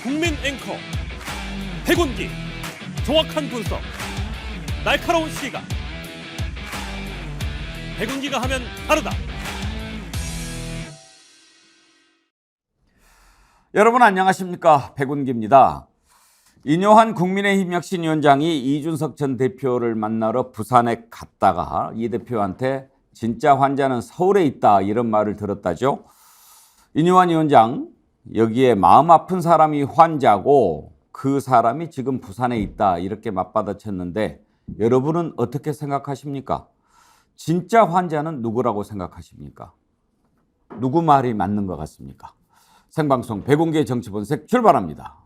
국민 앵커 백운기, 정확한 분석, 날카로운 시각. 백운기가 하면 다르다. 여러분 안녕하십니까, 백운기입니다. 인요한 국민의힘 혁신위원장이 이준석 전 대표를 만나러 부산에 갔다가 이 대표한테 진짜 환자는 서울에 있다 이런 말을 들었다죠. 인요한 위원장, 여기에 마음 아픈 사람이 환자고 그 사람이 지금 부산에 있다 이렇게 맞받아쳤는데 여러분은 어떻게 생각하십니까? 진짜 환자는 누구라고 생각하십니까? 누구 말이 맞는 것 같습니까? 생방송 백운기의 정치본색 출발합니다.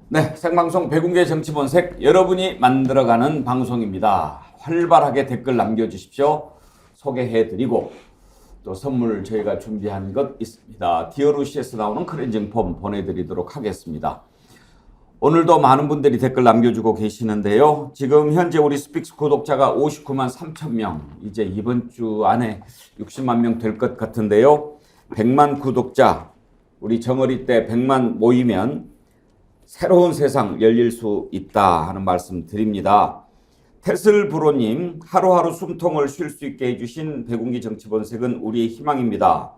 네, 생방송 백운기의 정치본색 여러분이 만들어가는 방송입니다. 활발하게 댓글 남겨주십시오. 소개해드리고 또 선물 저희가 준비한 것 있습니다. 디어루시에서 나오는 클렌징 폼 보내드리도록 하겠습니다. 오늘도 많은 분들이 댓글 남겨주고 계시는데요. 지금 현재 우리 스픽스 구독자가 59만 3천 명, 이제 이번 주 안에 60만 명 될 것 같은데요. 100만 구독자, 우리 정어리 때 100만 모이면 새로운 세상 열릴 수 있다 하는 말씀 드립니다. 테슬브로님, 하루하루 숨통을 쉴 수 있게 해주신 백운기 정치본색은 우리의 희망입니다.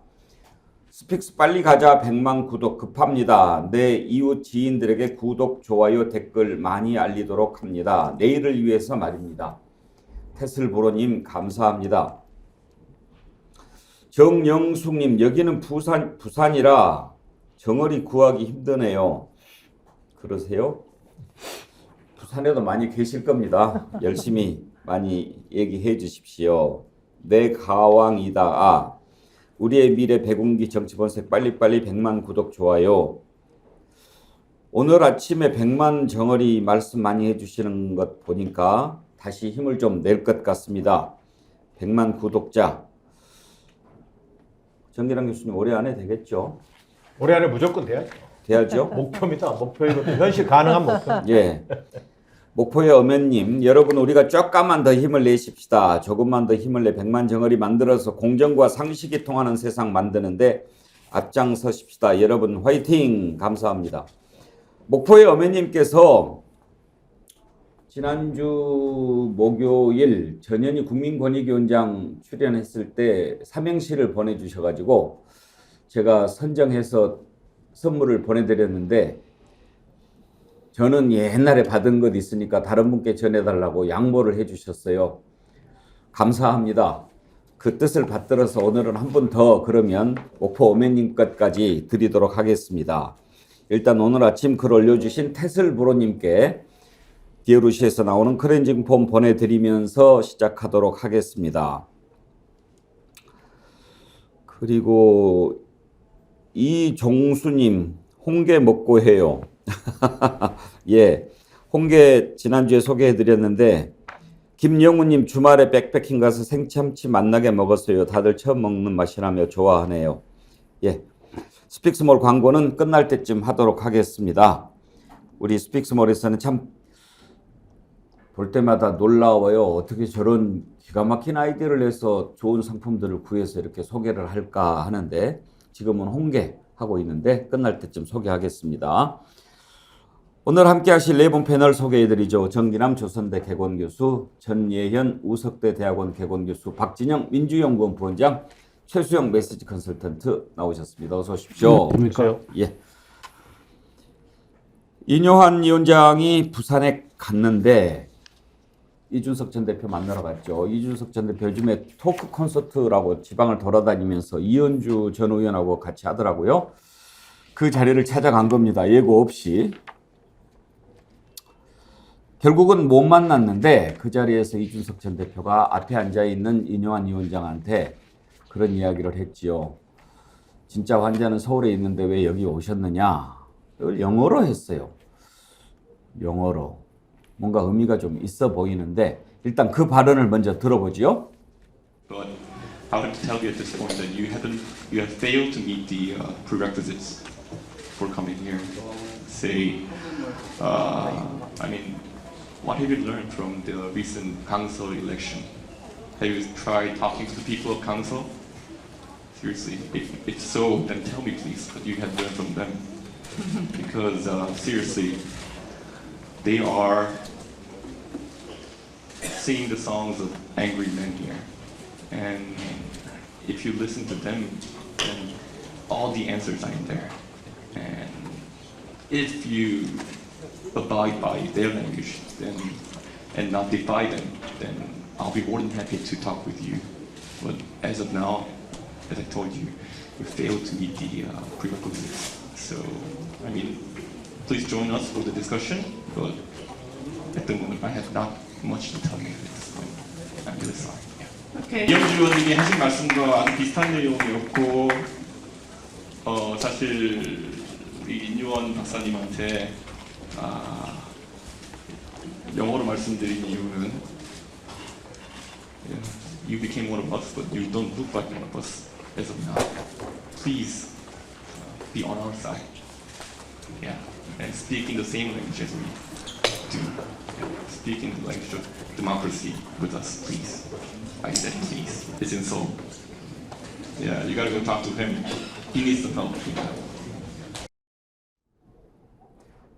스픽스 빨리 가자 100만 구독 급합니다. 내 이웃 지인들에게 구독, 좋아요, 댓글 많이 알리도록 합니다. 내일을 위해서 말입니다. 테슬브로님 감사합니다. 정영숙님, 여기는 부산이라 정어리 구하기 힘드네요. 그러세요? 부산에도 많이 계실 겁니다. 열심히 많이 얘기해 주십시오. 내 가왕이다. 아, 우리의 미래 백운기 정치본색 빨리빨리 100만 구독 좋아요. 오늘 아침에 100만 정어리 말씀 많이 해주시는 것 보니까 다시 힘을 좀 낼 것 같습니다. 100만 구독자. 정기랑 교수님 올해 안에 되겠죠? 올해 안에 무조건 돼야죠. 돼야죠? 목표입니다. 목표이거든요. 현실 가능한 목표. 예. 목포의 어면님, 여러분 우리가 조금만 더 힘을 내십시다. 조금만 더 힘을 내 100만 정어리 만들어서 공정과 상식이 통하는 세상 만드는데 앞장서십시다. 여러분 화이팅! 감사합니다. 목포의 어면님께서 지난주 목요일 전현희 국민권익위원장 출연했을 때 삼행시를 보내주셔가지고 제가 선정해서 선물을 보내드렸는데 저는 옛날에 받은 것 있으니까 다른 분께 전해달라고 양보를 해주셨어요. 감사합니다. 그 뜻을 받들어서 오늘은 한 분 더 그러면 목포 오메님 것까지 드리도록 하겠습니다. 일단 오늘 아침 글 올려주신 테슬브로님께 디어루시에서 나오는 클렌징 폼 보내드리면서 시작하도록 하겠습니다. 그리고 이종수님, 홍게 먹고 해요. 예, 홍게 지난주에 소개해드렸는데 김영우님, 주말에 백패킹 가서 생참치 맛나게 먹었어요. 다들 처음 먹는 맛이라며 좋아하네요. 예, 스픽스몰 광고는 끝날 때쯤 하도록 하겠습니다. 우리 스픽스몰에서는 참 볼 때마다 놀라워요. 어떻게 저런 기가 막힌 아이디어를 내서 좋은 상품들을 구해서 이렇게 소개를 할까 하는데 지금은 홍게 하고 있는데 끝날 때쯤 소개하겠습니다. 오늘 함께 하실 네 분 패널 소개해드리죠. 정기남 조선대 개건교수, 전예현 우석대 대학원 개건교수, 박진영 민주연구원 부원장, 최수영 메시지 컨설턴트 나오셨습니다. 어서 오십시오. 예. 인요한 위원장이 부산에 갔는데 이준석 전 대표 만나러 갔죠. 이준석 전 대표 요즘에 토크 콘서트라고 지방을 돌아다니면서 이현주 전 의원하고 같이 하더라고요. 그 자리를 찾아간 겁니다. 예고 없이. 결국은 못 만났는데 그 자리에서 이준석 전 대표가 앞에 앉아있는 인요한 위원장한테 그런 이야기를 했지요. 진짜 환자는 서울에 있는데 왜 여기 오셨느냐. 이걸 영어로 했어요. 영어로. 뭔가 의미가 좀 있어 보이는데 일단 그 발언을 먼저 들어보죠. I would tell you at this point that you have failed to meet the prerequisites for coming here. Say, I mean, what have you learned from the recent council election? Have you tried talking to the people of council? Seriously, if so, then tell me please what you have learned from them. Because seriously, they are singing the songs of angry men here. And if you listen to them, then all the answers are in there. And if you abide by their language then, and not defy them, then I'll be more than happy to talk with you. But as of now, as I told you, we failed to meet the prerequisites. So, I mean, please join us for the discussion, but at the moment I have not much to tell you at this point. I'm really sorry. Okay. 이영주 의원님이 하신 말씀과 아주 비슷한 내용이었고, 사실 우리 인유원 박사님한테 영어로 말씀드린 이유는 you became one of us, but you don't look like one of us as of now. Please be on our side. Yeah, and speak in the same language as we do. Speak in the language of democracy with us, please. I said please. It's in Seoul. Yeah, you gotta go talk to him. He needs some help.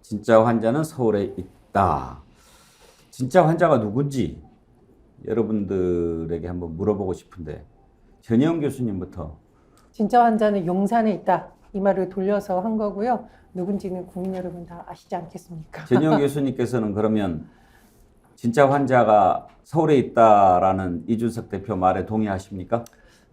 진짜 환자는 서울에 있다. 진짜 환자가 누군지 여러분들에게 한번 물어보고 싶은데 전혜영 교수님부터. 진짜 환자는 용산에 있다. 이 말을 돌려서 한 거고요. 누군지는 국민 여러분 다 아시지 않겠습니까? 전혜영 교수님께서는 그러면 진짜 환자가 서울에 있다라는 이준석 대표 말에 동의하십니까?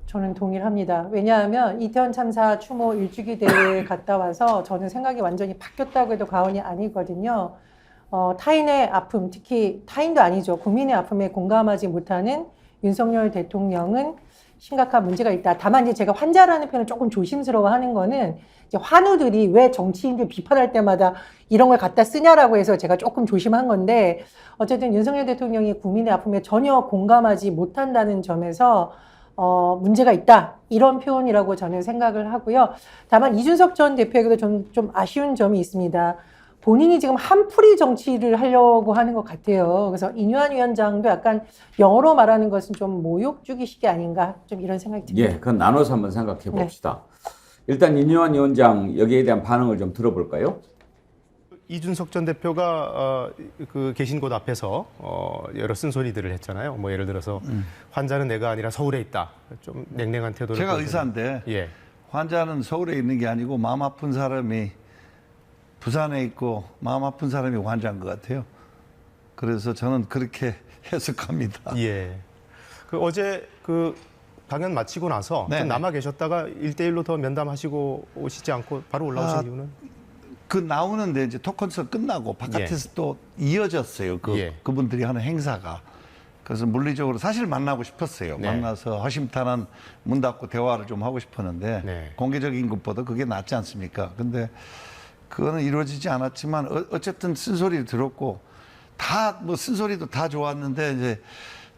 저는 동일합니다. 왜냐하면 이태원 참사 추모 일주기 대회에 갔다 와서 저는 생각이 완전히 바뀌었다고 해도 과언이 아니거든요. 타인의 아픔, 특히 타인도 아니죠. 국민의 아픔에 공감하지 못하는 윤석열 대통령은 심각한 문제가 있다. 다만 이제 제가 환자라는 표현을 조금 조심스러워하는 거는 이제 환우들이 왜 정치인들 비판할 때마다 이런 걸 갖다 쓰냐라고 해서 제가 조금 조심한 건데 어쨌든 윤석열 대통령이 국민의 아픔에 전혀 공감하지 못한다는 점에서 문제가 있다. 이런 표현이라고 저는 생각을 하고요. 다만 이준석 전 대표에게도 좀 아쉬운 점이 있습니다. 본인이 지금 한풀이 정치를 하려고 하는 것 같아요. 그래서 인유한 위원장도 약간 영어로 말하는 것은 좀 모욕주기식이 아닌가 좀 이런 생각이 듭니다. 예, 그건 나눠서 한번 생각해 봅시다. 일단 인유한 위원장 여기에 대한 반응을 좀 들어볼까요? 이준석 전 대표가 그 계신 곳 앞에서 여러 쓴소리들을 했잖아요. 뭐 예를 들어서 환자는 내가 아니라 서울에 있다. 좀 냉랭한 태도를. 제가 보여서. 의사인데 예. 환자는 서울에 있는 게 아니고 마음 아픈 사람이 부산에 있고 마음 아픈 사람이 환자인 것 같아요. 그래서 저는 그렇게 해석합니다. 예. 그 어제 그 강연 마치고 나서 네네. 좀 남아 계셨다가 1대1로 더 면담하시고 오시지 않고 바로 올라오신 이유는? 그 나오는데 이제 토크콘서트 끝나고 바깥에서 또 이어졌어요. 그분들이 하는 행사가. 그래서 물리적으로 사실 만나고 싶었어요. 네. 만나서 허심탄회한 문 닫고 대화를 좀 하고 싶었는데 네. 공개적인 것보다 그게 낫지 않습니까? 근데 그거는 이루어지지 않았지만 어쨌든 쓴소리를 들었고 다 뭐 쓴소리도 다 좋았는데 이제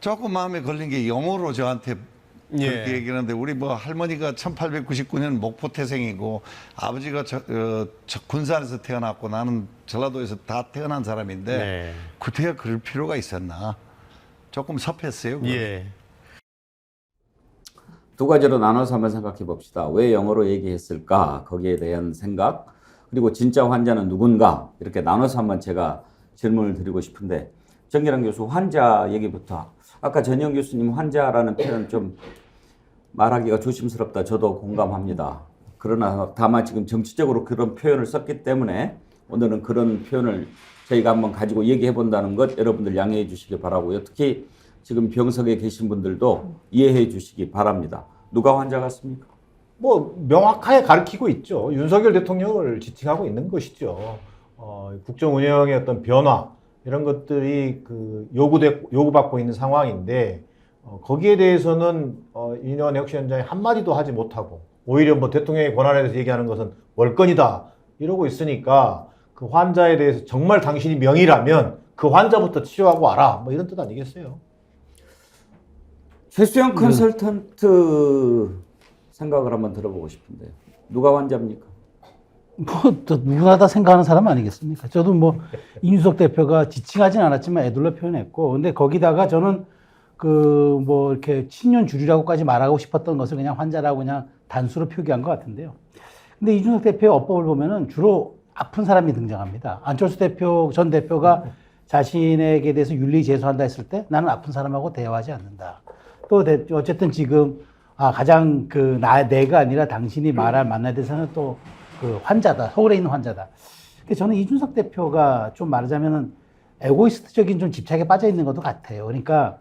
조금 마음에 걸린 게 영어로 저한테 그렇게 얘기하는데 우리 뭐 할머니가 1899년 목포 태생이고 아버지가 군산에서 태어났고 나는 전라도에서 다 태어난 사람인데 네. 구태여 그럴 필요가 있었나 조금 섭했어요. 그건. 예. 두 가지로 나눠서 한번 생각해 봅시다. 왜 영어로 얘기했을까? 거기에 대한 생각. 그리고 진짜 환자는 누군가? 이렇게 나눠서 한번 제가 질문을 드리고 싶은데 정기란 교수 환자 얘기부터. 아까 전영 교수님 환자라는 표현 좀 말하기가 조심스럽다. 저도 공감합니다. 그러나 다만 지금 정치적으로 그런 표현을 썼기 때문에 오늘은 그런 표현을 저희가 한번 가지고 얘기해 본다는 것 여러분들 양해해 주시기 바라고요. 특히 지금 병석에 계신 분들도 이해해 주시기 바랍니다. 누가 환자 같습니까? 뭐 명확하게 가리키고 있죠. 윤석열 대통령을 지칭하고 있는 것이죠. 국정 운영의 어떤 변화 이런 것들이 그 요구받고 있는 상황인데 거기에 대해서는 인유한 혁신위원장이 한마디도 하지 못하고 오히려 뭐 대통령의 권한에 대해서 얘기하는 것은 월권이다 이러고 있으니까 그 환자에 대해서 정말 당신이 명의라면 그 환자부터 치료하고 와라 뭐 이런 뜻 아니겠어요? 최수영 컨설턴트 생각을 한번 들어보고 싶은데요. 누가 환자입니까? 또 누구나 다 생각하는 사람 아니겠습니까? 저도 이준석 대표가 지칭하진 않았지만 애둘러 표현했고, 근데 거기다가 저는 이렇게 친윤 주류라고까지 말하고 싶었던 것을 그냥 환자라고 그냥 단수로 표기한 것 같은데요. 근데 이준석 대표의 어법을 보면은 주로 아픈 사람이 등장합니다. 안철수 전 대표가 자신에게 대해서 윤리 제소한다 했을 때 나는 아픈 사람하고 대화하지 않는다. 또 어쨌든 지금 가장 내가 아니라 당신이 만나야 대상은 또 환자다. 서울에 있는 환자다. 저는 이준석 대표가 좀 말하자면은 에고이스트적인 좀 집착에 빠져 있는 것도 같아요. 그러니까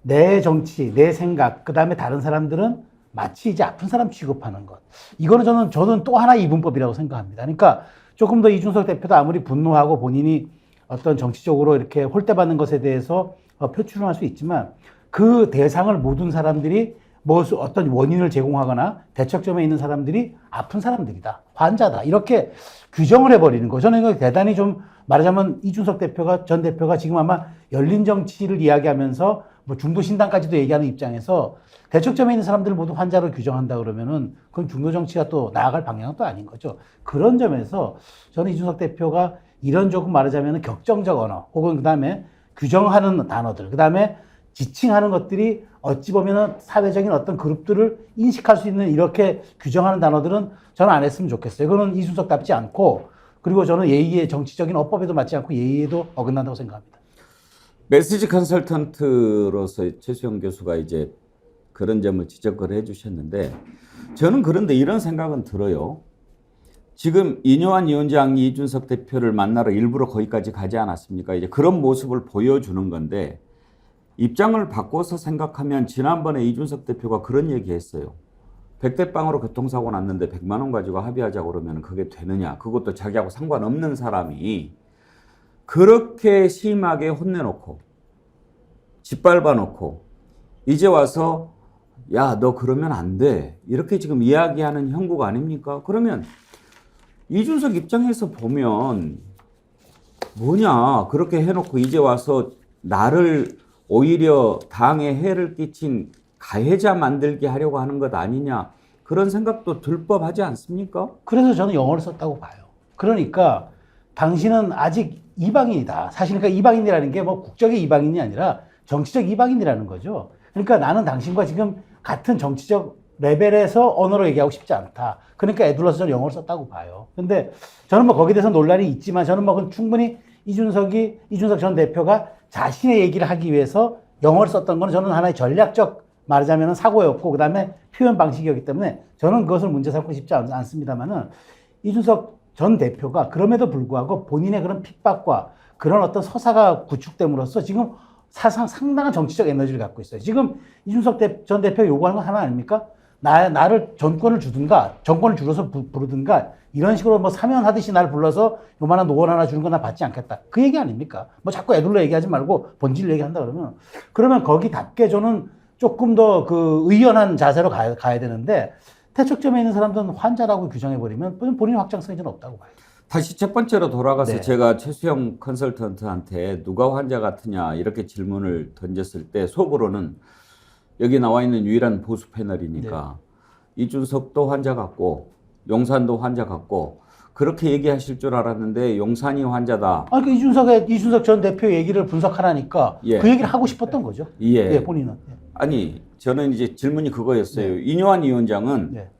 내 정치, 내 생각, 그 다음에 다른 사람들은 마치 이제 아픈 사람 취급하는 것. 이거는 저는 또 하나의 이분법이라고 생각합니다. 그러니까 조금 더 이준석 대표도 아무리 분노하고 본인이 어떤 정치적으로 이렇게 홀대받는 것에 대해서 표출을 할 수 있지만 그 대상을 모든 사람들이 어떤 원인을 제공하거나 대척점에 있는 사람들이 아픈 사람들이다. 환자다. 이렇게 규정을 해버리는 거. 저는 이거 대단히 좀 말하자면 이준석 전 대표가 지금 아마 열린 정치를 이야기하면서 중도신당까지도 얘기하는 입장에서 대척점에 있는 사람들을 모두 환자로 규정한다 그러면은 그건 중도정치가 또 나아갈 방향은 또 아닌 거죠. 그런 점에서 저는 이준석 대표가 이런 조금 말하자면 격정적 언어 혹은 그 다음에 규정하는 단어들, 그 다음에 지칭하는 것들이 어찌 보면은 사회적인 어떤 그룹들을 인식할 수 있는 이렇게 규정하는 단어들은 저는 안 했으면 좋겠어요. 그거는 이준석답지 않고 그리고 저는 예의의 정치적인 어법에도 맞지 않고 예의에도 어긋난다고 생각합니다. 메시지 컨설턴트로서 최수영 교수가 이제 그런 점을 지적을 해주셨는데 저는 그런데 이런 생각은 들어요. 지금 이뇨한 위원장이 이준석 대표를 만나러 일부러 거기까지 가지 않았습니까? 이제 그런 모습을 보여주는 건데 입장을 바꿔서 생각하면 지난번에 이준석 대표가 그런 얘기했어요. 100대 빵으로 교통사고 났는데 100만 원 가지고 합의하자고 그러면 그게 되느냐. 그것도 자기하고 상관없는 사람이 그렇게 심하게 혼내놓고 짓밟아놓고 이제 와서 야, 너 그러면 안 돼. 이렇게 지금 이야기하는 형국 아닙니까? 그러면 이준석 입장에서 보면 뭐냐. 그렇게 해놓고 이제 와서 나를 오히려 당에 해를 끼친 가해자 만들게 하려고 하는 것 아니냐. 그런 생각도 들 법하지 않습니까? 그래서 저는 영어를 썼다고 봐요. 그러니까 당신은 아직 이방인이다. 사실 그러니까 이방인이라는 게 국적의 이방인이 아니라 정치적 이방인이라는 거죠. 그러니까 나는 당신과 지금 같은 정치적 레벨에서 언어로 얘기하고 싶지 않다. 그러니까 애둘러서 저는 영어를 썼다고 봐요. 근데 저는 거기에 대해서 논란이 있지만 저는 그건 충분히 이준석 전 대표가 자신의 얘기를 하기 위해서 영어를 썼던 건 저는 하나의 전략적 말하자면 사고였고 그 다음에 표현 방식이었기 때문에 저는 그것을 문제 삼고 싶지 않습니다만은 이준석 전 대표가 그럼에도 불구하고 본인의 그런 핍박과 그런 어떤 서사가 구축됨으로써 지금 사상 상당한 정치적 에너지를 갖고 있어요. 지금 이준석 전 대표가 요구하는 건 하나 아닙니까? 나를 정권을 줄여서 부르든가 이런 식으로 사면하듯이 나를 불러서 요만한 노원 하나 주는 건 나 받지 않겠다. 그 얘기 아닙니까? 자꾸 애둘러 얘기하지 말고 본질 얘기한다 그러면 거기답게 저는 조금 더 의연한 자세로 가야 되는데 대척점에 있는 사람들은 환자라고 규정해버리면 본인 확장성이 좀 없다고 봐요. 다시 첫 번째로 돌아가서 네. 제가 최수영 컨설턴트한테 누가 환자 같으냐 이렇게 질문을 던졌을 때 속으로는 여기 나와 있는 유일한 보수 패널이니까 이준석도 환자 같고 용산도 환자 같고 그렇게 얘기하실 줄 알았는데 용산이 환자다. 이준석 전 대표 얘기를 분석하라니까 예. 그 얘기를 하고 싶었던 거죠. 예. 본인은. 아니 저는 이제 질문이 그거였어요. 이뇨한 위원장은 네.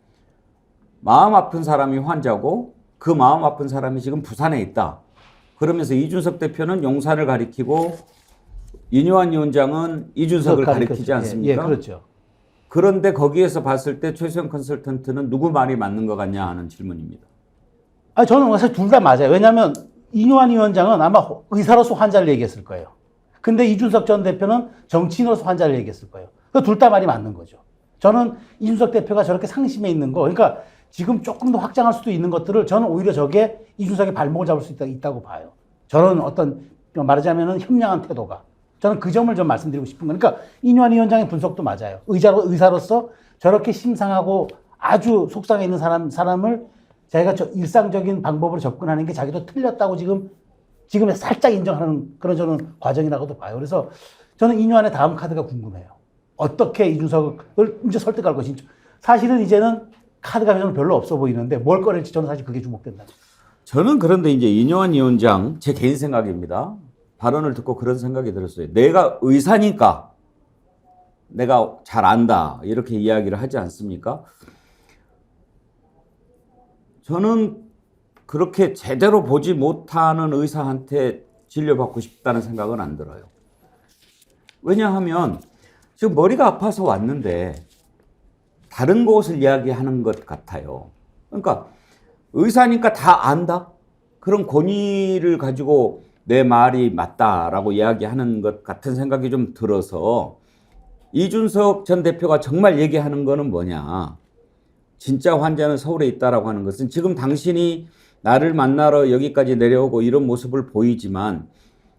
마음 아픈 사람이 환자고 그 마음 아픈 사람이 지금 부산에 있다. 그러면서 이준석 대표는 용산을 가리키고 이뇨한 위원장은 이준석을 가리키지 않습니까? 예, 그렇죠. 그런데 거기에서 봤을 때 최수영 컨설턴트는 누구 말이 맞는 것 같냐 하는 질문입니다. 저는 사실 둘 다 맞아요. 왜냐하면 이뇨한 위원장은 아마 의사로서 환자를 얘기했을 거예요. 근데 이준석 전 대표는 정치인으로서 환자를 얘기했을 거예요. 둘 다 말이 맞는 거죠. 저는 이준석 대표가 저렇게 상심해 있는 거, 그러니까 지금 조금 더 확장할 수도 있는 것들을 저는 오히려 저게 이준석의 발목을 잡을 수 있다고 봐요. 저는 어떤 말하자면 현명한 태도가. 저는 그 점을 좀 말씀드리고 싶은 거니까 그러니까 이뇨한 위원장의 분석도 맞아요. 의사로서 저렇게 심상하고 아주 속상해 있는 사람을 자기가 일상적인 방법으로 접근하는 게 자기도 틀렸다고 지금 살짝 인정하는 그런 저는 과정이라고도 봐요. 그래서 저는 이뇨한의 다음 카드가 궁금해요. 어떻게 이준석을 이제 설득할 것인지. 사실은 이제는 카드 가면은 별로 없어 보이는데 뭘 꺼낼지 저는 사실 그게 주목된다. 저는 그런데 이제 이뇨한 위원장 제 개인 생각입니다. 발언을 듣고 그런 생각이 들었어요. 내가 의사니까 내가 잘 안다 이렇게 이야기를 하지 않습니까? 저는 그렇게 제대로 보지 못하는 의사한테 진료받고 싶다는 생각은 안 들어요. 왜냐하면 지금 머리가 아파서 왔는데 다른 곳을 이야기하는 것 같아요. 그러니까 의사니까 다 안다? 그런 권위를 가지고 내 말이 맞다라고 이야기하는 것 같은 생각이 좀 들어서 이준석 전 대표가 정말 얘기하는 거는 뭐냐. 진짜 환자는 서울에 있다라고 하는 것은 지금 당신이 나를 만나러 여기까지 내려오고 이런 모습을 보이지만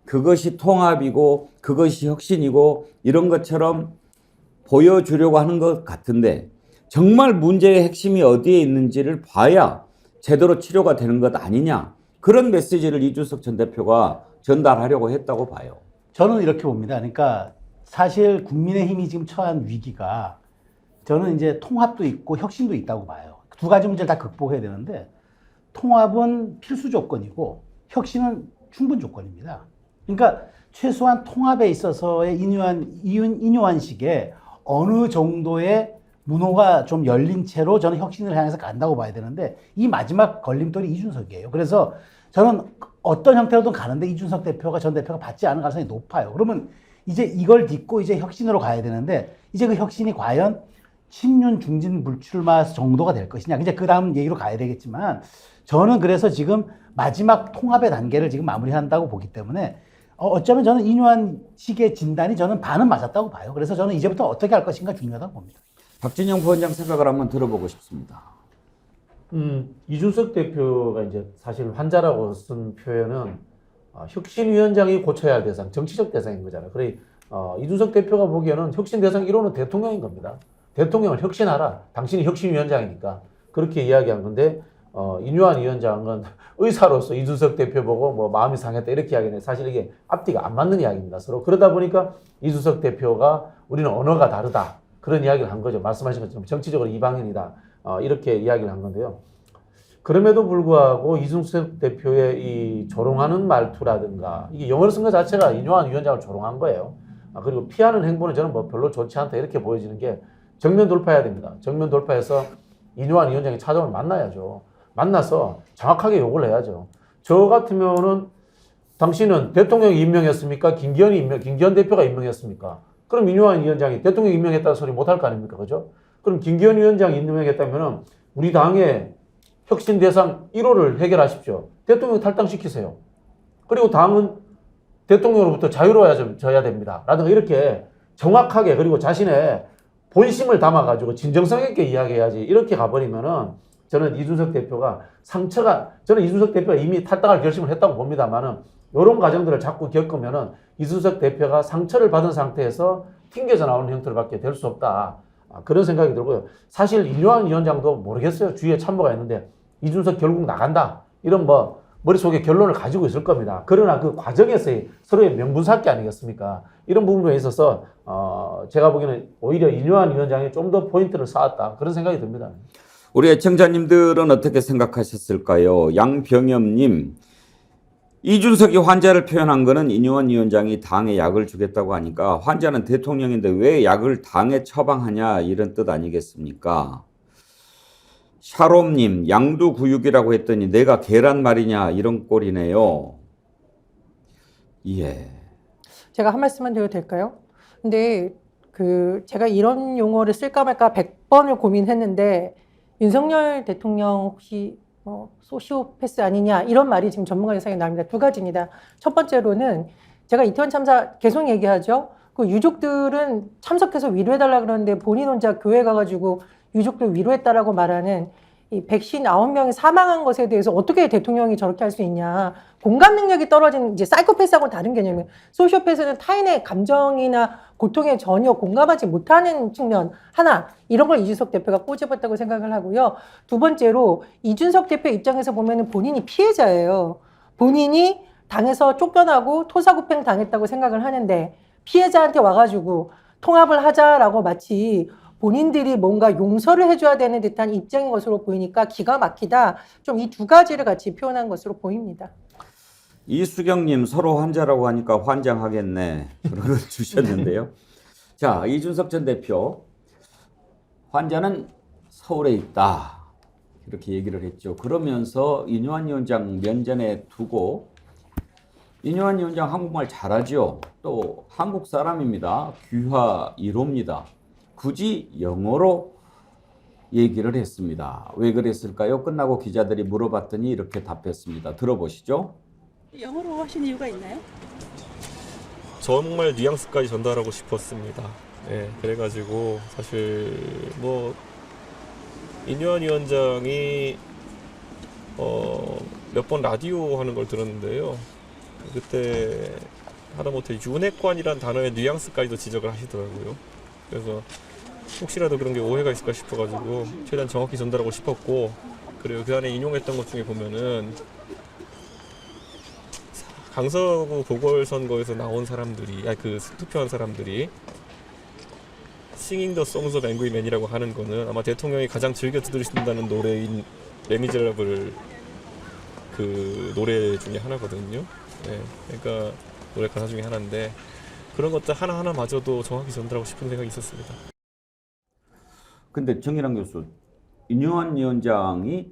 그것이 통합이고 그것이 혁신이고 이런 것처럼 보여주려고 하는 것 같은데 정말 문제의 핵심이 어디에 있는지를 봐야 제대로 치료가 되는 것 아니냐. 그런 메시지를 이준석 전 대표가 전달하려고 했다고 봐요. 저는 이렇게 봅니다. 그러니까 사실 국민의힘이 지금 처한 위기가 저는 이제 통합도 있고 혁신도 있다고 봐요. 두 가지 문제를 다 극복해야 되는데 통합은 필수 조건이고 혁신은 충분 조건입니다. 그러니까 최소한 통합에 있어서의 인요한식의 어느 정도의 문호가 좀 열린 채로 저는 혁신을 향해서 간다고 봐야 되는데 이 마지막 걸림돌이 이준석이에요. 그래서 저는 어떤 형태로든 가는데 이준석 대표가 전 대표가 받지 않을 가능성이 높아요. 그러면 이제 이걸 딛고 이제 혁신으로 가야 되는데 이제 그 혁신이 과연 친윤 중진 불출마 정도가 될 것이냐. 이제 그 다음 얘기로 가야 되겠지만 저는 그래서 지금 마지막 통합의 단계를 지금 마무리한다고 보기 때문에 어쩌면 저는 인요한식의 진단이 저는 반은 맞았다고 봐요. 그래서 저는 이제부터 어떻게 할 것인가 중요하다고 봅니다. 박진영 부원장 생각을 한번 들어보고 싶습니다. 이준석 대표가 이제 사실 환자라고 쓴 표현은 혁신위원장이 고쳐야 할 대상, 정치적 대상인 거잖아요. 그래 이준석 대표가 보기에는 혁신 대상 1호는 대통령인 겁니다. 대통령을 혁신하라. 당신이 혁신위원장이니까 그렇게 이야기한 건데 인요한 위원장은 의사로서 이준석 대표 보고 뭐 마음이 상했다 이렇게 이야기하는데 사실 이게 앞뒤가 안 맞는 이야기입니다. 서로 그러다 보니까 이준석 대표가 우리는 언어가 다르다. 그런 이야기를 한 거죠. 말씀하신 것처럼 정치적으로 이방인이다. 이렇게 이야기를 한 건데요. 그럼에도 불구하고 이준석 대표의 이 조롱하는 말투라든가 이게 영어로 쓴 것 자체가 인요한 위원장을 조롱한 거예요. 그리고 피하는 행보는 저는 뭐 별로 좋지 않다 이렇게 보여지는 게 정면 돌파해야 됩니다. 정면 돌파해서 인요한 위원장이 찾아오면 만나야죠. 만나서 정확하게 욕을 해야죠. 저 같으면은 당신은 대통령이 임명했습니까? 김기현 대표가 임명했습니까? 그럼 인요한 위원장이 대통령이 임명했다는 소리 못할 거 아닙니까? 그죠? 그럼 김기현 위원장이 임명했다면은 우리 당의 혁신 대상 1호를 해결하십시오. 대통령 탈당시키세요. 그리고 당은 대통령으로부터 자유로워져야 됩니다. 라든가 이렇게 정확하게 그리고 자신의 본심을 담아가지고 진정성 있게 이야기해야지. 이렇게 가버리면은 저는 이준석 대표가 저는 이준석 대표가 이미 탈당할 결심을 했다고 봅니다만은 이런 과정들을 자꾸 겪으면은 이준석 대표가 상처를 받은 상태에서 튕겨져 나오는 형태로밖에 될 수 없다. 그런 생각이 들고요. 사실 인요한 위원장도 모르겠어요. 주위에 참모가 있는데 이준석 결국 나간다. 이런 머릿속에 결론을 가지고 있을 겁니다. 그러나 그 과정에서의 서로의 명분쌓기 아니겠습니까? 이런 부분에 있어서 제가 보기에는 오히려 인요한 위원장이 좀 더 포인트를 쌓았다. 그런 생각이 듭니다. 우리 애청자님들은 어떻게 생각하셨을까요? 양병엽님, 이준석이 환자를 표현한 거는 인요한 위원장이 당에 약을 주겠다고 하니까 환자는 대통령인데 왜 약을 당에 처방하냐 이런 뜻 아니겠습니까? 샤롬님, 양두구육이라고 했더니 내가 개란 말이냐 이런 꼴이네요. 예. 제가 한 말씀만 드려도 될까요? 근데 제가 이런 용어를 쓸까 말까 100번을 고민했는데 윤석열 대통령 혹시 소시오패스 아니냐 이런 말이 지금 전문가 예상에 나옵니다. 두 가지입니다. 첫 번째로는 제가 이태원 참사 계속 얘기하죠. 그 유족들은 참석해서 위로해달라 그러는데 본인 혼자 교회 가가지고 유족들 위로했다라고 말하는 이 159명이 사망한 것에 대해서 어떻게 대통령이 저렇게 할 수 있냐. 공감 능력이 떨어진 이제 사이코패스하고는 다른 개념이에요. 소시오패스는 타인의 감정이나 고통에 전혀 공감하지 못하는 측면 하나 이런 걸 이준석 대표가 꼬집었다고 생각을 하고요. 두 번째로 이준석 대표 입장에서 보면은 본인이 피해자예요. 본인이 당에서 쫓겨나고 토사구팽 당했다고 생각을 하는데 피해자한테 와가지고 통합을 하자라고 마치 본인들이 뭔가 용서를 해줘야 되는 듯한 입장인 것으로 보이니까 기가 막히다. 좀 이 두 가지를 같이 표현한 것으로 보입니다. 이수경님 서로 환자라고 하니까 환장하겠네. 그런 걸 주셨는데요. 자, 이준석 전 대표 환자는 서울에 있다. 이렇게 얘기를 했죠. 그러면서 인요한 위원장 면전에 두고 인요한 위원장 한국말 잘하죠. 또 한국 사람입니다. 귀화 1호입니다. 굳이 영어로 얘기를 했습니다. 왜 그랬을까요? 끝나고 기자들이 물어봤더니 이렇게 답했습니다. 들어보시죠. 영어로 하신 이유가 있나요? 정말 뉘앙스까지 전달하고 싶었습니다. 예, 그래가지고 사실 뭐 인요한 위원장이 몇 번 라디오 하는 걸 들었는데요. 그때 하다못해 윤핵관이란 단어의 뉘앙스까지도 지적을 하시더라고요. 그래서 혹시라도 그런 게 오해가 있을까 싶어가지고 최대한 정확히 전달하고 싶었고, 그리고 그 안에 인용했던 것 중에 보면은 강서구 보궐선거에서 나온 사람들이, 그 투표한 사람들이 Singing the Songs of Angry Men이라고 하는 거는 아마 대통령이 가장 즐겨 들으신다는 노래인 레미제라블 그 노래 중에 하나거든요. 네, 그러니까 노래 가사 중에 하나인데 그런 것들 하나하나마저도 정확히 전달하고 싶은 생각이 있었습니다. 근데 정일환 교수, 인요한 위원장이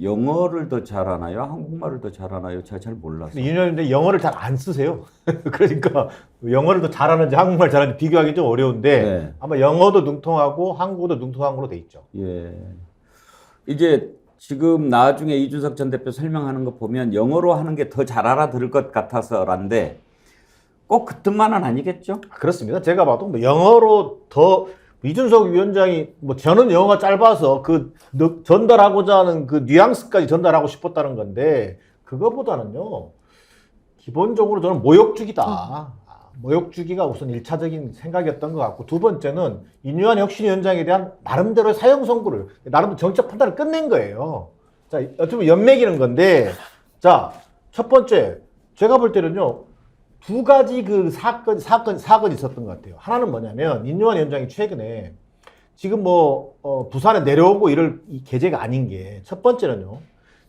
영어를 더 잘하나요? 한국말을 더 잘하나요? 제가 잘 몰라서. 인요한인데 영어를 잘 안 쓰세요. 그러니까 영어를 더 잘하는지 한국말 잘하는지 비교하기 좀 어려운데 네. 아마 영어도 능통하고 한국어도 능통한 걸로 돼 있죠. 예. 이제 지금 나중에 이준석 전 대표 설명하는 거 보면 영어로 하는 게 더 잘 알아들을 것 같아서란데 꼭 그 뜻만은 아니겠죠? 그렇습니다. 제가 봐도 뭐 영어로 더 이준석 위원장이 뭐 저는 영어가 짧아서 그 전달하고자 하는 그 뉘앙스까지 전달하고 싶었다는 건데 그거보다는요. 기본적으로 저는 모욕주기다. 모욕주기가 우선 1차적인 생각이었던 것 같고, 두 번째는 인요한 혁신위원장에 대한 나름대로의 사형 선고를, 나름대로 정책 판단을 끝낸 거예요. 자, 어쩌면 연맥이는 건데, 자, 첫 번째, 제가 볼 때는요, 두 가지 그 사건이 있었던 것 같아요. 하나는 뭐냐면, 인요한 위원장이 최근에 지금 부산에 내려오고 이럴 이 계제가 아닌 게, 첫 번째는요,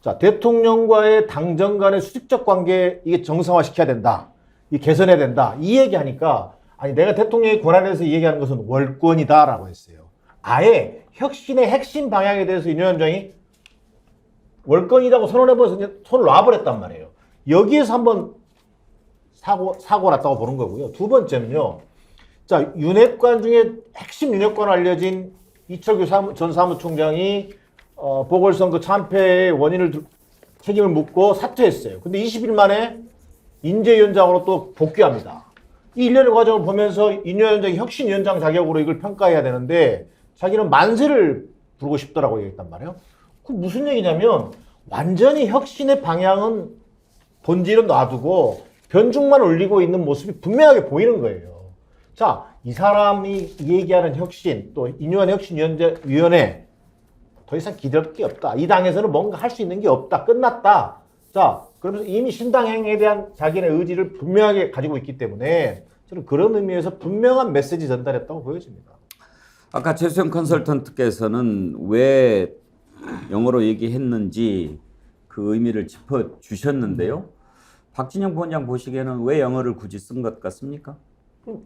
자, 대통령과의 당정 간의 수직적 관계, 이게 정상화 시켜야 된다. 이 개선해야 된다. 이 얘기하니까, 아니, 내가 대통령의 권한에서 이 얘기하는 것은 월권이다라고 했어요. 아예 혁신의 핵심 방향에 대해서 인 위원장이 월권이라고 선언해버려서 손을 놔버렸단 말이에요. 여기에서 한번 사고가 났다고 보는 거고요. 두 번째는요. 자, 윤핵관 중에 핵심 윤핵관으로 알려진 이철규 전 사무총장이 보궐선거 참패의 원인을 책임을 묻고 사퇴했어요. 근데 20일 만에 인재위원장으로 또 복귀합니다. 이 일련의 과정을 보면서 인 위원장이 혁신위원장 자격으로 이걸 평가해야 되는데 자기는 만세를 부르고 싶더라고 얘기했단 말이에요. 그 무슨 얘기냐면 완전히 혁신의 방향은 본질은 놔두고 변죽만 올리고 있는 모습이 분명하게 보이는 거예요. 자, 이 사람이 얘기하는 혁신, 또 인요한 혁신위원회 더 이상 기대할 게 없다. 이 당에서는 뭔가 할 수 있는 게 없다. 끝났다. 자, 그러면서 이미 신당행에 대한 자기네 의지를 분명하게 가지고 있기 때문에 저는 그런 의미에서 분명한 메시지 전달했다고 보여집니다. 아까 최수영 컨설턴트께서는 왜 영어로 얘기했는지 그 의미를 짚어주셨는데요. 박진영 부원장 보시기에는 왜 영어를 굳이 쓴 것 같습니까?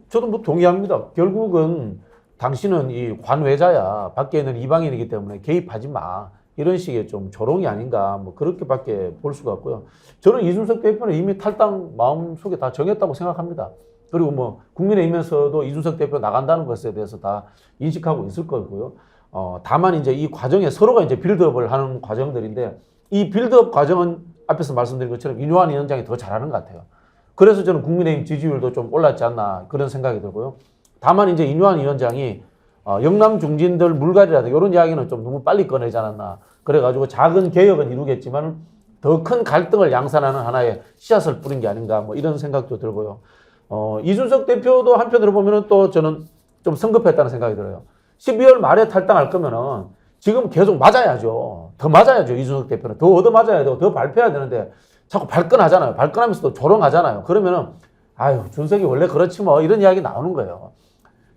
저도 뭐 동의합니다. 결국은 당신은 이 관외자야. 밖에 있는 이방인이기 때문에 개입하지 마. 이런 식의 좀 조롱이 아닌가, 뭐 그렇게밖에 볼 수가 없고요. 저는 이준석 대표는 이미 탈당 마음속에 다 정했다고 생각합니다. 그리고 뭐 국민의힘에서도 이준석 대표 나간다는 것에 대해서 다 인식하고 있을 거고요. 다만 이제 이 과정에 서로가 이제 빌드업을 하는 과정들인데 이 빌드업 과정은 앞에서 말씀드린 것처럼 인요한 위원장이 더 잘하는 것 같아요. 그래서 저는 국민의힘 지지율도 좀 올랐지 않나 그런 생각이 들고요. 다만 이제 인요한 위원장이 영남 중진들 물갈이라든가 이런 이야기는 좀 너무 빨리 꺼내지 않았나. 그래가지고 작은 개혁은 이루겠지만 더 큰 갈등을 양산하는 하나의 씨앗을 뿌린 게 아닌가 뭐 이런 생각도 들고요. 이준석 대표도 한편으로 보면은 또 저는 좀 성급했다는 생각이 들어요. 12월 말에 탈당할 거면은 지금 계속 맞아야죠. 더 맞아야죠. 이준석 대표는 더 얻어 맞아야 되고 더 발표해야 되는데 자꾸 발끈하잖아요. 발끈하면서 또 조롱하잖아요. 그러면은 아유 준석이 원래 그렇지 뭐 이런 이야기 나오는 거예요.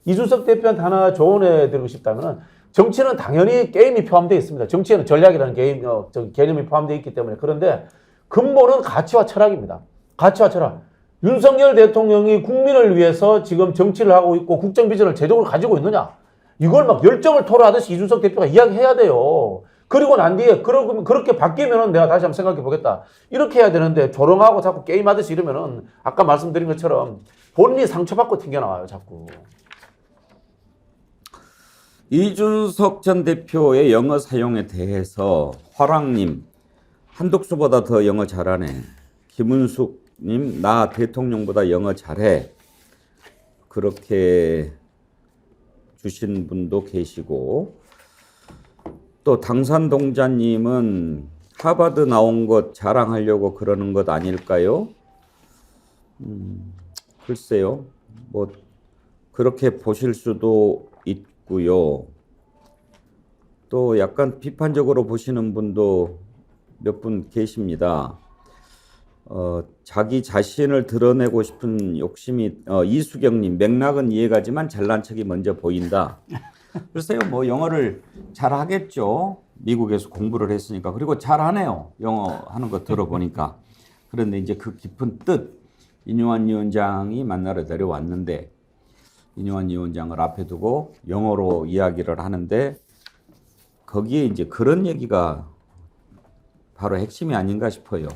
이준석 대표한테 하나 조언해드리고 싶다면 정치는 당연히 게임이 포함되어 있습니다. 정치에는 전략이라는 개념이 포함되어 있기 때문에. 그런데 근본은 가치와 철학입니다. 가치와 철학. 윤석열 대통령이 국민을 위해서 지금 정치를 하고 있고 국정 비전을 제적으로 가지고 있느냐? 이걸 막 열정을 토로하듯이 이준석 대표가 이야기해야 돼요. 그리고 난 뒤에 그렇게 바뀌면은 내가 다시 한번 생각해 보겠다. 이렇게 해야 되는데 조롱하고 자꾸 게임하듯이 이러면은 아까 말씀드린 것처럼 본인이 상처받고 튕겨나와요, 자꾸. 이준석 전 대표의 영어 사용에 대해서 화랑님, 한독수보다 더 영어 잘하네. 김은숙님, 나 대통령보다 영어 잘해. 그렇게 주신 분도 계시고, 또 당산동자님은 하버드 나온 것 자랑하려고 그러는 것 아닐까요? 글쎄요, 뭐 그렇게 보실 수도 있고요. 또 약간 비판적으로 보시는 분도 몇 분 계십니다. 자기 자신을 드러내고 싶은 욕심이 이수경님, 맥락은 이해가지만 잘난 척이 먼저 보인다. 글쎄요, 뭐 영어를 잘하겠죠. 미국에서 공부를 했으니까. 그리고 잘하네요. 영어 하는 거 들어보니까. 그런데 이제 그 깊은 뜻, 이뇨한 위원장이 만나러 데려왔는데 이뇨한 위원장을 앞에 두고 영어로 이야기를 하는데 거기에 이제 그런 얘기가 바로 핵심이 아닌가 싶어요.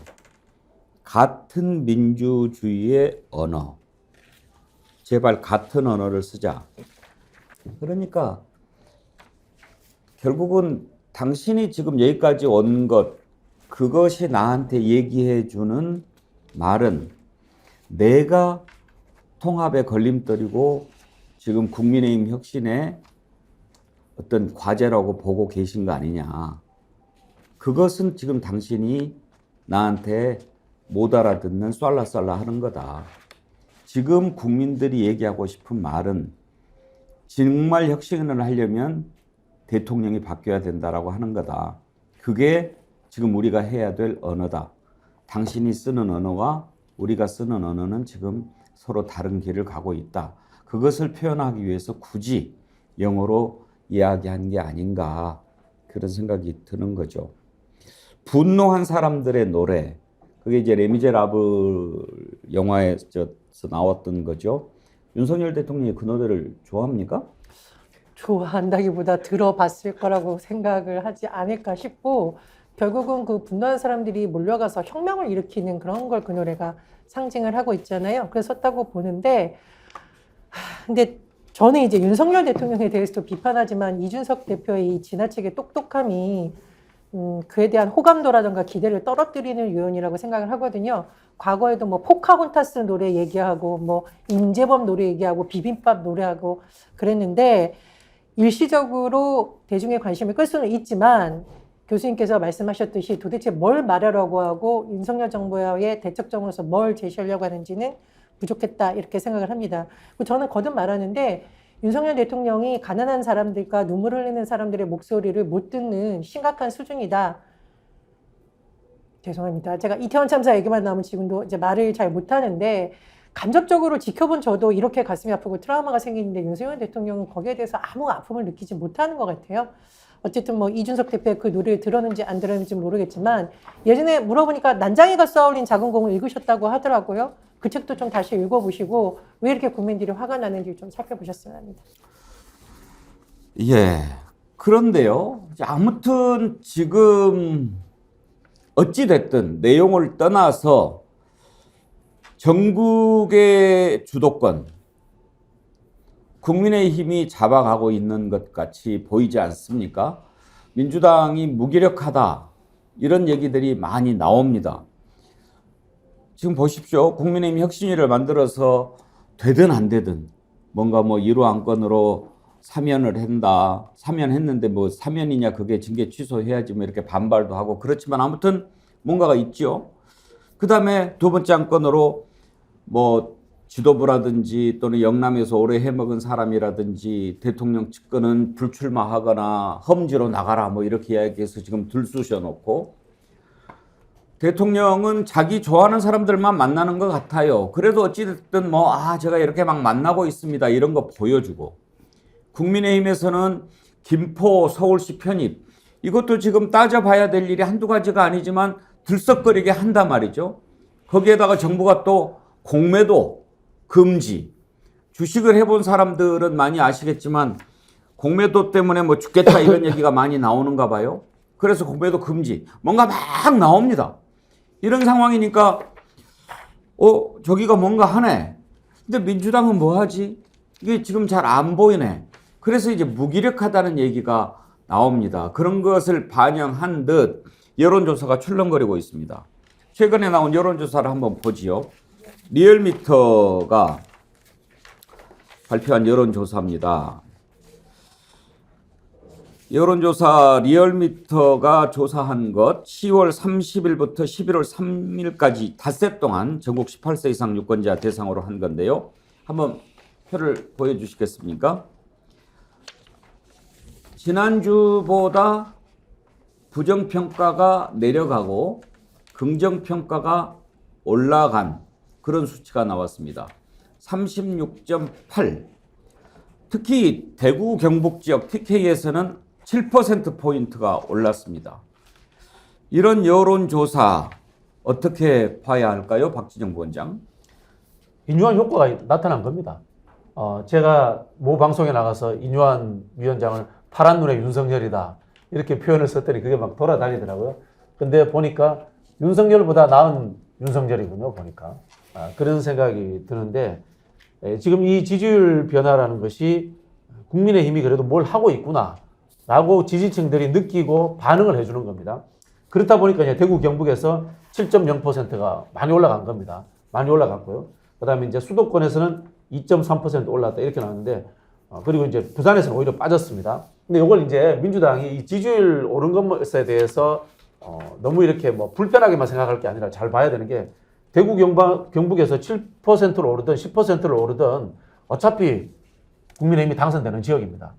같은 민주주의의 언어. 제발 같은 언어를 쓰자. 그러니까 결국은 당신이 지금 여기까지 온 것, 그것이 나한테 얘기해 주는 말은 내가 통합의 걸림돌이고 지금 국민의힘 혁신의 어떤 과제라고 보고 계신 거 아니냐. 그것은 지금 당신이 나한테 못 알아듣는 쏠라쏠라 하는 거다. 지금 국민들이 얘기하고 싶은 말은 정말 혁신을 하려면 대통령이 바뀌어야 된다라고 하는 거다. 그게 지금 우리가 해야 될 언어다. 당신이 쓰는 언어와 우리가 쓰는 언어는 지금 서로 다른 길을 가고 있다. 그것을 표현하기 위해서 굳이 영어로 이야기한 게 아닌가 그런 생각이 드는 거죠. 분노한 사람들의 노래, 그게 이제 레미제라블 영화에서 나왔던 거죠. 윤석열 대통령이 그 노래를 좋아합니까? 좋아한다기보다 들어봤을 거라고 생각을 하지 않을까 싶고, 결국은 그 분노한 사람들이 몰려가서 혁명을 일으키는 그런 걸 그 노래가 상징을 하고 있잖아요. 그래서 썼다고 보는데, 근데 저는 이제 윤석열 대통령에 대해서도 비판하지만 이준석 대표의 이 지나치게 똑똑함이 그에 대한 호감도라든가 기대를 떨어뜨리는 요인이라고 생각을 하거든요. 과거에도 뭐 포카혼타스 노래 얘기하고 뭐 임재범 노래 얘기하고 비빔밥 노래하고 그랬는데 일시적으로 대중의 관심을 끌 수는 있지만 교수님께서 말씀하셨듯이 도대체 뭘 말하려고 하고 윤석열 정부의 대책정으로서 뭘 제시하려고 하는지는 부족했다 이렇게 생각을 합니다. 저는 거듭 말하는데 윤석열 대통령이 가난한 사람들과 눈물 흘리는 사람들의 목소리를 못 듣는 심각한 수준이다. 죄송합니다. 제가 이태원 참사 얘기만 나오면 지금도 이제 말을 잘 못하는데 간접적으로 지켜본 저도 이렇게 가슴이 아프고 트라우마가 생기는데 윤석열 대통령은 거기에 대해서 아무 아픔을 느끼지 못하는 것 같아요. 어쨌든 뭐 이준석 대표의 그 노래를 들었는지 안 들었는지 모르겠지만 예전에 물어보니까 난장이가 쏘아올린 작은 공을 읽으셨다고 하더라고요. 그 책도 좀 다시 읽어보시고 왜 이렇게 국민들이 화가 나는지 좀 살펴보셨으면 합니다. 예. 그런데요. 아무튼 지금 어찌됐든 내용을 떠나서 전국의 주도권, 국민의힘이 잡아가고 있는 것 같이 보이지 않습니까? 민주당이 무기력하다. 이런 얘기들이 많이 나옵니다. 지금 보십시오. 국민의힘 혁신위를 만들어서 되든 안 되든 뭔가 뭐 1호 안건으로 사면을 한다. 사면했는데 뭐 사면이냐 그게 징계 취소해야지 뭐 이렇게 반발도 하고 그렇지만 아무튼 뭔가가 있죠. 그 다음에 두 번째 안건으로 뭐 지도부라든지 또는 영남에서 오래 해먹은 사람이라든지 대통령 측근은 불출마하거나 험지로 나가라 뭐 이렇게 이야기해서 지금 들쑤셔 놓고 대통령은 자기 좋아하는 사람들만 만나는 것 같아요. 그래도 어찌됐든 뭐, 제가 이렇게 막 만나고 있습니다. 이런 거 보여주고. 국민의힘에서는 김포 서울시 편입. 이것도 지금 따져봐야 될 일이 한두 가지가 아니지만 들썩거리게 한단 말이죠. 거기에다가 정부가 또 공매도 금지. 주식을 해본 사람들은 많이 아시겠지만 공매도 때문에 뭐 죽겠다 이런 얘기가 많이 나오는가 봐요. 그래서 공매도 금지. 뭔가 막 나옵니다. 이런 상황이니까 저기가 뭔가 하네. 근데 민주당은 뭐 하지? 이게 지금 잘 안 보이네. 그래서 이제 무기력하다는 얘기가 나옵니다. 그런 것을 반영한 듯 여론조사가 출렁거리고 있습니다. 최근에 나온 여론조사를 한번 보지요. 리얼미터가 발표한 여론조사입니다. 여론조사 리얼미터가 조사한 것 10월 30일부터 11월 3일까지 닷새 동안 전국 18세 이상 유권자 대상으로 한 건데요. 한번 표를 보여주시겠습니까? 지난주보다 부정평가가 내려가고 긍정평가가 올라간 그런 수치가 나왔습니다. 36.8. 특히 대구 경북 지역 TK에서는 7%포인트가 올랐습니다. 이런 여론조사 어떻게 봐야 할까요? 박진영 부원장. 인유한 효과가 나타난 겁니다. 제가 모 방송에 나가서 인유한 위원장을 파란 눈의 윤석열이다 이렇게 표현을 썼더니 그게 막 돌아다니더라고요. 근데 보니까 윤석열보다 나은 윤석열이군요. 보니까 그런 생각이 드는데 지금 이 지지율 변화라는 것이 국민의힘이 그래도 뭘 하고 있구나 라고 지지층들이 느끼고 반응을 해주는 겁니다. 그렇다 보니까 이제 대구 경북에서 7.0%가 많이 올라간 겁니다. 많이 올라갔고요. 그 다음에 이제 수도권에서는 2.3% 올랐다 이렇게 나왔는데 그리고 이제 부산에서는 오히려 빠졌습니다. 근데 이걸 이제 민주당이 이 지지율 오른 것에 대해서 너무 이렇게 뭐 불편하게만 생각할 게 아니라 잘 봐야 되는 게 대구 경북에서 7%로 오르든 10%로 오르든 어차피 국민의힘이 당선되는 지역입니다.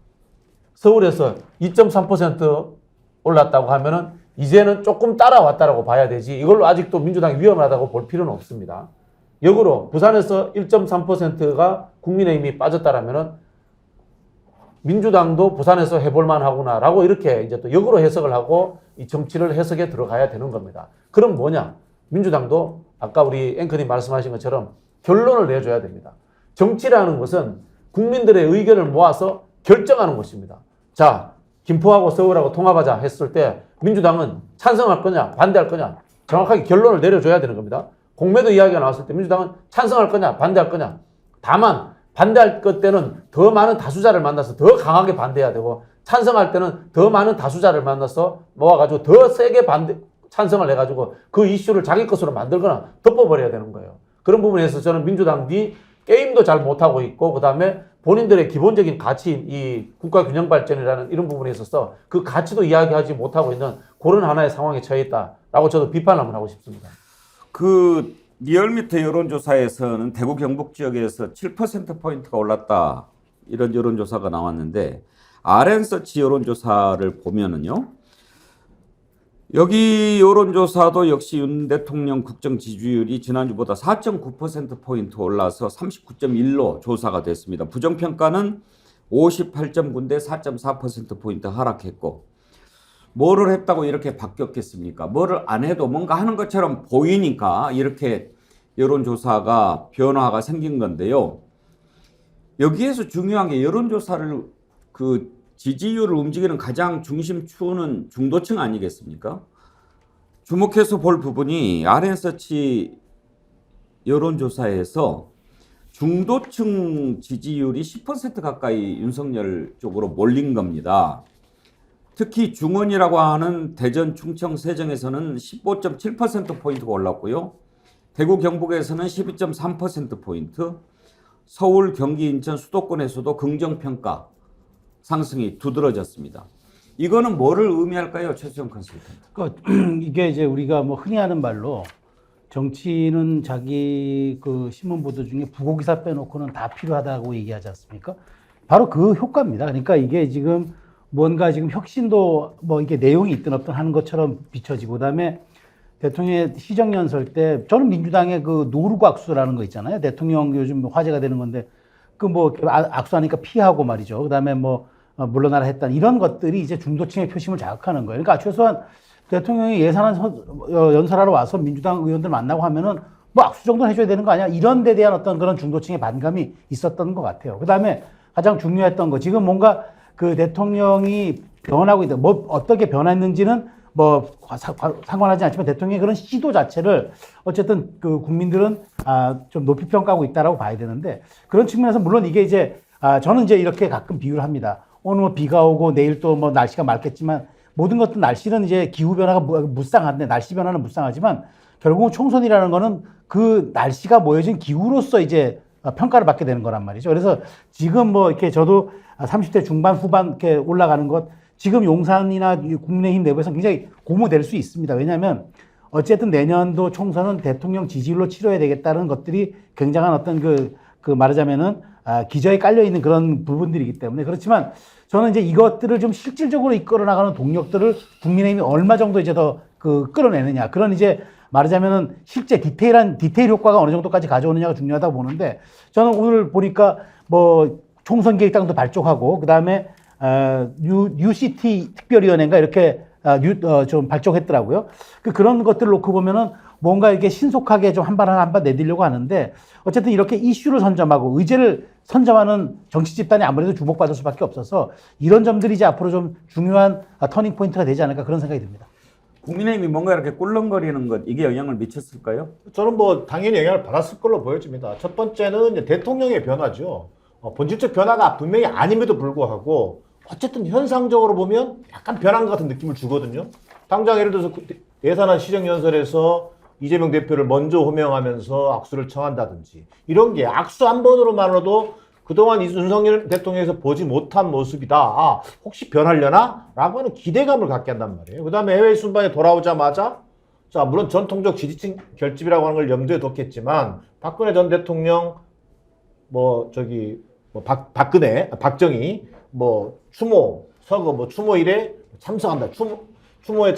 서울에서 2.3% 올랐다고 하면은 이제는 조금 따라왔다라고 봐야 되지 이걸로 아직도 민주당이 위험하다고 볼 필요는 없습니다. 역으로 부산에서 1.3%가 국민의힘이 빠졌다라면은 민주당도 부산에서 해볼만 하구나라고 이렇게 이제 또 역으로 해석을 하고 이 정치를 해석에 들어가야 되는 겁니다. 그럼 뭐냐? 민주당도 아까 우리 앵커님 말씀하신 것처럼 결론을 내줘야 됩니다. 정치라는 것은 국민들의 의견을 모아서 결정하는 것입니다. 자, 김포하고 서울하고 통합하자 했을 때 민주당은 찬성할 거냐, 반대할 거냐 정확하게 결론을 내려줘야 되는 겁니다. 공매도 이야기가 나왔을 때 민주당은 찬성할 거냐, 반대할 거냐. 다만 반대할 것 때는 더 많은 다수자를 만나서 더 강하게 반대해야 되고 찬성할 때는 더 많은 다수자를 만나서 모아가지고 더 세게 찬성을 해가지고 그 이슈를 자기 것으로 만들거나 덮어버려야 되는 거예요. 그런 부분에서 저는 민주당이 게임도 잘 못하고 있고 그 다음에 본인들의 기본적인 가치인 이 국가균형발전이라는 이런 부분에 있어서 그 가치도 이야기하지 못하고 있는 그런 하나의 상황에 처해 있다라고 저도 비판을 한번 하고 싶습니다. 그 리얼미터 여론조사에서는 대구 경북 지역에서 7%포인트가 올랐다 이런 여론조사가 나왔는데 RN서치 여론조사를 보면은요 여기 여론조사도 역시 윤 대통령 국정 지지율이 지난주보다 4.9%포인트 올라서 39.1로 조사가 됐습니다. 부정평가는 58.9인데 4.4%포인트 하락했고 뭐를 했다고 이렇게 바뀌었겠습니까? 뭐를 안 해도 뭔가 하는 것처럼 보이니까 이렇게 여론조사가 변화가 생긴 건데요. 여기에서 중요한 게 여론조사를 그 지지율을 움직이는 가장 중심축은 중도층 아니겠습니까? 주목해서 볼 부분이 RN서치 여론조사에서 중도층 지지율이 10% 가까이 윤석열 쪽으로 몰린 겁니다. 특히 중원이라고 하는 대전, 충청, 세정에서는 15.7%포인트가 올랐고요. 대구, 경북에서는 12.3%포인트, 서울, 경기, 인천, 수도권에서도 긍정평가 상승이 두드러졌습니다. 이거는 뭐를 의미할까요? 최수영 컨설턴트. 이게 이제 우리가 뭐 흔히 하는 말로 정치는 자기 그 신문 보도 중에 부고기사 빼놓고는 다 필요하다고 얘기하지 않습니까? 바로 그 효과입니다. 그러니까 이게 지금 뭔가 지금 혁신도 뭐 이게 내용이 있든 없든 하는 것처럼 비춰지고 그다음에 대통령의 시정연설 때 저는 민주당의 그 노루고 악수라는 거 있잖아요. 대통령 요즘 화제가 되는 건데 그 뭐 악수하니까 피하고 말이죠. 그다음에 뭐 물러나라 했던 이런 것들이 이제 중도층의 표심을 자극하는 거예요. 그러니까 최소한 대통령이 예산안 연설하러 와서 민주당 의원들 만나고 하면은 뭐 악수 정도는 해줘야 되는 거 아니야? 이런 데 대한 어떤 그런 중도층의 반감이 있었던 것 같아요. 그다음에 가장 중요했던 거 지금 뭔가 그 대통령이 변하고 있다. 뭐 어떻게 변했는지는 뭐 상관하지 않지만 대통령의 그런 시도 자체를 어쨌든 그 국민들은 좀 높이 평가하고 있다라고 봐야 되는데 그런 측면에서 물론 이게 이제 저는 이제 이렇게 가끔 비유를 합니다. 오늘 뭐 비가 오고 내일 또 뭐 날씨가 맑겠지만 모든 것도 날씨는 이제 기후 변화가 무쌍한데 날씨 변화는 무쌍하지만 결국은 총선이라는 거는 그 날씨가 모여진 기후로서 이제 평가를 받게 되는 거란 말이죠. 그래서 지금 뭐 이렇게 저도 30대 중반 후반 이렇게 올라가는 것 지금 용산이나 국민의힘 내부에서 굉장히 고무될 수 있습니다. 왜냐하면 어쨌든 내년도 총선은 대통령 지지율로 치러야 되겠다는 것들이 굉장한 어떤 그 말하자면은 기저에 깔려 있는 그런 부분들이기 때문에 그렇지만 저는 이제 이것들을 좀 실질적으로 이끌어 나가는 동력들을 국민의힘이 얼마 정도 이제 더 끌어내느냐 그런 이제 말하자면은 실제 디테일 효과가 어느 정도까지 가져오느냐가 중요하다고 보는데 저는 오늘 보니까 뭐 총선 계획당도 발족하고 그 다음에 UCT 특별위원회인가 이렇게 좀 발족했더라고요. 그런 것들을 놓고 보면은 뭔가 이렇게 신속하게 좀 한 발 내디려고 하는데 어쨌든 이렇게 이슈를 선점하고 의제를 선점하는 정치 집단이 아무래도 주목받을 수밖에 없어서 이런 점들이 이제 앞으로 좀 중요한 터닝 포인트가 되지 않을까 그런 생각이 듭니다. 국민의힘이 뭔가 이렇게 꿀렁거리는 것 이게 영향을 미쳤을까요? 저는 뭐 당연히 영향을 받았을 걸로 보여집니다. 첫 번째는 이제 대통령의 변화죠. 본질적 변화가 분명히 아님에도 불구하고 어쨌든 현상적으로 보면 약간 변한 것 같은 느낌을 주거든요. 당장 예를 들어서 예산안 시정연설에서 이재명 대표를 먼저 호명하면서 악수를 청한다든지 이런 게 악수 한 번으로만으로도 그동안 윤석열 대통령에서 보지 못한 모습이다. 혹시 변하려나? 라고 하는 기대감을 갖게 한단 말이에요. 그 다음에 해외 순방에 돌아오자마자 자 물론 전통적 지지층 결집이라고 하는 걸 염두에 뒀겠지만 박근혜 전 대통령 박정희 추모 서거 추모일에 참석한다. 추모에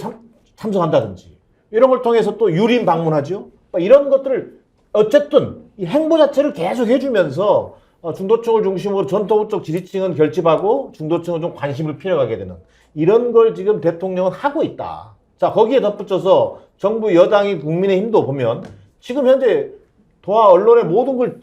참석한다든지 이런 걸 통해서 또 유림 방문하죠. 이런 것들을 어쨌든 이 행보 자체를 계속 해주면서 중도층을 중심으로 전통적 지지층은 결집하고 중도층은 좀 관심을 피해가게 되는 이런 걸 지금 대통령은 하고 있다. 자 거기에 덧붙여서 정부 여당이 국민의힘도 보면 지금 현재 도하 언론의 모든 걸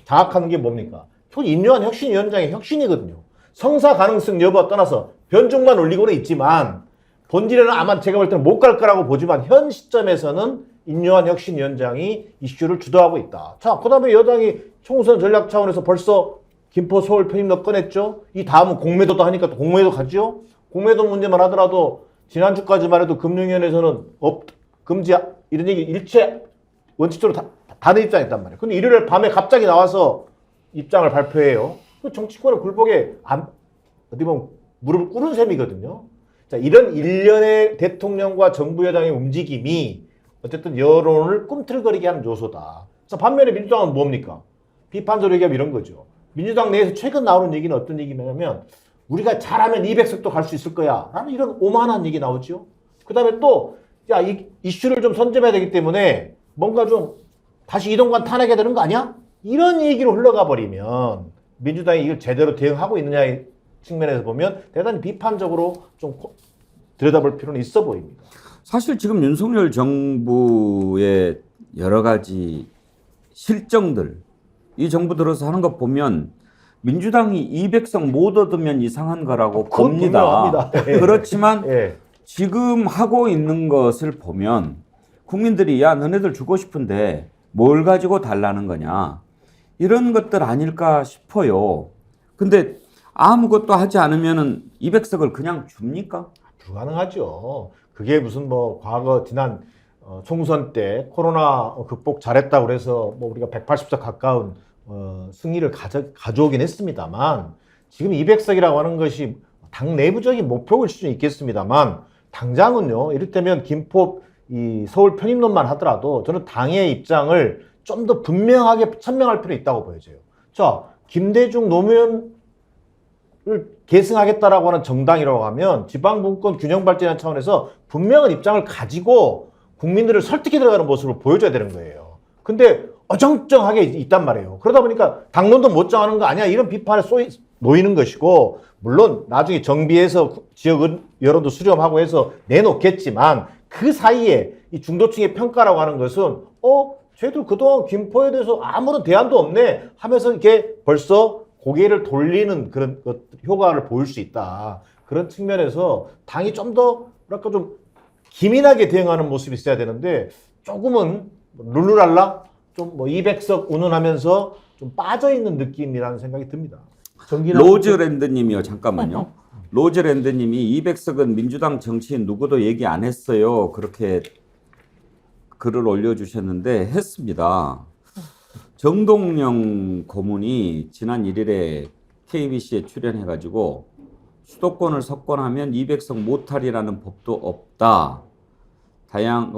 장악하는 게 뭡니까? 인요한 혁신위원장의 혁신이거든요. 성사 가능성 여부와 떠나서 변죽만 올리고는 있지만 본질에는 아마 제가 볼 때는 못 갈 거라고 보지만 현 시점에서는 인요한 혁신위원장이 이슈를 주도하고 있다. 자, 그 다음에 여당이 총선 전략 차원에서 벌써 김포 서울 편입로 꺼냈죠. 이 다음은 공매도도 하니까 또 공매도 가죠. 공매도 문제만 하더라도 지난주까지만 해도 금융위원회에서는 금지 이런 얘기 일체 원칙적으로 다른 입장이었단 말이에요. 근데 일요일 밤에 갑자기 나와서 입장을 발표해요. 그 정치권의 굴복에 어디 보면 무릎을 꿇은 셈이거든요. 자, 이런 일련의 대통령과 정부 여당의 움직임이 어쨌든 여론을 꿈틀거리게 하는 요소다. 자, 반면에 민주당은 뭡니까? 비판적으로 얘기하면 이런 거죠. 민주당 내에서 최근 나오는 얘기는 어떤 얘기냐면 우리가 잘하면 200석도 갈 수 있을 거야 라는 이런 오만한 얘기 나오죠. 그 다음에 또 이 이슈를 좀 선점해야 되기 때문에 뭔가 좀 다시 이동관 탄핵해야 되는 거 아니야? 이런 얘기로 흘러가 버리면 민주당이 이걸 제대로 대응하고 있느냐의 측면에서 보면 대단히 비판적으로 좀 들여다볼 필요는 있어 보입니다. 사실 지금 윤석열 정부의 여러 가지 실정들 이 정부 들어서 하는 것 보면 민주당이 200석 못 얻으면 이상한 거라고 봅니다. 그렇지만 지금 하고 있는 것을 보면 국민들이 야 너네들 주고 싶은데 뭘 가지고 달라는 거냐 이런 것들 아닐까 싶어요. 근데 아무것도 하지 않으면은 200석을 그냥 줍니까? 불가능하죠. 그게 무슨 과거 지난 총선 때 코로나 극복 잘했다고 그래서 우리가 180석 가까운 승리를 가져오긴 했습니다만 지금 200석이라고 하는 것이 당 내부적인 목표일 수는 있겠습니다만 당장은요. 이를테면 김포 서울 편입론만 하더라도 저는 당의 입장을 좀 더 분명하게 천명할 필요는 있다고 보여져요. 자, 김대중 노무현을 계승하겠다라고 하는 정당이라고 하면 지방분권 균형 발전이라는 차원에서 분명한 입장을 가지고 국민들을 설득해 들어가는 모습을 보여줘야 되는 거예요. 근데 어정쩡하게 있단 말이에요. 그러다 보니까 당론도 못 정하는 거 아니야 이런 비판에 놓이는 것이고, 물론 나중에 정비해서 지역 여론도 수렴하고 해서 내놓겠지만 그 사이에 이 중도층의 평가라고 하는 것은 쟤도 그동안 김포에 대해서 아무런 대안도 없네 하면서 이렇게 벌써 고개를 돌리는 그런 효과를 보일 수 있다. 그런 측면에서 당이 좀 더 뭐랄까 좀 기민하게 대응하는 모습이 있어야 되는데, 조금은 룰루랄라 좀 뭐 200석 운운하면서 좀 빠져있는 느낌이라는 생각이 듭니다. 로즈랜드님이요. 잠깐만요. 로즈랜드님이 200석은 민주당 정치인 누구도 얘기 안 했어요. 그렇게 글을 올려주셨는데 했습니다. 정동영 고문이 지난 1일에 KBC에 출연해가지고 수도권을 석권하면 200석 못할이라는 법도 없다.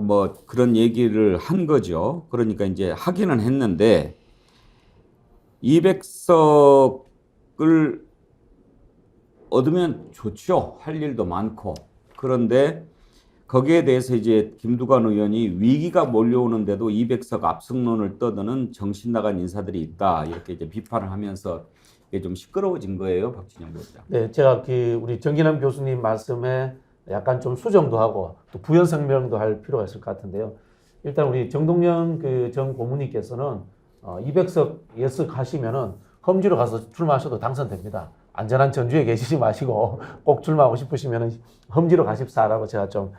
뭐 그런 얘기를 한 거죠. 그러니까 이제 하기는 했는데 200석을 얻으면 좋죠. 할 일도 많고. 그런데 거기에 대해서 이제 김두관 의원이 위기가 몰려오는데도 200석 압승론을 떠드는 정신 나간 인사들이 있다. 이렇게 이제 비판을 하면서 이게 좀 시끄러워진 거예요, 박진영 교수님. 네, 제가 우리 정기남 교수님 말씀에 약간 좀 수정도 하고 또 부연 설명도 할 필요가 있을 것 같은데요. 일단 우리 정동영 전 고문님께서는 200석 예측하시면은 험지로 가서 출마하셔도 당선됩니다. 안전한 전주에 계시지 마시고 꼭 출마하고 싶으시면은 험지로 가십사라고 제가 좀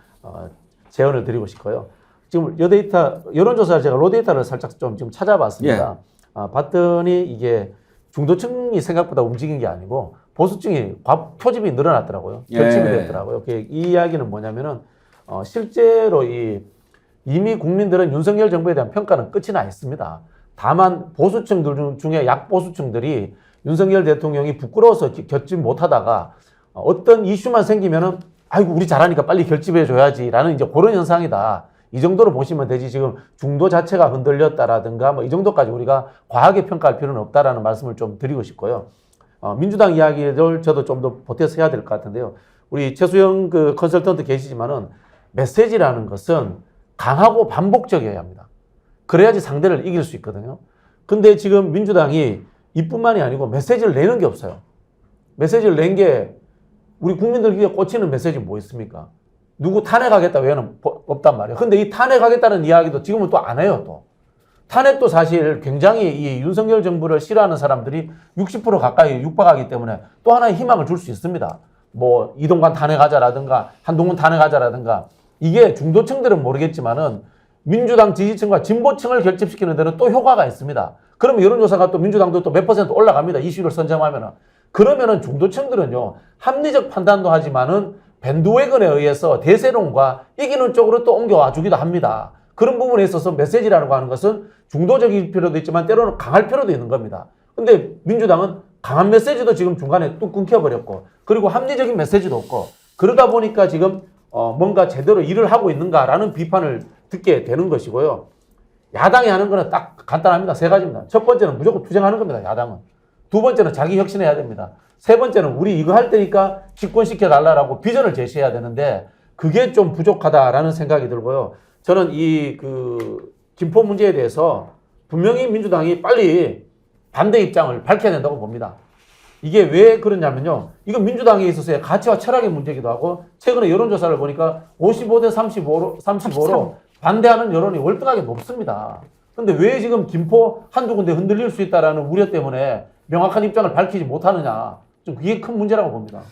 제언을 드리고 싶고요. 지금 여론조사를 제가 로데이터를 살짝 좀 지금 찾아봤습니다. 봤더니 이게 중도층이 생각보다 움직인 게 아니고 보수층이 표집이 늘어났더라고요. 결집이 됐더라고요. 이 이야기는 뭐냐면은 실제로 이미 국민들은 윤석열 정부에 대한 평가는 끝이 나 있습니다. 다만 보수층들 중에 약보수층들이 윤석열 대통령이 부끄러워서 결집 못하다가 어떤 이슈만 생기면은 아이고 우리 잘하니까 빨리 결집해줘야지라는 이제 그런 현상이다. 이 정도로 보시면 되지 지금 중도 자체가 흔들렸다라든가 뭐 이 정도까지 우리가 과하게 평가할 필요는 없다라는 말씀을 좀 드리고 싶고요. 민주당 이야기를 저도 좀 더 보태서 해야 될 것 같은데요. 우리 최수영 컨설턴트 계시지만은 메시지라는 것은 강하고 반복적이어야 합니다. 그래야지 상대를 이길 수 있거든요. 근데 지금 민주당이 이뿐만이 아니고 메시지를 내는 게 없어요. 메시지를 낸 게 우리 국민들 귀에 꽂히는 메시지 뭐 있습니까? 누구 탄핵하겠다 외에는 없단 말이에요. 근데 이 탄핵하겠다는 이야기도 지금은 또 안 해요, 또. 탄핵도 사실 굉장히 이 윤석열 정부를 싫어하는 사람들이 60% 가까이 육박하기 때문에 또 하나의 희망을 줄 수 있습니다. 뭐 이동관 탄핵하자라든가 한동훈 탄핵하자라든가 이게 중도층들은 모르겠지만은 민주당 지지층과 진보층을 결집시키는 데는 또 효과가 있습니다. 그러면 여론조사가 또 민주당도 또 몇 %% 올라갑니다. 이슈를 선점하면은. 그러면은 중도층들은요, 합리적 판단도 하지만은 밴드웨건에 의해서 대세론과 이기는 쪽으로 또 옮겨와 주기도 합니다. 그런 부분에 있어서 메시지라고 하는 것은 중도적일 필요도 있지만 때로는 강할 필요도 있는 겁니다. 근데 민주당은 강한 메시지도 지금 중간에 뚝 끊겨버렸고, 그리고 합리적인 메시지도 없고, 그러다 보니까 지금 뭔가 제대로 일을 하고 있는가라는 비판을 듣게 되는 것이고요. 야당이 하는 거는 딱 간단합니다. 세 가지입니다. 첫 번째는 무조건 투쟁하는 겁니다. 야당은. 두 번째는 자기 혁신해야 됩니다. 세 번째는 우리 이거 할 테니까 집권시켜달라고 비전을 제시해야 되는데 그게 좀 부족하다라는 생각이 들고요. 저는 김포 문제에 대해서 분명히 민주당이 빨리 반대 입장을 밝혀야 된다고 봅니다. 이게 왜 그러냐면요. 이건 민주당에 있어서의 가치와 철학의 문제이기도 하고 최근에 여론조사를 보니까 55대 35로 반대하는 여론이 월등하게 높습니다. 근데 왜 지금 김포 한두 군데 흔들릴 수 있다라는 우려 때문에 명확한 입장을 밝히지 못하느냐. 좀 그게 큰 문제라고 봅니다.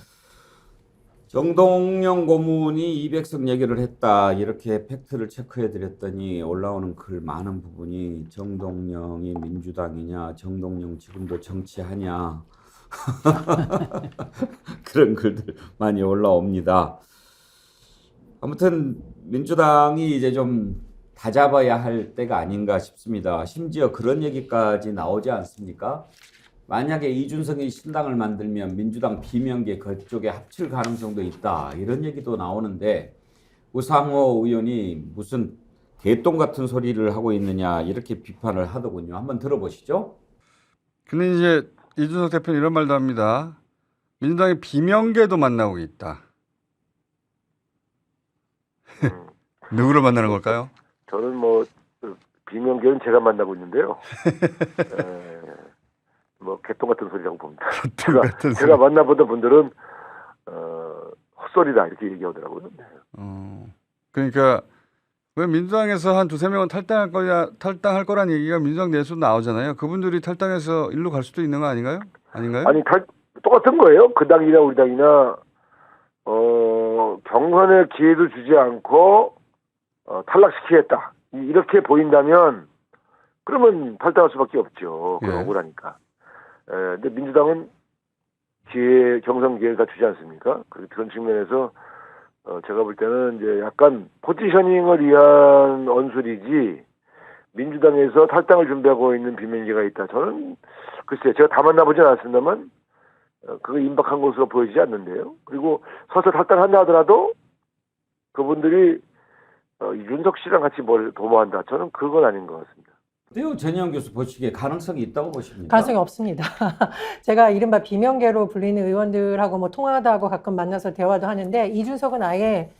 정동영 고문이 200석 얘기를 했다. 이렇게 팩트를 체크해 드렸더니 올라오는 글 많은 부분이 정동영이 민주당이냐, 정동영 지금도 정치하냐. 그런 글들 많이 올라옵니다. 아무튼 민주당이 이제 좀 다잡아야 할 때가 아닌가 싶습니다. 심지어 그런 얘기까지 나오지 않습니까? 만약에 이준석이 신당을 만들면 민주당 비명계 그쪽에 합칠 가능성도 있다. 이런 얘기도 나오는데 우상호 의원이 무슨 개똥 같은 소리를 하고 있느냐 이렇게 비판을 하더군요. 한번 들어보시죠. 근데 이제 이준석 대표는 이런 말도 합니다. 민주당의 비명계도 만나고 있다. 누구를 만나는 걸까요? 저는 뭐 비명계는 제가 만나고 있는데요. 뭐 개똥 같은 소리라고 봅니다. 제가 만나보던 분들은 헛소리다 이렇게 얘기하더라고요. 그러니까 왜 민주당에서 한 두세 명은 탈당할 거란 얘기가 민주당 내에서 나오잖아요. 그분들이 탈당해서 일로 갈 수도 있는 거 아닌가요? 아니 똑같은 거예요. 그 당이나 우리 당이나 경선의 기회도 주지 않고 탈락시키겠다 이렇게 보인다면 그러면 탈당할 수밖에 없죠. 그건 억울하니까. 근데 민주당은 경선 기회가 주지 않습니까? 그런 측면에서 제가 볼 때는 이제 약간 포지셔닝을 위한 언술이지 민주당에서 탈당을 준비하고 있는 비명계가 있다. 저는 글쎄요. 제가 다 만나보진 않았습니다만 그거 임박한 것으로 보이지 않는데요. 그리고 서서 탈당한다 하더라도 그분들이 이준석 씨랑 같이 뭘 도모한다. 저는 그건 아닌 것 같습니다. 어때요? 전혜영 교수 보시기에 가능성이 있다고 보십니까? 가능성이 없습니다. 제가 이른바 비명계로 불리는 의원들하고 뭐 통화도 하고 가끔 만나서 대화도 하는데 이준석은 아예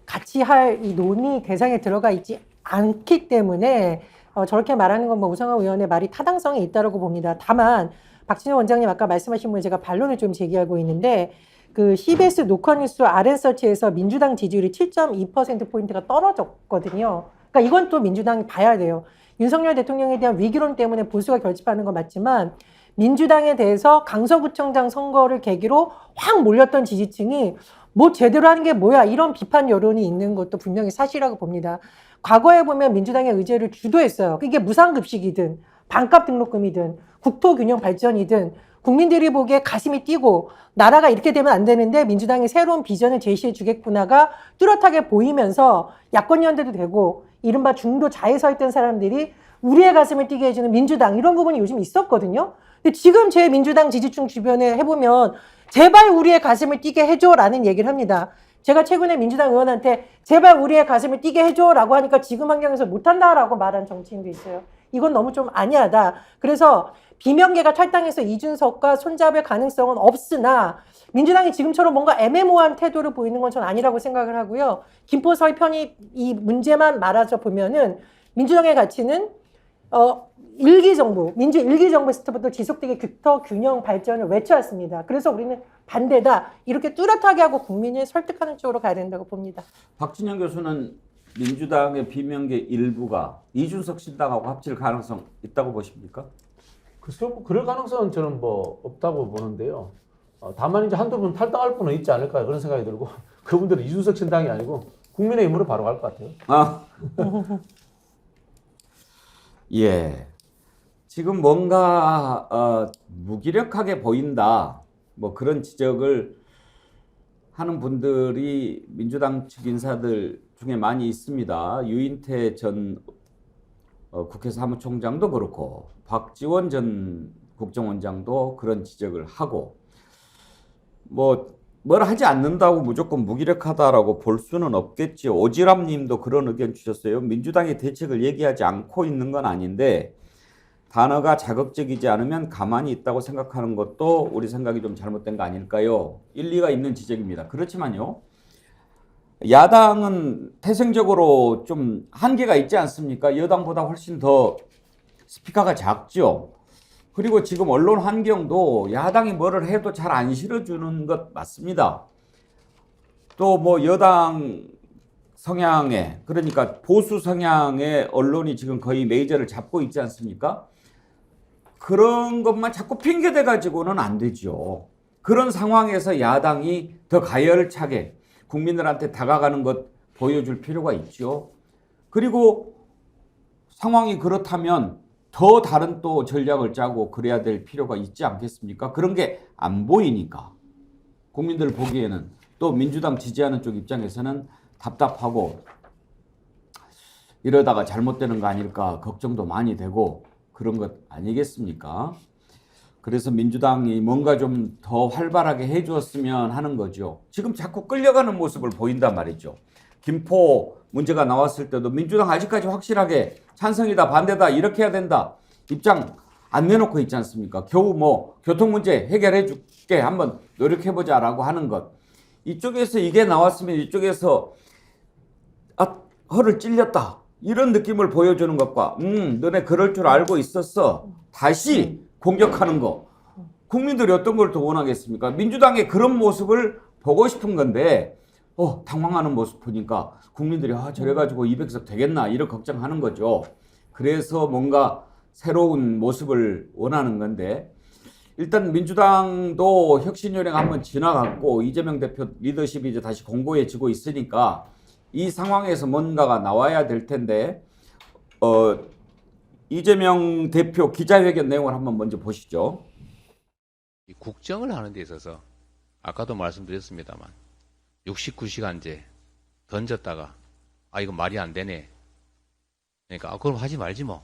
같이 할 이 논의 대상에 들어가 있지 않기 때문에 저렇게 말하는 건 뭐 우상호 의원의 말이 타당성이 있다고 봅니다. 다만 박진영 원장님 아까 말씀하신 분에 제가 반론을 좀 제기하고 있는데 그 CBS 노컷뉴스 RN서치에서 민주당 지지율이 7.2%포인트가 떨어졌거든요. 그러니까 이건 또 민주당이 봐야 돼요. 윤석열 대통령에 대한 위기론 때문에 보수가 결집하는 건 맞지만 민주당에 대해서 강서구청장 선거를 계기로 확 몰렸던 지지층이 뭐 제대로 하는 게 뭐야 이런 비판 여론이 있는 것도 분명히 사실이라고 봅니다. 과거에 보면 민주당의 의제를 주도했어요. 그게 무상급식이든 반값 등록금이든 국토균형 발전이든 국민들이 보기에 가슴이 뛰고 나라가 이렇게 되면 안 되는데 민주당이 새로운 비전을 제시해 주겠구나가 뚜렷하게 보이면서 야권연대도 되고 이른바 중도 좌에 서 있던 사람들이 우리의 가슴을 뛰게 해주는 민주당 이런 부분이 요즘 있었거든요. 근데 지금 제 민주당 지지층 주변에 해보면 제발 우리의 가슴을 뛰게 해줘라는 얘기를 합니다. 제가 최근에 민주당 의원한테 제발 우리의 가슴을 뛰게 해줘라고 하니까 지금 환경에서 못한다라고 말한 정치인도 있어요. 이건 너무 좀 아니하다. 그래서 비명계가 탈당해서 이준석과 손잡을 가능성은 없으나 민주당이 지금처럼 뭔가 애매모호한 태도를 보이는 건 전 아니라고 생각을 하고요. 김포서울 편입 이 문제만 말아서 보면은 민주당의 가치는 민주 일기 정부에서 부터 지속되게 국토균형 발전을 외쳐왔습니다. 그래서 우리는 반대다. 이렇게 뚜렷하게 하고 국민을 설득하는 쪽으로 가야 된다고 봅니다. 박진영 교수는 민주당의 비명계 일부가 이준석 신당하고 합칠 가능성 있다고 보십니까? 글쎄요, 뭐 그럴 가능성은 저는 뭐 없다고 보는데요. 다만 이제 한두 분 탈당할 분은 있지 않을까 그런 생각이 들고 그분들은 이준석 신당이 아니고 국민의힘으로 바로 갈 것 같아요. 예. 지금 뭔가 무기력하게 보인다. 뭐 그런 지적을 하는 분들이 민주당 측 인사들 중에 많이 있습니다. 유인태 전 국회 사무총장도 그렇고 박지원 전 국정원장도 그런 지적을 하고 뭘 하지 않는다고 무조건 무기력하다라고 볼 수는 없겠죠. 오지랖 님도 그런 의견 주셨어요. 민주당이 대책을 얘기하지 않고 있는 건 아닌데 단어가 자극적이지 않으면 가만히 있다고 생각하는 것도 우리 생각이 좀 잘못된 거 아닐까요? 일리가 있는 지적입니다. 그렇지만요. 야당은 태생적으로 좀 한계가 있지 않습니까? 여당보다 훨씬 더 스피커가 작죠. 그리고 지금 언론 환경도 야당이 뭐를 해도 잘 안 실어주는 것 맞습니다. 또 뭐 여당 성향의 그러니까 보수 성향의 언론이 지금 거의 메이저를 잡고 있지 않습니까? 그런 것만 자꾸 핑계대 가지고는 안 되죠. 그런 상황에서 야당이 더 가열차게 국민들한테 다가가는 것 보여줄 필요가 있죠. 그리고 상황이 그렇다면 더 다른 또 전략을 짜고 그래야 될 필요가 있지 않겠습니까? 그런 게 안 보이니까 국민들 보기에는 또 민주당 지지하는 쪽 입장에서는 답답하고 이러다가 잘못되는 거 아닐까 걱정도 많이 되고 그런 것 아니겠습니까? 그래서 민주당이 뭔가 좀 더 활발하게 해주었으면 하는 거죠. 지금 자꾸 끌려가는 모습을 보인단 말이죠. 김포 문제가 나왔을 때도 민주당 아직까지 확실하게 찬성이다 반대다 이렇게 해야 된다 입장 안 내놓고 있지 않습니까? 겨우 뭐 교통 문제 해결해 줄게 한번 노력해보자라고 하는 것. 이쪽에서 이게 나왔으면 이쪽에서 허를 찔렸다. 이런 느낌을 보여주는 것과 너네 그럴 줄 알고 있었어. 다시 공격하는 거. 국민들이 어떤 걸 더 원하겠습니까? 민주당의 그런 모습을 보고 싶은 건데 당황하는 모습 보니까 국민들이 저래가지고 200석 되겠나 이런 걱정하는 거죠. 그래서 뭔가 새로운 모습을 원하는 건데 일단 민주당도 혁신요령 한번 지나갔고 이재명 대표 리더십이 이제 다시 공고해지고 있으니까 이 상황에서 뭔가가 나와야 될 텐데 이재명 대표 기자회견 내용을 한번 먼저 보시죠. 이 국정을 하는 데 있어서 아까도 말씀드렸습니다만 69시간제 던졌다가 이거 말이 안 되네. 그러니까 그럼 하지 말지 뭐.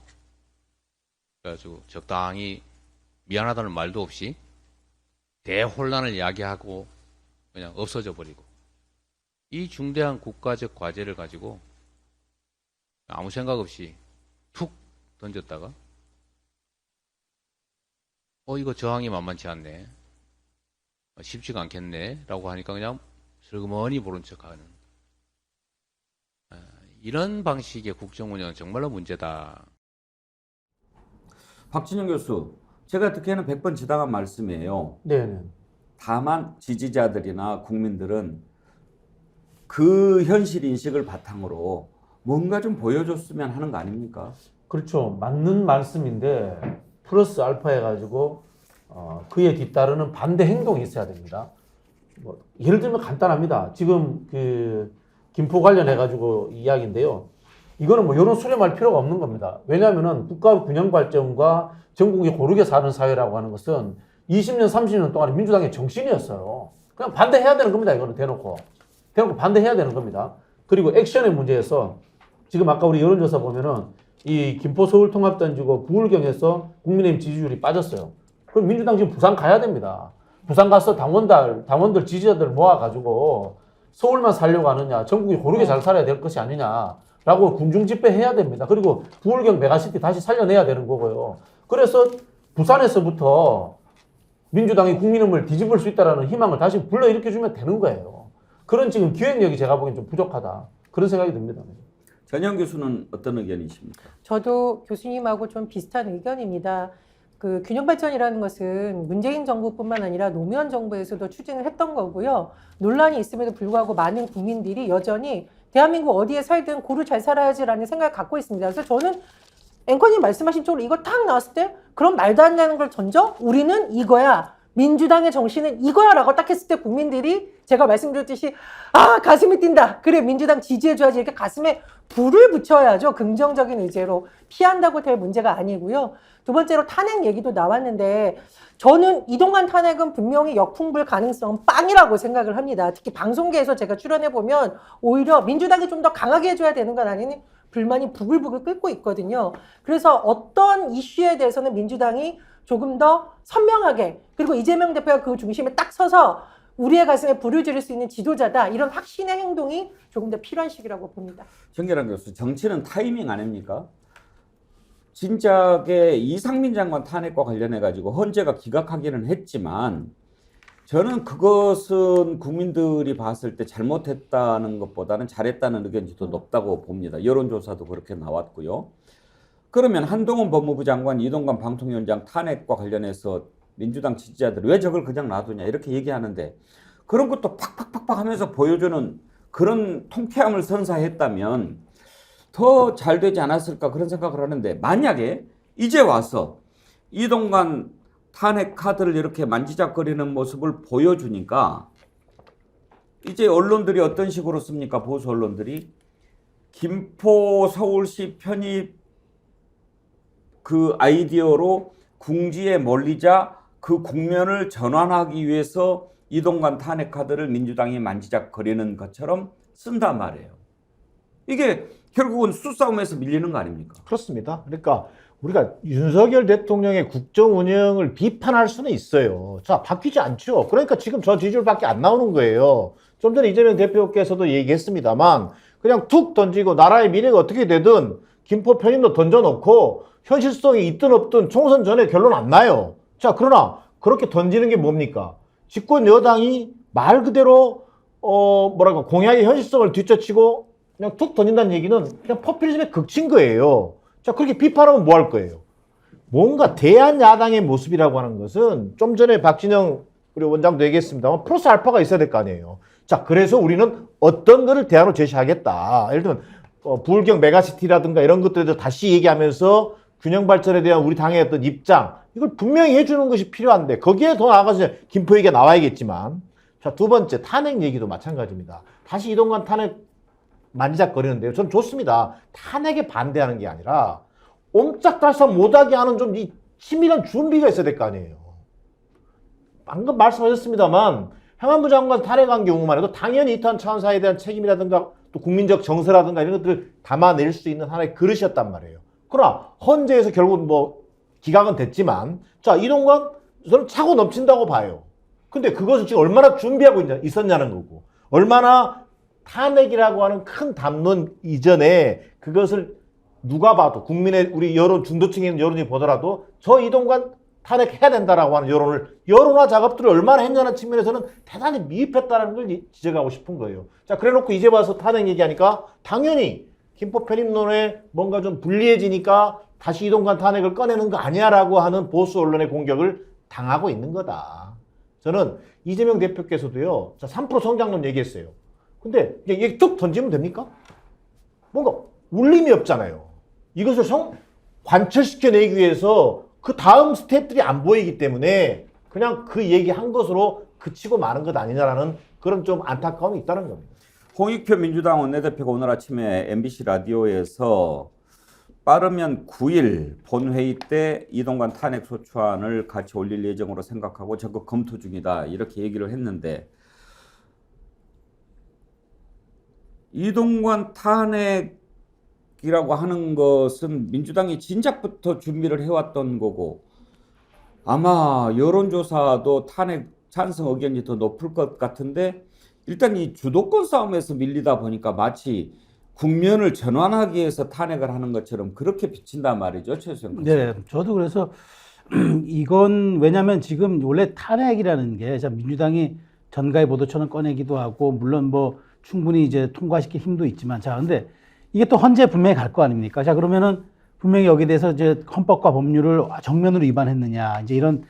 그래가지고 적당히 미안하다는 말도 없이 대혼란을 야기하고 그냥 없어져 버리고 이 중대한 국가적 과제를 가지고 아무 생각 없이 툭 던졌다가 이거 저항이 만만치 않네. 쉽지가 않겠네. 라고 하니까 그냥 슬그머니 모른 척하는 이런 방식의 국정운영은 정말로 문제다. 박진영 교수, 제가 듣기에는 100번 지당한 말씀이에요. 네. 다만 지지자들이나 국민들은 그 현실 인식을 바탕으로 뭔가 좀 보여줬으면 하는 거 아닙니까? 그렇죠. 맞는 말씀인데 플러스 알파 해가지고 그에 뒤따르는 반대 행동이 있어야 됩니다. 뭐 예를 들면 간단합니다. 지금 그 김포 관련해가지고 이야기인데요. 이거는 뭐 여론 수렴할 필요가 없는 겁니다. 왜냐하면은 국가 균형 발전과 전국이 고르게 사는 사회라고 하는 것은 20년, 30년 동안 민주당의 정신이었어요. 그냥 반대해야 되는 겁니다. 이거는 대놓고 반대해야 되는 겁니다. 그리고 액션의 문제에서 지금 아까 우리 여론조사 보면은 이 김포 서울 통합 던지고 부울경에서 국민의힘 지지율이 빠졌어요. 그럼 민주당 지금 부산 가야 됩니다. 부산 가서 당원들 지지자들 모아가지고 서울만 살려고 하느냐, 전국이 고르게 잘 살아야 될 것이 아니냐라고 군중 집회해야 됩니다. 그리고 부울경 메가시티 다시 살려내야 되는 거고요. 그래서 부산에서부터 민주당이 국민의힘을 뒤집을 수 있다는 희망을 다시 불러일으켜주면 되는 거예요. 그런 지금 기획력이 제가 보기엔 좀 부족하다. 그런 생각이 듭니다. 전영 교수는 어떤 의견이십니까? 저도 교수님하고 좀 비슷한 의견입니다. 그 균형 발전이라는 것은 문재인 정부뿐만 아니라 노무현 정부에서도 추진을 했던 거고요. 논란이 있음에도 불구하고 많은 국민들이 여전히 대한민국 어디에 살든 고루 잘 살아야지라는 생각을 갖고 있습니다. 그래서 저는 앵커님 말씀하신 쪽으로 이거 딱 나왔을 때 그럼 말도 안 되는 걸 던져? 우리는 이거야. 민주당의 정신은 이거야 라고 딱 했을 때 국민들이 제가 말씀드렸듯이 가슴이 뛴다. 그래 민주당 지지해줘야지 이렇게 가슴에 불을 붙여야죠. 긍정적인 의제로. 피한다고 될 문제가 아니고요. 두 번째로 탄핵 얘기도 나왔는데 저는 이동관 탄핵은 분명히 역풍불 가능성은 빵이라고 생각을 합니다. 특히 방송계에서 제가 출연해보면 오히려 민주당이 좀 더 강하게 해줘야 되는 건 아니니 불만이 부글부글 끓고 있거든요. 그래서 어떤 이슈에 대해서는 민주당이 조금 더 선명하게 그리고 이재명 대표가 그 중심에 딱 서서 우리의 가슴에 불을 지를 수 있는 지도자다. 이런 확신의 행동이 조금 더 필요한 시기라고 봅니다. 정계란 교수, 정치는 타이밍 아닙니까? 진작에 이상민 장관 탄핵과 관련해가지고 헌재가 기각하기는 했지만 저는 그것은 국민들이 봤을 때 잘못했다는 것보다는 잘했다는 의견이 더 높다고 봅니다. 여론조사도 그렇게 나왔고요. 그러면 한동훈 법무부 장관, 이동관 방통위원장 탄핵과 관련해서 민주당 지지자들이 왜 저걸 그냥 놔두냐 이렇게 얘기하는데 그런 것도 팍팍팍팍 하면서 보여주는 그런 통쾌함을 선사했다면 더 잘 되지 않았을까 그런 생각을 하는데 만약에 이제 와서 이동관 탄핵 카드를 이렇게 만지작거리는 모습을 보여주니까 이제 언론들이 어떤 식으로 씁니까? 보수 언론들이 김포 서울시 편입 그 아이디어로 궁지에 몰리자 그 국면을 전환하기 위해서 이동관 탄핵 카드를 민주당이 만지작거리는 것처럼 쓴단 말이에요. 이게 결국은 수싸움에서 밀리는 거 아닙니까? 그렇습니다. 그러니까 우리가 윤석열 대통령의 국정 운영을 비판할 수는 있어요. 자, 바뀌지 않죠. 그러니까 지금 저 지지율밖에 안 나오는 거예요. 좀 전에 이재명 대표께서도 얘기했습니다만 그냥 툭 던지고 나라의 미래가 어떻게 되든 김포 편입도 던져놓고 현실성이 있든 없든 총선 전에 결론 안 나요. 자, 그러나 그렇게 던지는 게 뭡니까? 집권 여당이 말 그대로 공약의 현실성을 뒤쫓치고 그냥 툭 던진다는 얘기는 그냥 포퓰리즘의 극치인 거예요. 자, 그렇게 비판하면 뭐 할 거예요? 뭔가 대한야당의 모습이라고 하는 것은 좀 전에 박진영 우리 원장도 얘기했습니다만 플러스 알파가 있어야 될 거 아니에요. 자, 그래서 우리는 어떤 거를 대안으로 제시하겠다. 예를 들면 부울경 메가시티라든가 이런 것들에도 다시 얘기하면서 균형 발전에 대한 우리 당의 어떤 입장 이걸 분명히 해주는 것이 필요한데 거기에 더 나아가서 김포 얘기가 나와야겠지만 자, 두 번째 탄핵 얘기도 마찬가지입니다. 다시 이동관 탄핵 만지작거리는데요. 저는 좋습니다. 탄핵에 반대하는 게 아니라 옴짝달싹 못하게 하는 좀 이 치밀한 준비가 있어야 될 거 아니에요. 방금 말씀하셨습니다만 행안부 장관 탄핵한 경우만 해도 당연히 이탄 차원사에 대한 책임이라든가 또 국민적 정서라든가 이런 것들을 담아낼 수 있는 하나의 그릇이었단 말이에요. 그러나 헌재에서 결국 뭐 기각은 됐지만 자, 이동관 저는 차고 넘친다고 봐요. 근데 그것을 지금 얼마나 준비하고 있었냐는 거고 얼마나 탄핵이라고 하는 큰 담론 이전에 그것을 누가 봐도 국민의 우리 여론 중도층에 있는 여론이 보더라도 저 이동관 탄핵해야 된다라고 하는 여론화 작업들을 얼마나 했냐는 측면에서는 대단히 미흡했다는 걸 지적하고 싶은 거예요. 자, 그래놓고 이제 와서 탄핵 얘기하니까 당연히 김포 편입론에 뭔가 좀 불리해지니까 다시 이동관 탄핵을 꺼내는 거 아니야라고 하는 보수 언론의 공격을 당하고 있는 거다. 저는 이재명 대표께서도요, 자, 3% 성장론 얘기했어요. 근데 이게 쭉 던지면 됩니까? 뭔가 울림이 없잖아요. 이것을 관철시켜내기 위해서 그 다음 스텝들이 안 보이기 때문에 그냥 그 얘기한 것으로 그치고 마는 것 아니냐라는 그런 좀 안타까움이 있다는 겁니다. 홍익표 민주당 원내대표가 오늘 아침에 MBC 라디오에서 빠르면 9일 본회의 때 이동관 탄핵 소추안을 같이 올릴 예정으로 생각하고 적극 검토 중이다 이렇게 얘기를 했는데 이동관 탄핵이라고 하는 것은 민주당이 진작부터 준비를 해왔던 거고 아마 여론조사도 탄핵 찬성 의견이 더 높을 것 같은데 일단 이 주도권 싸움에서 밀리다 보니까 마치 국면을 전환하기 위해서 탄핵을 하는 것처럼 그렇게 비친단 말이죠, 최수영 교수. 네, 저도 그래서 이건 왜냐하면 지금 원래 탄핵이라는 게 민주당이 전가의 보도처럼 꺼내기도 하고 물론 뭐 충분히 이제 통과시킬 힘도 있지만 자, 근데 이게 또 헌재 분명히 갈 거 아닙니까? 자, 그러면은 분명히 여기에 대해서 이제 헌법과 법률을 정면으로 위반했느냐 이제 이런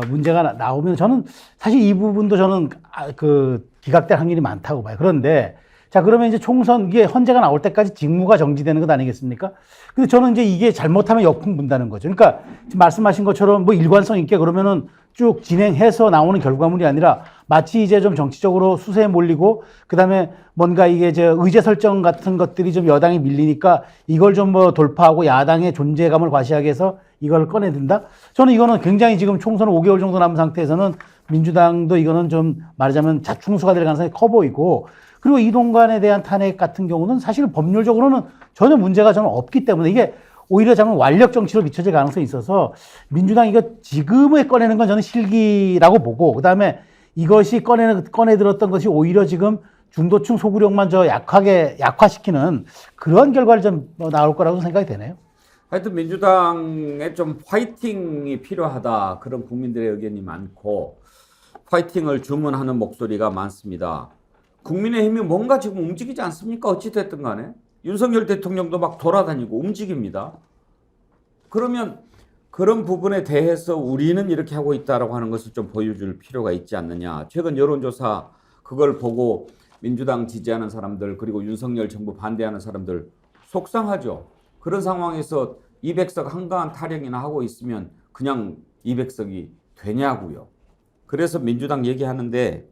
문제가 나오면 저는 사실 이 부분도 저는 그 기각될 확률이 많다고 봐요. 그런데 자, 그러면 이제 총선 이게 헌재가 나올 때까지 직무가 정지되는 것 아니겠습니까? 근데 저는 이제 이게 잘못하면 역풍 분다는 거죠. 그러니까 지금 말씀하신 것처럼 뭐 일관성 있게 그러면은 쭉 진행해서 나오는 결과물이 아니라 마치 이제 좀 정치적으로 수세에 몰리고 그다음에 뭔가 이게 이제 의제 설정 같은 것들이 좀 여당이 밀리니까 이걸 좀 뭐 돌파하고 야당의 존재감을 과시하기 위해서 이걸 꺼내든다. 저는 이거는 굉장히 지금 총선 5개월 정도 남은 상태에서는 민주당도 이거는 좀 말하자면 자충수가 될 가능성이 커 보이고 그리고 이동관에 대한 탄핵 같은 경우는 사실 법률적으로는 전혀 문제가 저는 없기 때문에 이게 오히려 저는 완력 정치로 비춰질 가능성이 있어서 민주당 이거 지금에 꺼내는 건 저는 실기라고 보고 그다음에 이것이 꺼내들었던 것이 오히려 지금 중도층 소구력만 약화시키는 그런 결과를 좀 나올 거라고 생각이 되네요. 하여튼 민주당에 좀 파이팅이 필요하다 그런 국민들의 의견이 많고 파이팅을 주문하는 목소리가 많습니다. 국민의힘이 뭔가 지금 움직이지 않습니까? 어찌됐든 간에. 윤석열 대통령도 막 돌아다니고 움직입니다. 그러면 그런 부분에 대해서 우리는 이렇게 하고 있다라고 하는 것을 좀 보여줄 필요가 있지 않느냐. 최근 여론조사 그걸 보고 민주당 지지하는 사람들 그리고 윤석열 정부 반대하는 사람들 속상하죠. 그런 상황에서 200석 한가한 타령이나 하고 있으면 그냥 200석이 되냐고요. 그래서 민주당 얘기하는데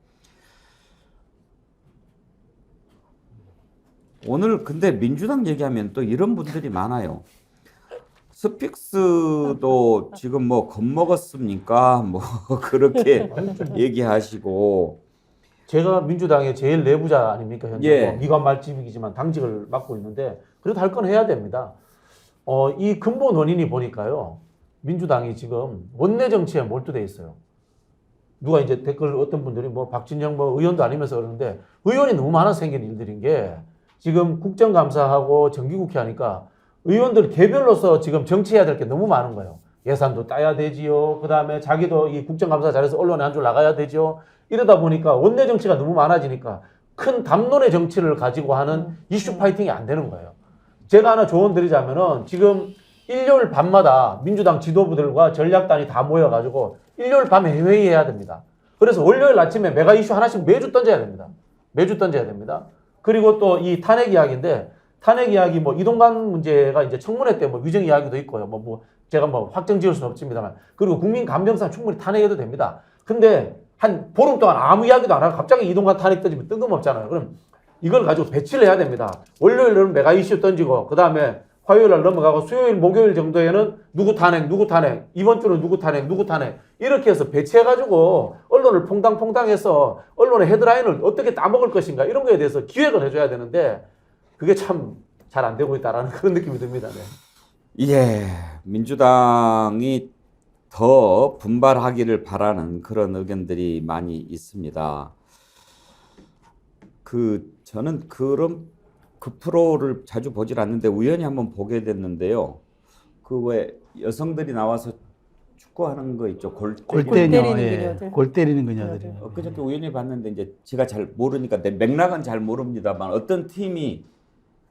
오늘 근데 민주당 얘기하면 또 이런 분들이 많아요. 스픽스도 지금 뭐 겁먹었습니까? 뭐 그렇게 얘기하시고 제가 민주당의 제일 내부자 아닙니까? 현재 예. 뭐 미관 말집이지만 당직을 맡고 있는데 그래도 할 건 해야 됩니다. 이 근본 원인이 보니까요. 민주당이 지금 원내 정치에 몰두돼 있어요. 누가 이제 댓글 어떤 분들이 뭐 박진영 뭐 의원도 아니면서 그러는데 의원이 너무 많아서 생긴 일들인 게 지금 국정감사하고 정기국회 하니까 의원들 개별로서 지금 정치해야 될 게 너무 많은 거예요. 예산도 따야 되지요. 그 다음에 자기도 이 국정감사 잘해서 언론에 한 줄 나가야 되죠. 이러다 보니까 원내 정치가 너무 많아지니까 큰 담론의 정치를 가지고 하는 이슈 파이팅이 안 되는 거예요. 제가 하나 조언 드리자면은 지금 일요일 밤마다 민주당 지도부들과 전략단이 다 모여가지고 일요일 밤에 회의해야 됩니다. 그래서 월요일 아침에 메가 이슈 하나씩 매주 던져야 됩니다. 매주 던져야 됩니다. 그리고 또 이 탄핵 이야기인데 탄핵 이야기 뭐 이동관 문제가 이제 청문회 때 뭐 위정 이야기도 있고요. 제가 뭐 확정 지을 수는 없습니다만 그리고 국민 감정상 충분히 탄핵해도 됩니다. 근데 한 보름 동안 아무 이야기도 안 하고 갑자기 이동관 탄핵 던지면 뜬금없잖아요. 그럼 이걸 가지고 배치를 해야 됩니다. 월요일은 메가 이슈 던지고 그 다음에 화요일 날 넘어가고 수요일 목요일 정도에는 누구 탄핵 이번 주는 누구 탄핵 이렇게 해서 배치해가지고 언론을 퐁당퐁당해서 언론의 헤드라인을 어떻게 따먹을 것인가 이런 거에 대해서 기획을 해줘야 되는데 그게 참 잘 안 되고 있다라는 그런 느낌이 듭니다. 네. 예, 민주당이 더 분발하기를 바라는 그런 의견들이 많이 있습니다. 저는 그 프로를 자주 보질 않는데 우연히 한번 보게 됐는데요. 그 왜 여성들이 나와서 축구하는 거 있죠. 골 때리는 그녀들. 골 때리는 그녀들이. 그저께 우연히 봤는데 이제 제가 잘 모르니까 내 맥락은 잘 모릅니다만 어떤 팀이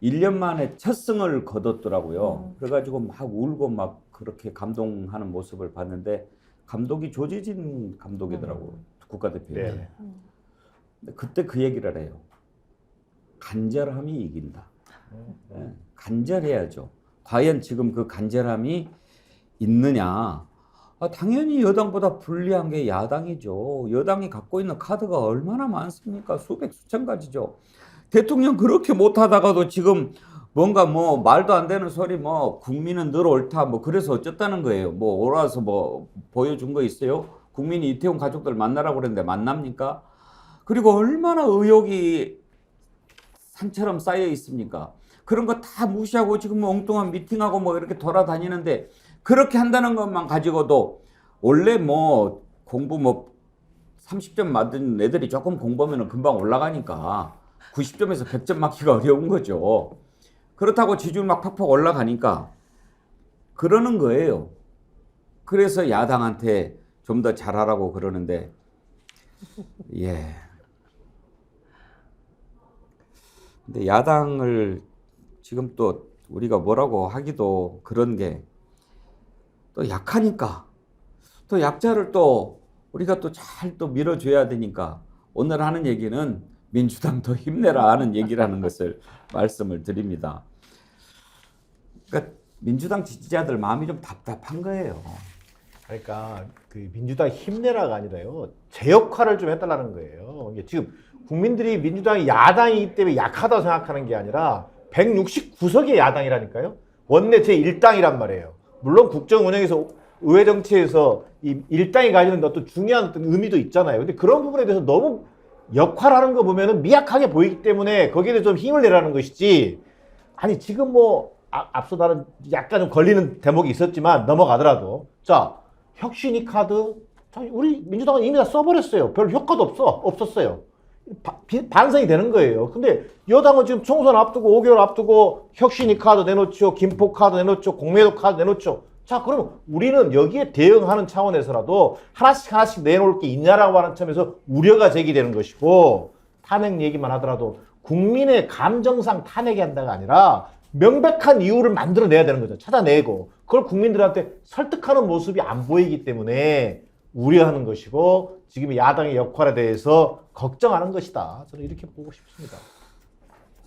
1년 만에 첫 승을 거뒀더라고요. 그래가지고 막 울고 막 그렇게 감동하는 모습을 봤는데 감독이 조지진 감독이더라고요. 국가대표. 네. 근데 그때 그 얘기를 해요. 간절함이 이긴다. 네, 간절해야죠. 과연 지금 그 간절함이 있느냐? 당연히 여당보다 불리한 게 야당이죠. 여당이 갖고 있는 카드가 얼마나 많습니까? 수백 수천 가지죠. 대통령 그렇게 못하다가도 지금 뭔가 뭐 말도 안 되는 소리 뭐 국민은 늘 옳다 뭐 그래서 어쨌다는 거예요. 뭐 옳아서 뭐 보여준 거 있어요? 국민이 이태원 가족들 만나라고 그랬는데 만납니까? 그리고 얼마나 의혹이 산처럼 쌓여 있습니까? 그런 거 다 무시하고 지금 뭐 엉뚱한 미팅하고 뭐 이렇게 돌아다니는데 그렇게 한다는 것만 가지고도 원래 뭐 공부 뭐 30점 맞은 애들이 조금 공부하면 금방 올라가니까 90점에서 100점 맞기가 어려운 거죠. 그렇다고 지지율 막 팍팍 올라가니까 그러는 거예요. 그래서 야당한테 좀 더 잘하라고 그러는데 예. 근데 야당을 지금 또 우리가 뭐라고 하기도 그런 게 또 약하니까 또 약자를 또 우리가 또 잘 또 밀어줘야 되니까 오늘 하는 얘기는 민주당 더 힘내라 하는 얘기라는 것을 말씀을 드립니다. 그러니까 민주당 지지자들 마음이 좀 답답한 거예요. 그러니까 그 민주당 힘내라가 아니라요. 제 역할을 좀 해달라는 거예요. 이게 지금 국민들이 민주당이 야당이기 때문에 약하다고 생각하는 게 아니라 169석의 야당이라니까요. 원내 제1당이란 말이에요. 물론 국정 운영에서 의회 정치에서 이 일당이 가지는 어떤 중요한 어떤 의미도 있잖아요. 근데 그런 부분에 대해서 너무 역할하는 거 보면은 미약하게 보이기 때문에 거기에 대해서 좀 힘을 내라는 것이지. 아니 지금 뭐 앞서 다른 약간 좀 걸리는 대목이 있었지만 넘어가더라도 자 혁신이 카드 우리 민주당은 이미 다 써버렸어요. 별 효과도 없었어요. 반성이 되는 거예요. 근데 여당은 지금 총선 앞두고 5개월 앞두고 혁신이 카드 내놓죠. 김포 카드 내놓죠. 공매도 카드 내놓죠. 자 그럼 우리는 여기에 대응하는 차원에서라도 하나씩 내놓을 게 있냐라고 하는 점에서 우려가 제기되는 것이고 탄핵 얘기만 하더라도 국민의 감정상 탄핵이 한다가 아니라 명백한 이유를 만들어내야 되는 거죠. 찾아내고 그걸 국민들한테 설득하는 모습이 안 보이기 때문에 우려하는 것이고 지금 야당의 역할에 대해서 걱정하는 것이다. 저는 이렇게 보고 싶습니다.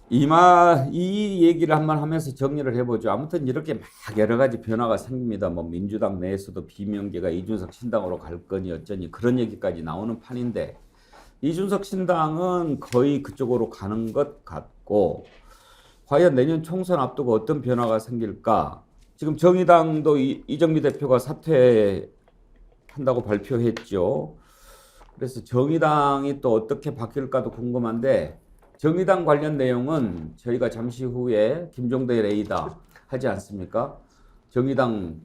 이 얘기를 한번 하면서 정리를 해보죠. 아무튼 이렇게 막 여러 가지 변화가 생깁니다. 뭐 민주당 내에서도 비명계가 이준석 신당으로 갈 거니 어쩌니 그런 얘기까지 나오는 판인데 이준석 신당은 거의 그쪽으로 가는 것 같고 과연 내년 총선 앞두고 어떤 변화가 생길까? 지금 정의당도 이정미 대표가 사퇴한다고 발표했죠. 그래서 정의당이 또 어떻게 바뀔까도 궁금한데 정의당 관련 내용은 저희가 잠시 후에 김종대 레이더 하지 않습니까? 정의당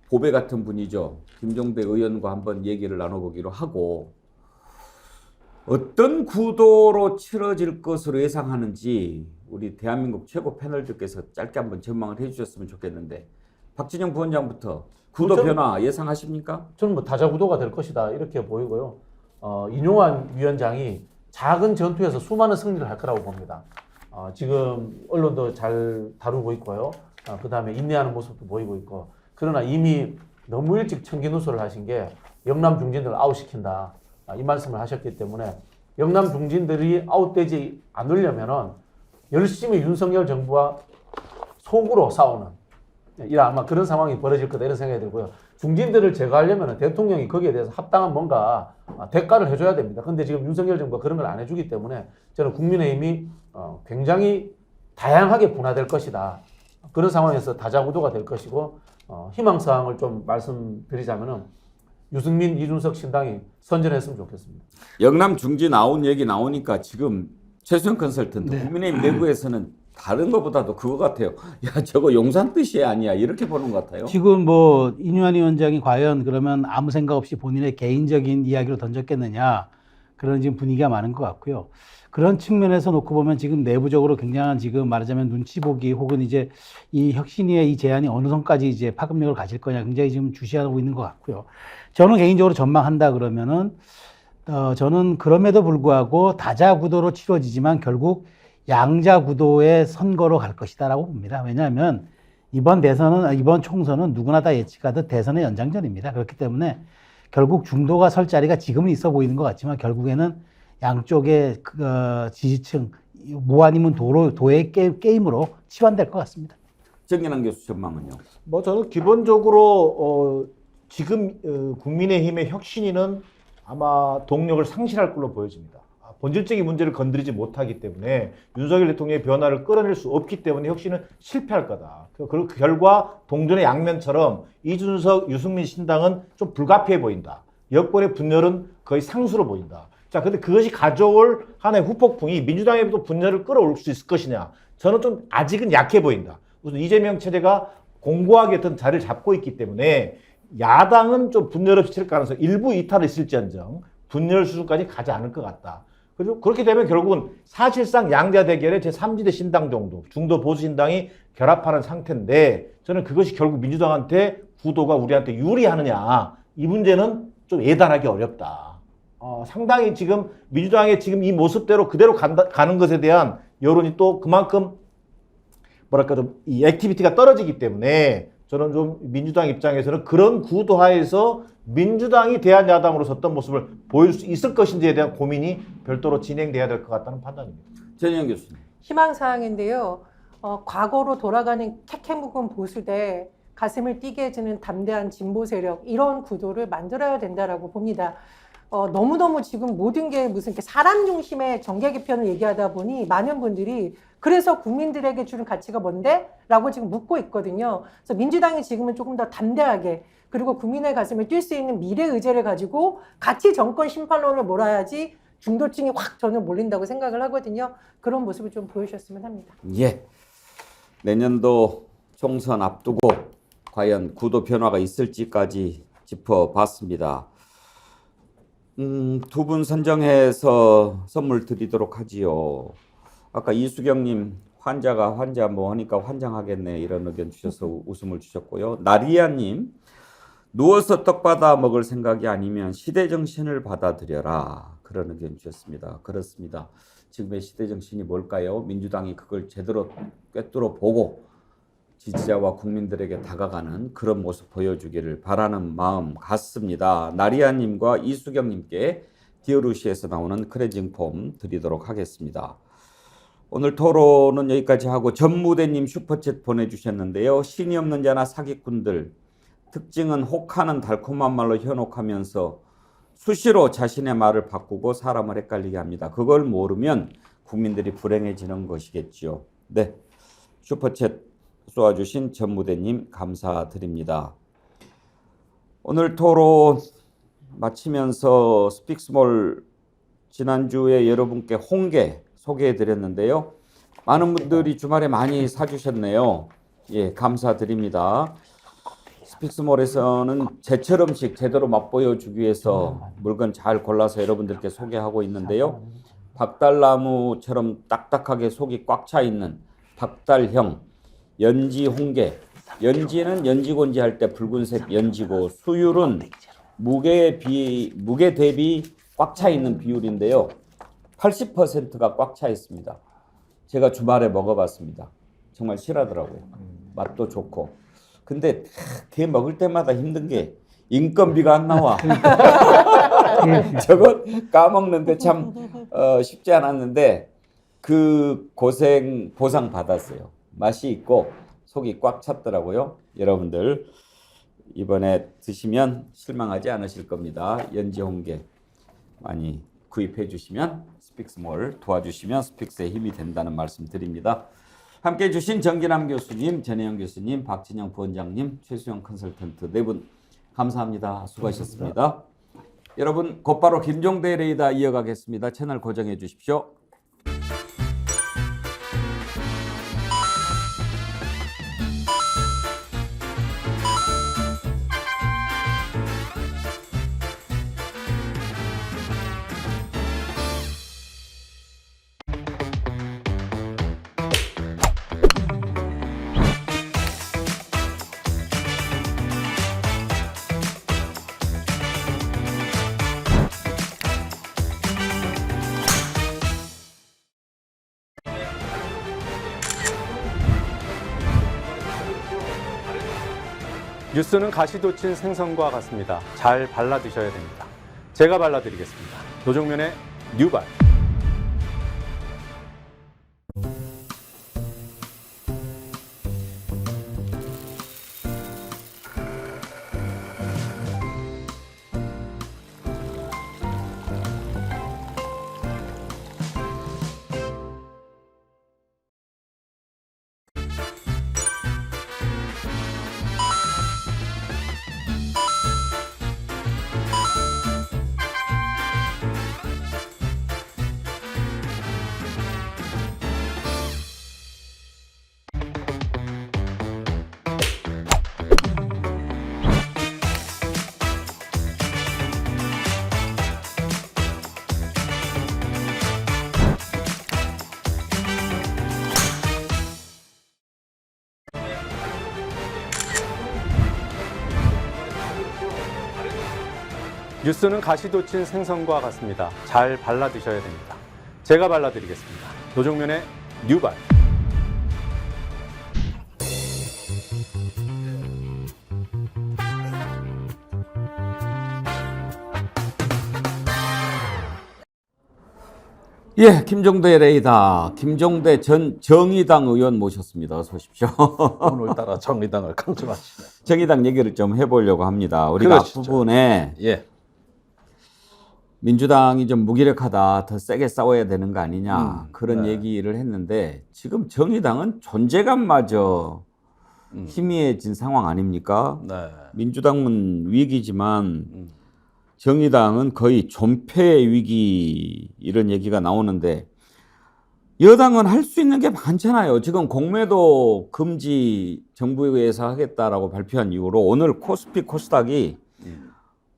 보배 같은 분이죠. 김종대 의원과 한번 얘기를 나눠보기로 하고 어떤 구도로 치러질 것으로 예상하는지 우리 대한민국 최고 패널들께서 짧게 한번 전망을 해주셨으면 좋겠는데 박진영 부원장부터 구도 변화 예상하십니까? 저는 뭐 다자구도가 될 것이다 이렇게 보이고요. 인용환 위원장이 작은 전투에서 수많은 승리를 할 거라고 봅니다. 지금 언론도 잘 다루고 있고요. 그 다음에 인내하는 모습도 보이고 있고. 그러나 이미 너무 일찍 청기누설을 하신 게 영남 중진들을 아웃시킨다. 이 말씀을 하셨기 때문에 영남 중진들이 아웃되지 않으려면은 열심히 윤석열 정부와 속으로 싸우는 아마 그런 상황이 벌어질 거다 이런 생각이 들고요. 중진들을 제거하려면 대통령이 거기에 대해서 합당한 뭔가 대가를 해줘야 됩니다. 근데 지금 윤석열 정부가 그런 걸 안 해주기 때문에 저는 국민의힘이 굉장히 다양하게 분화될 것이다. 그런 상황에서 다자구도가 될 것이고 희망사항을 좀 말씀드리자면은 유승민, 이준석 신당이 선전했으면 좋겠습니다. 영남 중진 나온 얘기 나오니까 지금 최수영 컨설턴트 국민의힘 내부에서는 다른 것보다도 그거 같아요. 야, 저거 용산 뜻이 아니야. 이렇게 보는 것 같아요. 지금 뭐 인유한 위원장이 과연 그러면 아무 생각 없이 본인의 개인적인 이야기로 던졌겠느냐 그런 지금 분위기가 많은 것 같고요. 그런 측면에서 놓고 보면 지금 내부적으로 굉장한 지금 말하자면 눈치 보기 혹은 이제 이 혁신위의 이 제안이 어느 선까지 이제 파급력을 가질 거냐 굉장히 지금 주시하고 있는 것 같고요. 저는 개인적으로 전망한다 그러면은 저는 그럼에도 불구하고 다자구도로 치러지지만 결국 양자구도의 선거로 갈 것이다라고 봅니다. 왜냐하면 이번 총선은 누구나 다 예측하듯 대선의 연장전입니다. 그렇기 때문에 결국 중도가 설 자리가 지금은 있어 보이는 것 같지만 결국에는 양쪽의 지지층 뭐 아니면 도의 게임으로 치환될 것 같습니다. 정연한 교수 전망은요? 뭐 저는 기본적으로 지금 국민의힘의 혁신위는 아마 동력을 상실할 걸로 보여집니다. 본질적인 문제를 건드리지 못하기 때문에 윤석열 대통령의 변화를 끌어낼 수 없기 때문에 혁신은 실패할 거다. 그리고 그 결과 동전의 양면처럼 이준석, 유승민 신당은 좀 불가피해 보인다. 여권의 분열은 거의 상수로 보인다. 자, 근데 그것이 가져올 하나의 후폭풍이 민주당에도 분열을 끌어올 수 있을 것이냐. 저는 좀 아직은 약해 보인다. 우선 이재명 체제가 공고하게 어떤 자리를 잡고 있기 때문에 야당은 좀 분열 없이 칠 가능성 일부 이탈이 있을지언정 분열 수준까지 가지 않을 것 같다. 그리고 그렇게 되면 결국은 사실상 양자 대결의 제3지대 신당 정도, 중도 보수 신당이 결합하는 상태인데 저는 그것이 결국 민주당한테 구도가 우리한테 유리하느냐 이 문제는 좀 예단하기 어렵다. 상당히 지금 민주당의 지금 이 모습대로 그대로 가는 것에 대한 여론이 또 그만큼 뭐랄까 좀 이 액티비티가 떨어지기 때문에 저는 좀 민주당 입장에서는 그런 구도 하에서 민주당이 대한야당으로서 어떤 모습을 보일 수 있을 것인지에 대한 고민이 별도로 진행돼야 될 것 같다는 판단입니다. 전희연 교수님. 희망사항인데요. 과거로 돌아가는 캐캐묵은 보수대 가슴을 뛰게 해주는 담대한 진보 세력 이런 구도를 만들어야 된다라고 봅니다. 너무너무 지금 모든 게 무슨 사람 중심의 정계 개편을 얘기하다 보니 많은 분들이 그래서 국민들에게 주는 가치가 뭔데? 라고 지금 묻고 있거든요. 그래서 민주당이 지금은 조금 더 담대하게 그리고 국민의 가슴을 뛸 수 있는 미래 의제를 가지고 같이 정권 심판론을 몰아야지 중도층이 확 저는 몰린다고 생각을 하거든요. 그런 모습을 좀 보여주셨으면 합니다. 예. 내년도 총선 앞두고 과연 구도 변화가 있을지까지 짚어봤습니다. 두 분 선정해서 선물 드리도록 하지요. 아까 이수경님 환자 뭐 하니까 환장하겠네 이런 의견 주셔서 웃음을 주셨고요. 나리아님 누워서 떡 받아 먹을 생각이 아니면 시대 정신을 받아들여라 그런 의견 주셨습니다. 그렇습니다. 지금의 시대 정신이 뭘까요? 민주당이 그걸 제대로 꿰뚫어 보고 지지자와 국민들에게 다가가는 그런 모습 보여주기를 바라는 마음 같습니다. 나리아님과 이수경님께 디어루시에서 나오는 크레징 폼 드리도록 하겠습니다. 오늘 토론은 여기까지 하고 전무대님 슈퍼챗 보내주셨는데요. 신이 없는 자나 사기꾼들 특징은 혹하는 달콤한 말로 현혹하면서 수시로 자신의 말을 바꾸고 사람을 헷갈리게 합니다. 그걸 모르면 국민들이 불행해지는 것이겠지요. 네, 슈퍼챗 쏘아주신 전무대님 감사드립니다. 오늘 토론 마치면서 스픽스몰 지난주에 여러분께 홍게 소개해드렸는데요. 많은 분들이 주말에 많이 사주셨네요. 예, 감사드립니다. 스픽스몰에서는 제철 음식 제대로 맛보여주기 위해서 물건 잘 골라서 여러분들께 소개하고 있는데요. 박달나무처럼 딱딱하게 속이 꽉 차 있는 박달형 연지 홍게. 연지는 연지곤지 할 때 붉은색 연지고 수율은 무게 대비 꽉 차 있는 비율인데요. 80%가 꽉 차 있습니다. 제가 주말에 먹어봤습니다. 정말 실하더라고요. 맛도 좋고. 근데 걔 먹을 때마다 힘든 게 인건비가 안 나와. 저거 까먹는데 참 쉽지 않았는데 그 고생 보상 받았어요. 맛이 있고 속이 꽉 찼더라고요. 여러분들 이번에 드시면 실망하지 않으실 겁니다. 연지홍게 많이 구입해 주시면 스픽스몰 도와주시면 스픽스의 힘이 된다는 말씀 드립니다. 함께해 주신 정기남 교수님, 전혜영 교수님, 박진영 부원장님, 최수영 컨설턴트 네 분 감사합니다. 수고하셨습니다. 여러분 곧바로 김종대 레이더 이어가겠습니다. 채널 고정해 주십시오. 뉴스는 가시도 친 생선과 같습니다. 잘 발라 드셔야 됩니다. 제가 발라드리겠습니다. 노정면의 뉴발. 뉴스는 가시도 친 생선과 같습니다. 잘 발라 드셔야 됩니다. 제가 발라드리겠습니다. 노정면의 뉴발. 예, 김종대 레이더, 김종대 전 정의당 의원 모셨습니다. 어서 오십시오. 오늘따라 정의당을 강조하시네. 정의당 얘기를 좀 해보려고 합니다. 우리가 그러시죠. 앞부분에 예. 민주당이 좀 무기력하다, 더 세게 싸워야 되는 거 아니냐 그런 얘기를 했는데 지금 정의당은 존재감마저 희미해진 상황 아닙니까? 네. 민주당은 위기지만 정의당은 거의 존폐의 위기 이런 얘기가 나오는데 여당은 할 수 있는 게 많잖아요. 지금 공매도 금지 정부에서 하겠다라고 발표한 이후로 오늘 코스피 코스닥이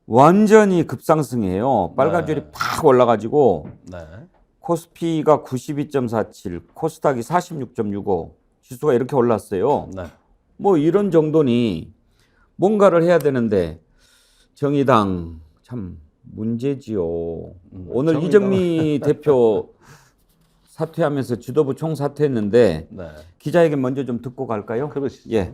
완전히 급상승해요. 빨간 줄이 팍 올라가지고 네. 코스피가 92.47, 코스닥이 46.65 지수가 이렇게 올랐어요. 네. 뭐 이런 정도니 뭔가를 해야 되는데 정의당 참 문제지요. 오늘 정의당. 이정미 대표 사퇴하면서 지도부 총사퇴했는데 네. 기자회견 먼저 좀 듣고 갈까요? 그러시죠. 예.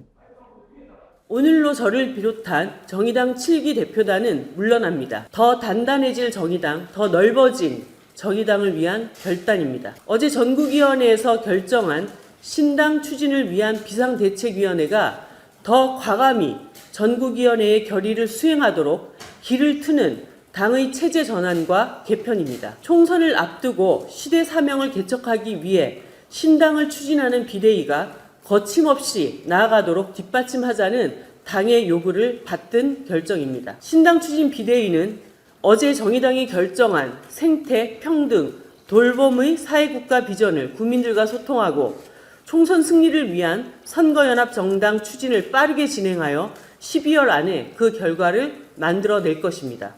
오늘로 저를 비롯한 정의당 7기 대표단은 물러납니다. 더 단단해질 정의당, 더 넓어진 정의당을 위한 결단입니다. 어제 전국위원회에서 결정한 신당 추진을 위한 비상대책위원회가 더 과감히 전국위원회의 결의를 수행하도록 길을 트는 당의 체제 전환과 개편입니다. 총선을 앞두고 시대 사명을 개척하기 위해 신당을 추진하는 비대위가 거침없이 나아가도록 뒷받침하자는 당의 요구를 받든 결정입니다. 신당 추진 비대위는 어제 정의당이 결정한 생태, 평등, 돌봄의 사회국가 비전을 국민들과 소통하고 총선 승리를 위한 선거연합 정당 추진을 빠르게 진행하여 12월 안에 그 결과를 만들어낼 것입니다.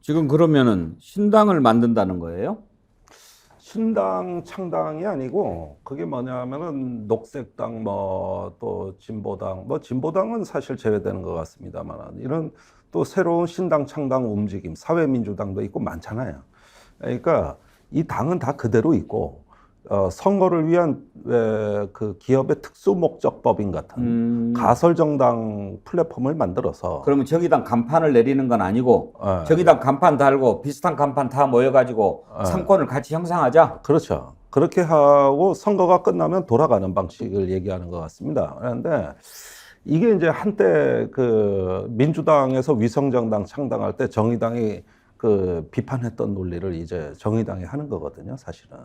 지금 그러면은 신당을 만든다는 거예요? 신당 창당이 아니고 그게 뭐냐면은 녹색당 뭐 또 진보당 뭐 진보당은 사실 제외되는 것 같습니다만 이런 또 새로운 신당 창당 움직임 사회민주당도 있고 많잖아요. 그러니까 이 당은 다 그대로 있고 선거를 위한 그 기업의 특수 목적법인 같은 가설 정당 플랫폼을 만들어서 그러면 정의당 간판을 내리는 건 아니고 정의당 간판 달고 비슷한 간판 다 모여가지고 상권을 같이 형성하자. 그렇죠. 그렇게 하고 선거가 끝나면 돌아가는 방식을 얘기하는 것 같습니다. 그런데 이게 이제 한때 그 민주당에서 위성정당 창당할 때 정의당이 그 비판했던 논리를 이제 정의당이 하는 거거든요, 사실은.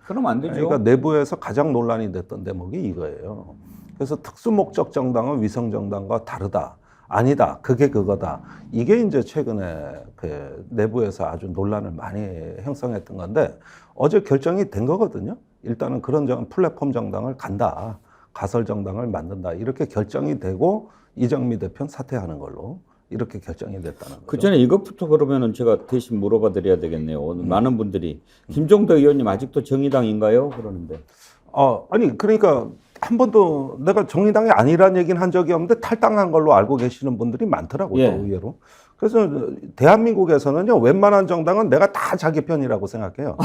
그러면 안 되죠. 그러니까 내부에서 가장 논란이 됐던 대목이 이거예요. 그래서 특수목적 정당은 위성정당과 다르다. 아니다. 그게 그거다. 이게 이제 최근에 그 내부에서 아주 논란을 많이 형성했던 건데 어제 결정이 된 거거든요. 일단은 그런 플랫폼 정당을 간다. 가설 정당을 만든다. 이렇게 결정이 되고 이정미 대표는 사퇴하는 걸로 이렇게 결정이 됐다는 거죠. 그 전에 이것부터 그러면은 제가 대신 물어봐 드려야 되겠네요. 오늘 많은 분들이 김종대 의원님 아직도 정의당인가요? 그러는데. 아니 그러니까 한 번도 내가 정의당이 아니라는 얘기는 한 적이 없는데 탈당한 걸로 알고 계시는 분들이 많더라고요. 예. 의외로. 그래서 대한민국에서는요 웬만한 정당은 내가 다 자기 편이라고 생각해요.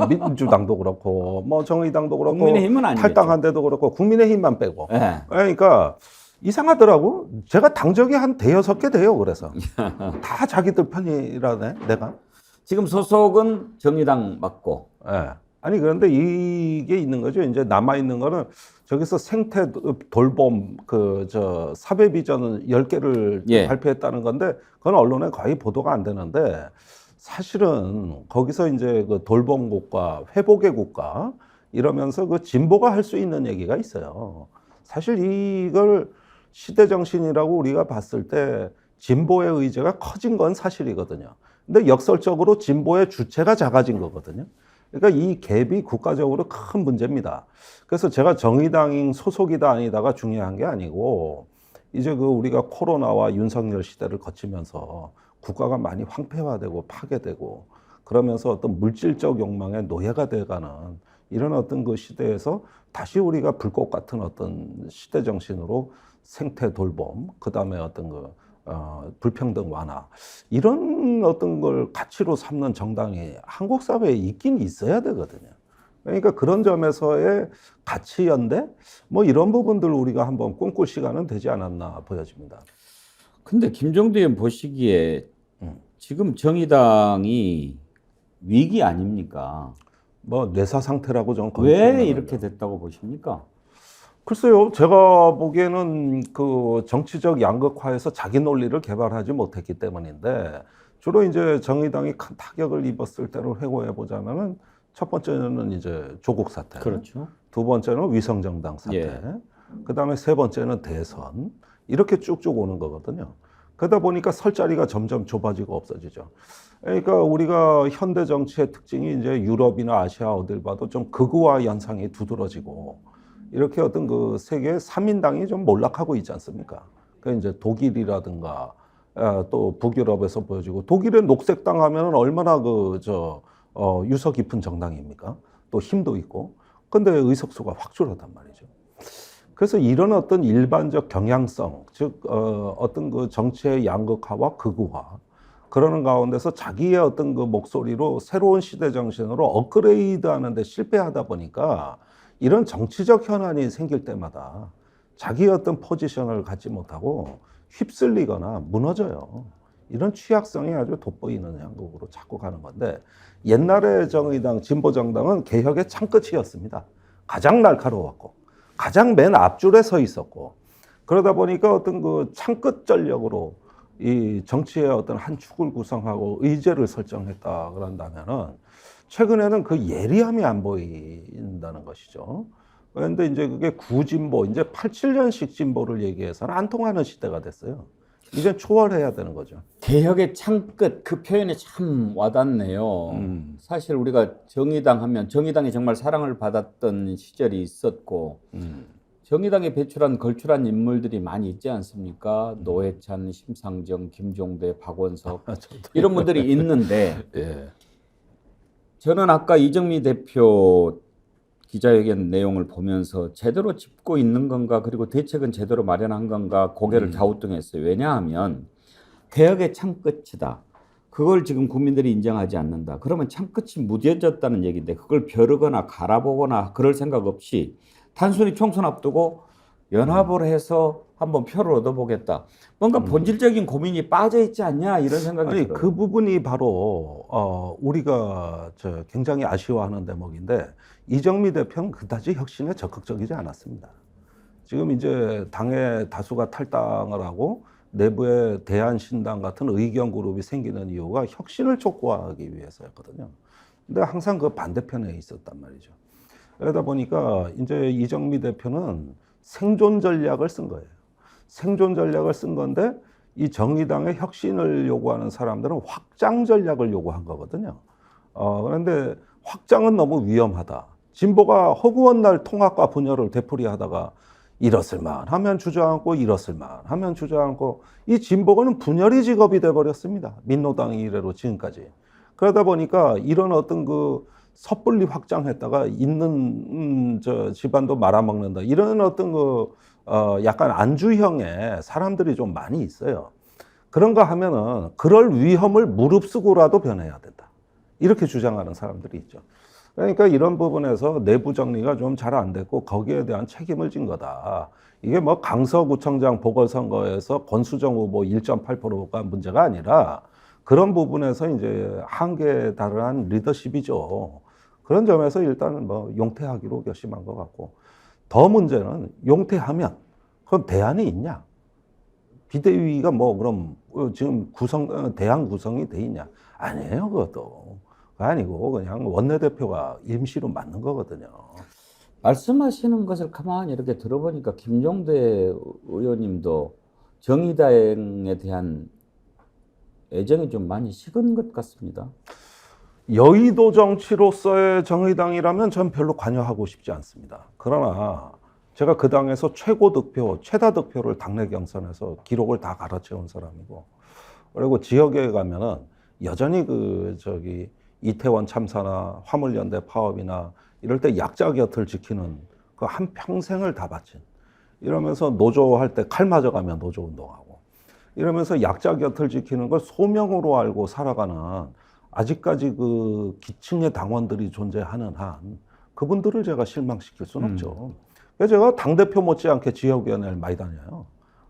민주당도 그렇고 뭐 정의당도 그렇고 국민의힘은 아니겠죠. 탈당한 데도 그렇고 국민의힘만 빼고. 예. 그러니까 이상하더라고. 제가 당적이 한 5-6개 돼요. 그래서 다 자기들 편이라네 내가. 지금 소속은 정의당 맞고. 예. 아니 그런데 이게 있는 거죠. 이제 남아 있는 거는 저기서 생태 돌봄 그 사회 비전 10개를 예. 발표했다는 건데 그건 언론에 거의 보도가 안 되는데 사실은 거기서 이제 그 돌봄 국가, 회복의 국가 이러면서 그 진보가 할 수 있는 얘기가 있어요. 사실 이걸 시대 정신이라고 우리가 봤을 때 진보의 의제가 커진 건 사실이거든요. 근데 역설적으로 진보의 주체가 작아진 거거든요. 그러니까 이 갭이 국가적으로 큰 문제입니다. 그래서 제가 정의당 소속이다 아니다가 중요한 게 아니고 이제 그 우리가 코로나와 윤석열 시대를 거치면서 국가가 많이 황폐화되고 파괴되고 그러면서 어떤 물질적 욕망의 노예가 돼가는 이런 어떤 그 시대에서 다시 우리가 불꽃 같은 어떤 시대 정신으로 생태 돌봄, 그 다음에 어떤 그 불평등 완화 이런 어떤 걸 가치로 삼는 정당이 한국 사회에 있긴 있어야 되거든요. 그러니까 그런 점에서의 가치 연대 뭐 이런 부분들 우리가 한번 꿈꿀 시간은 되지 않았나 보여집니다. 근데 김종대 의원 보시기에 지금 정의당이 위기 아닙니까? 뭐 뇌사 상태라고 저는 왜 이렇게 됐다고 보십니까? 글쎄요, 제가 보기에는 그 정치적 양극화에서 자기 논리를 개발하지 못했기 때문인데 주로 이제 정의당이 큰 타격을 입었을 때를 회고해 보자면은 첫 번째는 이제 조국 사태, 그렇죠. 두 번째는 위성정당 사태, 예. 그 다음에 세 번째는 대선 이렇게 쭉쭉 오는 거거든요. 그러다 보니까 설 자리가 점점 좁아지고 없어지죠. 그러니까 우리가 현대 정치의 특징이 이제 유럽이나 아시아 어딜 봐도 좀 극우화 현상이 두드러지고 이렇게 어떤 그 세계 3인당이 좀 몰락하고 있지 않습니까? 그 이제 독일이라든가 또 북유럽에서 보여지고 독일의 녹색당 하면은 얼마나 유서 깊은 정당입니까? 또 힘도 있고. 근데 의석수가 확 줄었단 말이죠. 그래서 이런 어떤 일반적 경향성, 즉 어떤 그 정치의 양극화와 극우화 그러는 가운데서 자기의 어떤 그 목소리로 새로운 시대 정신으로 업그레이드하는 데 실패하다 보니까 이런 정치적 현안이 생길 때마다 자기의 어떤 포지션을 갖지 못하고 휩쓸리거나 무너져요. 이런 취약성이 아주 돋보이는 양국으로 자꾸 가는 건데 옛날에 정의당, 진보정당은 개혁의 창끝이었습니다. 가장 날카로웠고 가장 맨 앞줄에 서 있었고 그러다 보니까 어떤 그 창끝 전력으로 이 정치의 어떤 한 축을 구성하고 의제를 설정했다 그런다면은 최근에는 그 예리함이 안 보인다는 것이죠. 그런데 이제 그게 구진보, 이제 87년식 진보를 얘기해서는 안 통하는 시대가 됐어요. 이제 초월해야 되는 거죠. 개혁의 창끝 그 표현이 참 와닿네요. 사실 우리가 정의당 하면 정의당이 정말 사랑을 받았던 시절이 있었고 정의당에 배출한 걸출한 인물들이 많이 있지 않습니까? 노회찬, 심상정, 김종대, 박원석 이런 분들이 있는데 예. 저는 아까 이정미 대표 기자회견 내용을 보면서 제대로 짚고 있는 건가 그리고 대책은 제대로 마련한 건가 고개를 갸우뚱했어요. 왜냐하면 개혁의 창끝이다. 그걸 지금 국민들이 인정하지 않는다. 그러면 참 끝이 무뎌졌다는 얘기인데 그걸 벼르거나 갈아보거나 그럴 생각 없이 단순히 총선 앞두고 연합을 해서 한번 표를 얻어보겠다. 뭔가 본질적인 고민이 빠져 있지 않냐 이런 생각이 아니, 들어요. 그 부분이 바로 우리가 굉장히 아쉬워하는 대목인데 이정미 대표는 그다지 혁신에 적극적이지 않았습니다. 지금 이제 당의 다수가 탈당을 하고 내부에 대한신당 같은 의견 그룹이 생기는 이유가 혁신을 촉구하기 위해서였거든요. 근데 항상 그 반대편에 있었단 말이죠. 그러다 보니까 이제 이정미 대표는 생존 전략을 쓴 거예요. 생존 전략을 쓴 건데 이 정의당의 혁신을 요구하는 사람들은 확장 전략을 요구한 거거든요. 그런데 확장은 너무 위험하다. 진보가 허구한 날 통합과 분열을 되풀이하다가 이렇을만 하면 주저앉고 이렇을만 하면 주저앉고 이 진보가는 분열이 직업이 돼버렸습니다. 민노당이 이래로 지금까지. 그러다 보니까 이런 어떤 그 섣불리 확장했다가 있는 집안도 말아먹는다. 이런 어떤 그 약간 안주형의 사람들이 좀 많이 있어요. 그런가 하면은 그럴 위험을 무릅쓰고라도 변해야 된다. 이렇게 주장하는 사람들이 있죠. 그러니까 이런 부분에서 내부 정리가 좀 잘 안 됐고 거기에 대한 책임을 진 거다. 이게 뭐 강서구청장 보궐선거에서 권수정 후보 1.8%가 문제가 아니라 그런 부분에서 이제 한계에 달한 리더십이죠. 그런 점에서 일단은 뭐 용퇴하기로 결심한 것 같고 더 문제는 용퇴하면 그럼 대안이 있냐? 비대위가 뭐 그럼 지금 대안 구성이 돼 있냐? 아니에요, 그것도. 아니고 그냥 원내대표가 임시로 맡는 거거든요. 말씀하시는 것을 가만히 이렇게 들어보니까 김종대 의원님도 정의당에 대한 애정이 좀 많이 식은 것 같습니다. 여의도 정치로서의 정의당이라면 전 별로 관여하고 싶지 않습니다. 그러나 제가 그 당에서 최고 득표, 최다 득표를 당내 경선에서 기록을 다 갈아채운 사람이고, 그리고 지역에 가면은 여전히 이태원 참사나 화물연대 파업이나 이럴 때 약자 곁을 지키는 그 한 평생을 다 바친, 이러면서 노조할 때 칼 맞아가면 노조 운동하고, 이러면서 약자 곁을 지키는 걸 소명으로 알고 살아가는 아직까지 그 기층의 당원들이 존재하는 한 그분들을 제가 실망시킬 수는 없죠. 그래서 제가 당대표 못지않게 지역위원회를 많이 다녀요.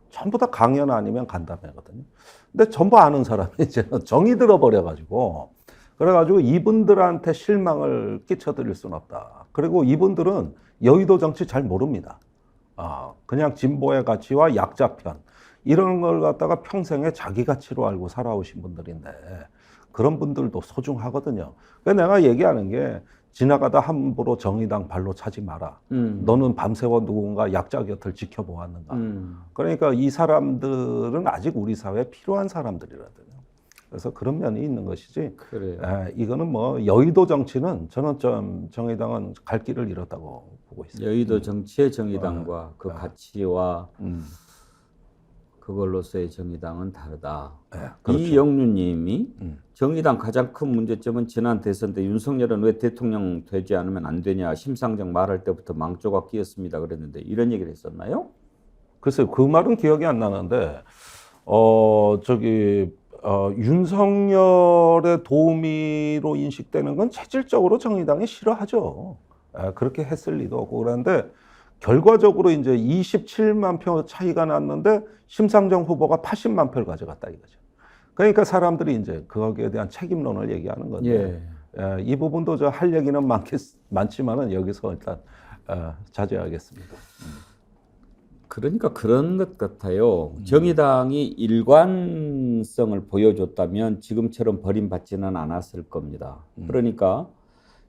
전부 다 강연 아니면 간담회거든요. 근데 전부 아는 사람이 이제 정이 들어버려가지고, 그래가지고 이분들한테 실망을 끼쳐드릴 수는 없다. 그리고 이분들은 여의도 정치 잘 모릅니다. 그냥 진보의 가치와 약자편 이런 걸 갖다가 평생에 자기 가치로 알고 살아오신 분들인데 그런 분들도 소중하거든요. 그래서 내가 얘기하는 게 지나가다 함부로 정의당 발로 차지 마라. 너는 밤새워 누군가 약자 곁을 지켜보았는가. 그러니까 이 사람들은 아직 우리 사회에 필요한 사람들이거든요. 그래서 그런 면이 있는 것이지. 그래요. 이거는 뭐 여의도 정치는 저는 좀 정의당은 갈 길을 잃었다고 보고 있습니다. 여의도 정치의 정의당과 그 가치와 그걸로서의 정의당은 다르다. 그렇죠. 이영류님이 정의당 가장 큰 문제점은 지난 대선 때 윤석열은 왜 대통령 되지 않으면 안 되냐 심상정 말할 때부터 망조가 끼었습니다 그랬는데 이런 얘기를 했었나요? 글쎄요, 그 말은 기억이 안 나는데 윤석열의 도우미로 인식되는 건 체질적으로 정의당이 싫어하죠. 그렇게 했을 리도 없고. 그런데 결과적으로 이제 27만 표 차이가 났는데 심상정 후보가 80만 표를 가져갔다 이거죠. 그러니까 사람들이 이제 거기에 대한 책임론을 얘기하는 건데, 이 부분도 저 할 얘기는 많지만은 여기서 일단 자제하겠습니다. 그러니까 그런 것 같아요. 정의당이 일관성을 보여줬다면 지금처럼 버림받지는 않았을 겁니다. 그러니까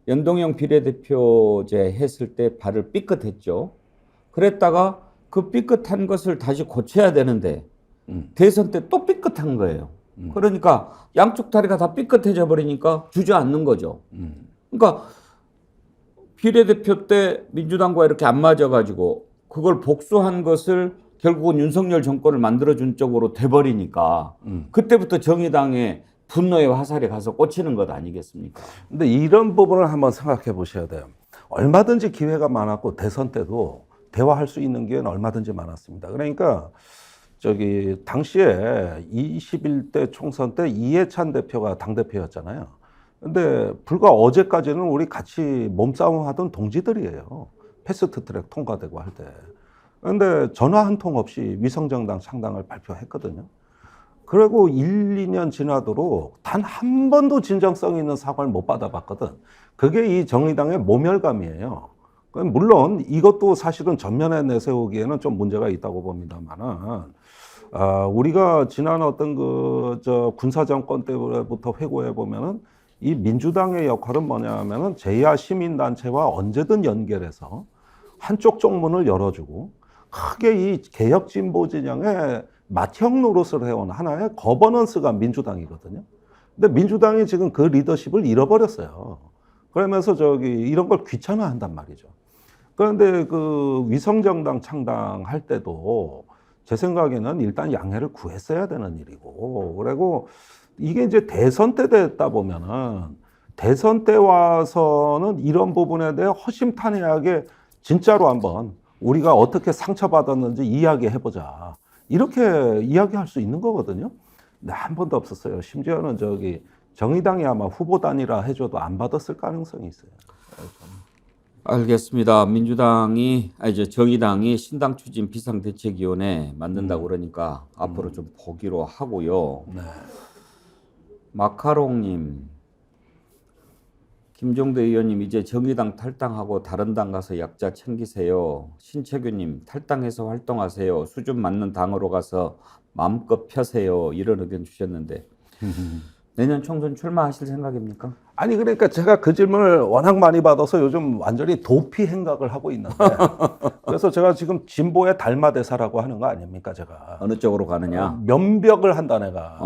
연동형 비례대표제 했을 때 발을 삐끗했죠. 그랬다가 그 삐끗한 것을 다시 고쳐야 되는데 대선 때 또 삐끗한 거예요. 그러니까 양쪽 다리가 다 삐끗해져 버리니까 주저앉는 거죠. 그러니까 비례대표 때 민주당과 이렇게 안 맞아가지고 그걸 복수한 것을 결국은 윤석열 정권을 만들어준 쪽으로 돼버리니까 그때부터 정의당의 분노의 화살이 가서 꽂히는 것 아니겠습니까? 근데 이런 부분을 한번 생각해 보셔야 돼요. 얼마든지 기회가 많았고 대선 때도 대화할 수 있는 기회는 얼마든지 많았습니다. 그러니까 당시에 21대 총선 때 이해찬 대표가 당대표였잖아요. 근데 불과 어제까지는 우리 같이 몸싸움 하던 동지들이에요. 패스트 트랙 통과되고 할 때. 근데 전화 한 통 없이 위성정당 창당을 발표했거든요. 그리고 1, 2년 지나도록 단 한 번도 진정성 있는 사과를 못 받아봤거든. 그게 이 정의당의 모멸감이에요. 물론 이것도 사실은 전면에 내세우기에는 좀 문제가 있다고 봅니다만은, 우리가 지난 어떤 군사정권 때부터 회고해 보면은 이 민주당의 역할은 뭐냐면은 제야 시민단체와 언제든 연결해서 한쪽 쪽문을 열어주고 크게 이 개혁 진보 진영의 맏형 노릇을 해온 하나의 거버넌스가 민주당이거든요. 근데 민주당이 지금 그 리더십을 잃어버렸어요. 그러면서 이런 걸 귀찮아한단 말이죠. 그런데 그 위성정당 창당할 때도 제 생각에는 일단 양해를 구했어야 되는 일이고, 그리고 이게 이제 대선 때 됐다 보면은 대선 때 와서는 이런 부분에 대해 허심탄회하게 진짜로 한번 우리가 어떻게 상처받았는지 이야기해보자. 이렇게 이야기할 수 있는 거거든요. 근데 한 번도 없었어요. 심지어는 정의당이 아마 후보 단위라 해줘도 안 받았을 가능성이 있어요. 알겠습니다. 정의당이 신당 추진 비상대책위원회 만든다고 그러니까 앞으로 좀 보기로 하고요. 네. 마카롱님, 김종대 의원님 이제 정의당 탈당하고 다른 당 가서 약자 챙기세요. 신채규님 탈당해서 활동하세요. 수준 맞는 당으로 가서 마음껏 펴세요. 이런 의견 주셨는데 내년 총선 출마하실 생각입니까? 아니 그러니까 제가 그 질문을 워낙 많이 받아서 요즘 완전히 도피 행각을 하고 있는데 그래서 제가 지금 진보의 달마대사라고 하는 거 아닙니까 제가. 어느 쪽으로 가느냐? 면벽을 한다 내가.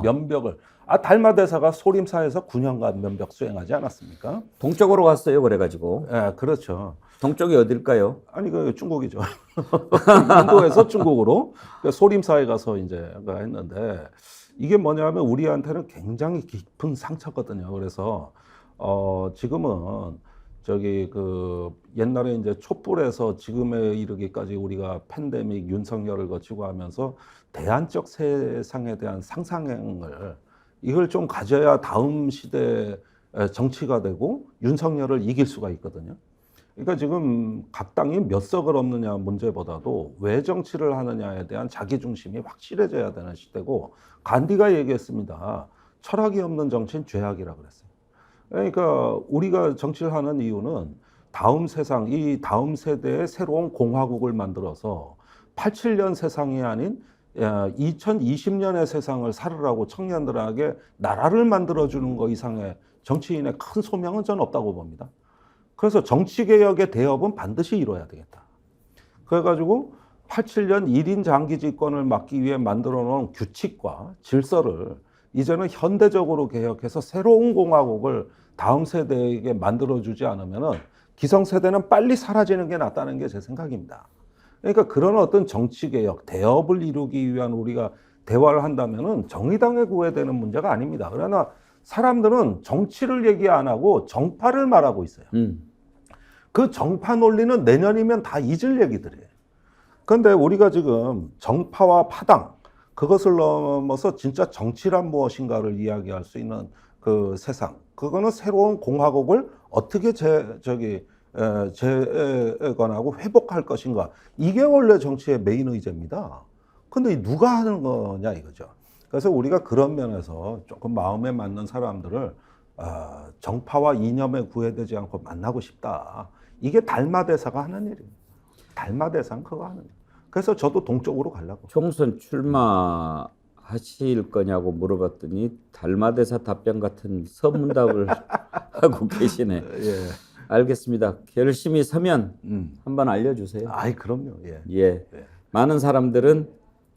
면벽을. 달마대사가 소림사에서 9년간 면벽 수행하지 않았습니까? 동쪽으로 갔어요 그래가지고. 네, 그렇죠. 동쪽이 어딜까요? 아니 중국이죠. 인도에서 중국으로 소림사에 가서 이제 했는데 이게 뭐냐면 우리한테는 굉장히 깊은 상처거든요. 그래서 지금은 옛날에 이제 촛불에서 지금에 이르기까지 우리가 팬데믹 윤석열을 거치고 하면서 대안적 세상에 대한 상상을 이걸 좀 가져야 다음 시대 정치가 되고 윤석열을 이길 수가 있거든요. 그러니까 지금 각 당이 몇 석을 얻느냐 문제보다도 왜 정치를 하느냐에 대한 자기중심이 확실해져야 되는 시대고, 간디가 얘기했습니다. 철학이 없는 정치는 죄악이라고 그랬어요. 그러니까 우리가 정치를 하는 이유는 다음 세상, 이 다음 세대의 새로운 공화국을 만들어서 87년 세상이 아닌 2020년의 세상을 살으라고 청년들에게 나라를 만들어주는 것 이상의 정치인의 큰 소명은 저는 없다고 봅니다. 그래서 정치개혁의 대업은 반드시 이뤄야 되겠다. 그래가지고 87년 1인 장기 집권을 막기 위해 만들어 놓은 규칙과 질서를 이제는 현대적으로 개혁해서 새로운 공화국을 다음 세대에게 만들어주지 않으면은 기성세대는 빨리 사라지는 게 낫다는 게 제 생각입니다. 그러니까 그런 어떤 정치개혁, 대업을 이루기 위한 우리가 대화를 한다면은 정의당에 구애되는 문제가 아닙니다. 그러나 사람들은 정치를 얘기 안 하고 정파를 말하고 있어요. 그 정파 논리는 내년이면 다 잊을 얘기들이에요. 그런데 우리가 지금 정파와 파당, 그것을 넘어서 진짜 정치란 무엇인가를 이야기할 수 있는 그 세상, 그거는 새로운 공화국을 어떻게 재건하고 회복할 것인가, 이게 원래 정치의 메인 의제입니다. 근데 누가 하는 거냐 이거죠. 그래서 우리가 그런 면에서 조금 마음에 맞는 사람들을 정파와 이념에 구애되지 않고 만나고 싶다. 이게 달마대사가 하는 일이에요. 달마대사는 그거 하는 일이에요. 그래서 저도 동쪽으로 가려고. 총선 출마하실 거냐고 물어봤더니 달마대사 답변 같은 서문답을 하고 계시네. 예. 알겠습니다. 결심이 서면 한번 알려주세요. 아이 그럼요. 예. 예. 많은 사람들은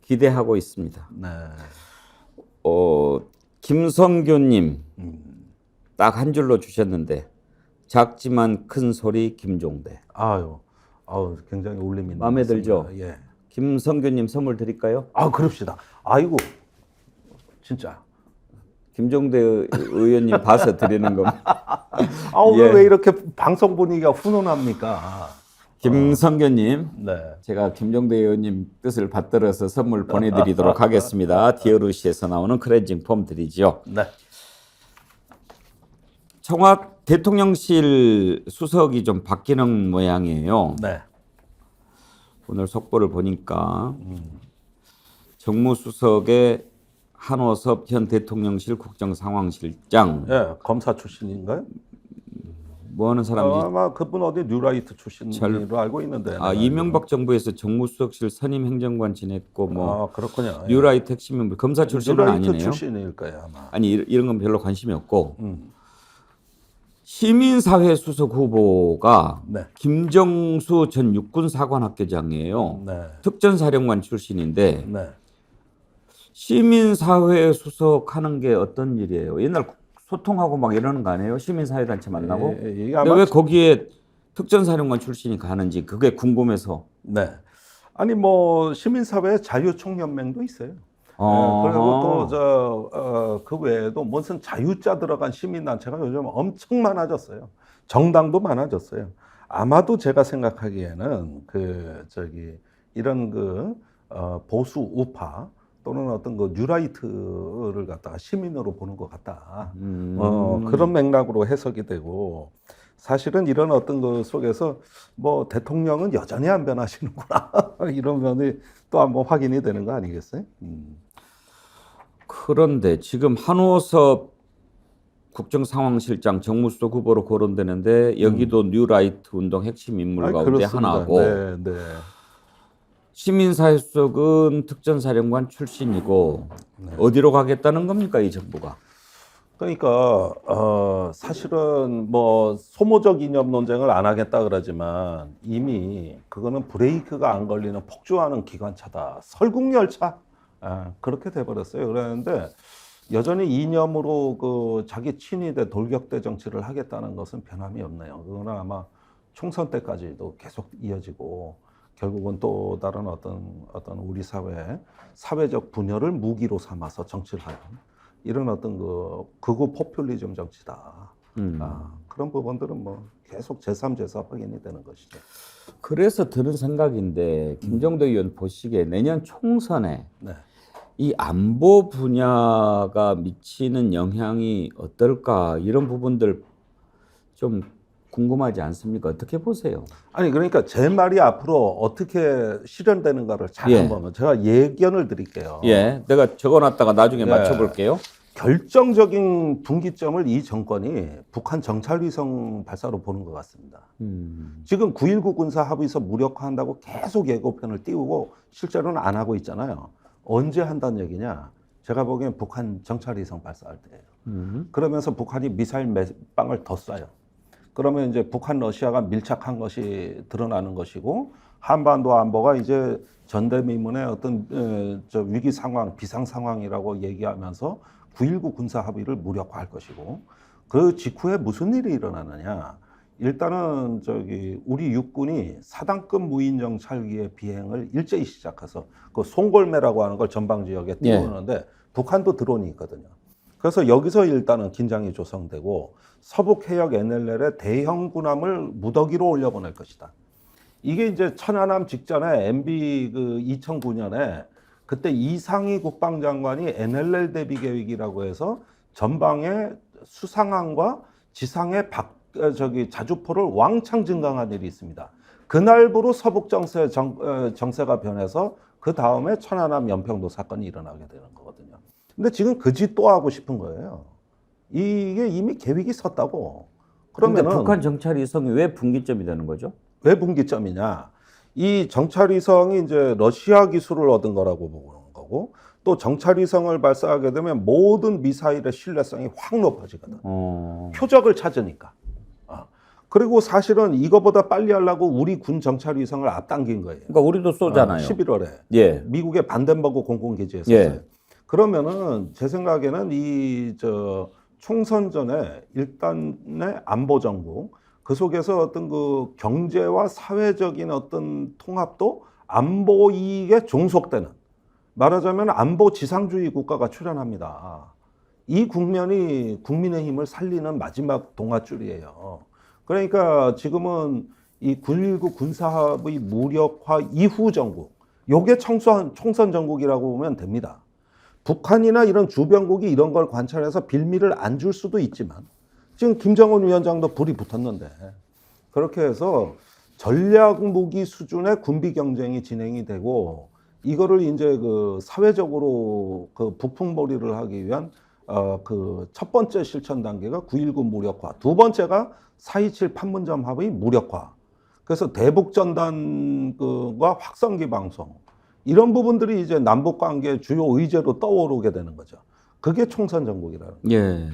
기대하고 있습니다. 네. 김성규님 딱 한 줄로 주셨는데 작지만 큰 소리 김종대. 아유, 굉장히 울림이 마음에 들죠? 예. 김성규님 선물 드릴까요? 그럽시다. 아이고, 진짜. 김종대 의원님 봐서 드리는 겁니다. 오늘 왜 이렇게 방송 분위기가 훈훈합니까? 김성견님, 네. 제가 김종대 의원님 뜻을 받들어서 선물 보내드리도록 하겠습니다. 디어루시에서 나오는 클렌징 폼 드리죠. 네. 청와 대통령실 수석이 좀 바뀌는 모양이에요. 네. 오늘 속보를 보니까 정무수석의 한호섭 현 대통령실 국정상황실장. 예, 검사 출신인가요? 뭐 하는 사람인지. 아마 그분 어디 뉴라이트 출신으로 알고 있는데. 이명박 정부에서 정무수석실 선임 행정관 지냈고 뭐. 그렇군요. 뉴라이트 핵심 인물 검사 출신은 뉴라이트 아니네요. 출신일 거예요 아마. 아니 이런 건 별로 관심이 없고. 시민사회 수석 후보가 네. 김정수 전 육군사관학교장이에요. 네. 특전사령관 출신인데 네. 시민사회 수석 하는 게 어떤 일이에요? 옛날 소통하고 막 이러는 거 아니에요? 시민사회단체 만나고? 이게 근데 왜 거기에 특전사령관 출신이 가는지 그게 궁금해서. 네. 아니 뭐 시민사회 자유총연맹도 있어요. 그리고 또 그 외에도 무슨 자유자 들어간 시민단체가 요즘 엄청 많아졌어요. 정당도 많아졌어요. 아마도 제가 생각하기에는 이런 보수 우파 또는 어떤 뉴라이트를 갖다가 시민으로 보는 것 같다. 그런 맥락으로 해석이 되고, 사실은 이런 어떤 것 속에서 뭐 대통령은 여전히 안 변하시는구나 이런 면이 또 한번 확인이 되는 거 아니겠어요? 그런데 지금 한호섭 국정상황실장 정무수석 후보로 거론되는데 여기도 뉴라이트 운동 핵심 인물 가운데 그렇습니다. 하나고. 네, 네. 시민사회 수석은 특전사령관 출신이고 어디로 가겠다는 겁니까 이 정부가? 그러니까 사실은 뭐 소모적 이념 논쟁을 안 하겠다 그러지만 이미 그거는 브레이크가 안 걸리는 폭주하는 기관차다. 설국열차 그렇게 돼버렸어요. 그랬는데 여전히 이념으로 자기 친위대 돌격대 정치를 하겠다는 것은 변함이 없네요. 그거는 아마 총선 때까지도 계속 이어지고 결국은 또 다른 어떤 우리 사회적 분열을 무기로 삼아서 정치를 하는 이런 어떤 극우 포퓰리즘 정치다. 그런 부분들은 뭐 계속 제3, 제4 확인이 되는 것이죠. 그래서 드는 생각인데 김종대 의원 보시기에 내년 총선에 네. 이 안보 분야가 미치는 영향이 어떨까 이런 부분들 좀 궁금하지 않습니까? 어떻게 보세요? 아니 그러니까 제 말이 앞으로 어떻게 실현되는가를 잘 한번 제가 예견을 드릴게요. 예, 내가 적어놨다가 나중에 맞춰볼게요. 결정적인 분기점을 이 정권이 북한 정찰위성 발사로 보는 것 같습니다. 지금 9.19 군사 합의서 무력화한다고 계속 예고편을 띄우고 실제로는 안 하고 있잖아요. 언제 한다는 얘기냐? 제가 보기엔 북한 정찰위성 발사할 때예요. 그러면서 북한이 미사일 몇 방을 더 쏴요. 그러면 이제 북한 러시아가 밀착한 것이 드러나는 것이고 한반도 안보가 이제 전대미문의 어떤 위기 상황, 비상 상황이라고 얘기하면서 9.19 군사 합의를 무력화할 것이고 그 직후에 무슨 일이 일어나느냐? 일단은 우리 육군이 사단급 무인 정찰기의 비행을 일제히 시작해서 그 송골매라고 하는 걸 전방 지역에 띄우는데 북한도 드론이 있거든요. 그래서 여기서 일단은 긴장이 조성되고 서북 해역 NLL에 대형 군함을 무더기로 올려보낼 것이다. 이게 이제 천안함 직전에 MB 2009년에 그때 이상희 국방장관이 NLL 대비 계획이라고 해서 전방에 수상함과 지상의 자주포를 왕창 증강한 일이 있습니다. 그날부로 서북 정세가 변해서 그 다음에 천안함 연평도 사건이 일어나게 되는 거거든요. 근데 지금 그 짓 또 하고 싶은 거예요. 이게 이미 계획이 섰다고. 그런데 북한 정찰위성이 왜 분기점이 되는 거죠? 왜 분기점이냐? 이 정찰위성이 이제 러시아 기술을 얻은 거라고 보는 거고, 또 정찰위성을 발사하게 되면 모든 미사일의 신뢰성이 확 높아지거든. 표적을 찾으니까. 그리고 사실은 이거보다 빨리 하려고 우리 군 정찰위성을 앞당긴 거예요. 그러니까 우리도 쏘잖아요. 11월에. 예. 미국의 반덴버그 공군기지에 쏘어요. 그러면은 제 생각에는 총선 전에 일단의 안보 정부 그 속에서 어떤 경제와 사회적인 어떤 통합도 안보 이익에 종속되는, 말하자면 안보 지상주의 국가가 출현합니다. 이 국면이 국민의힘을 살리는 마지막 동아줄이에요. 그러니까 지금은 이 9.19 군사합의 무력화 이후 정국, 요게 총선 정국이라고 보면 됩니다. 북한이나 이런 주변국이 이런 걸 관찰해서 빌미를 안 줄 수도 있지만 지금 김정은 위원장도 불이 붙었는데 그렇게 해서 전략 무기 수준의 군비 경쟁이 진행이 되고 이거를 이제 그 사회적으로 그 부풍몰이를 하기 위한 그 첫 번째 실천 단계가 9.19 무력화, 두 번째가 4.27 판문점 합의 무력화. 그래서 대북전단과 확성기 방송 이런 부분들이 이제 남북 관계의 주요 의제로 떠오르게 되는 거죠. 그게 총선 정국이라는 거죠. 예.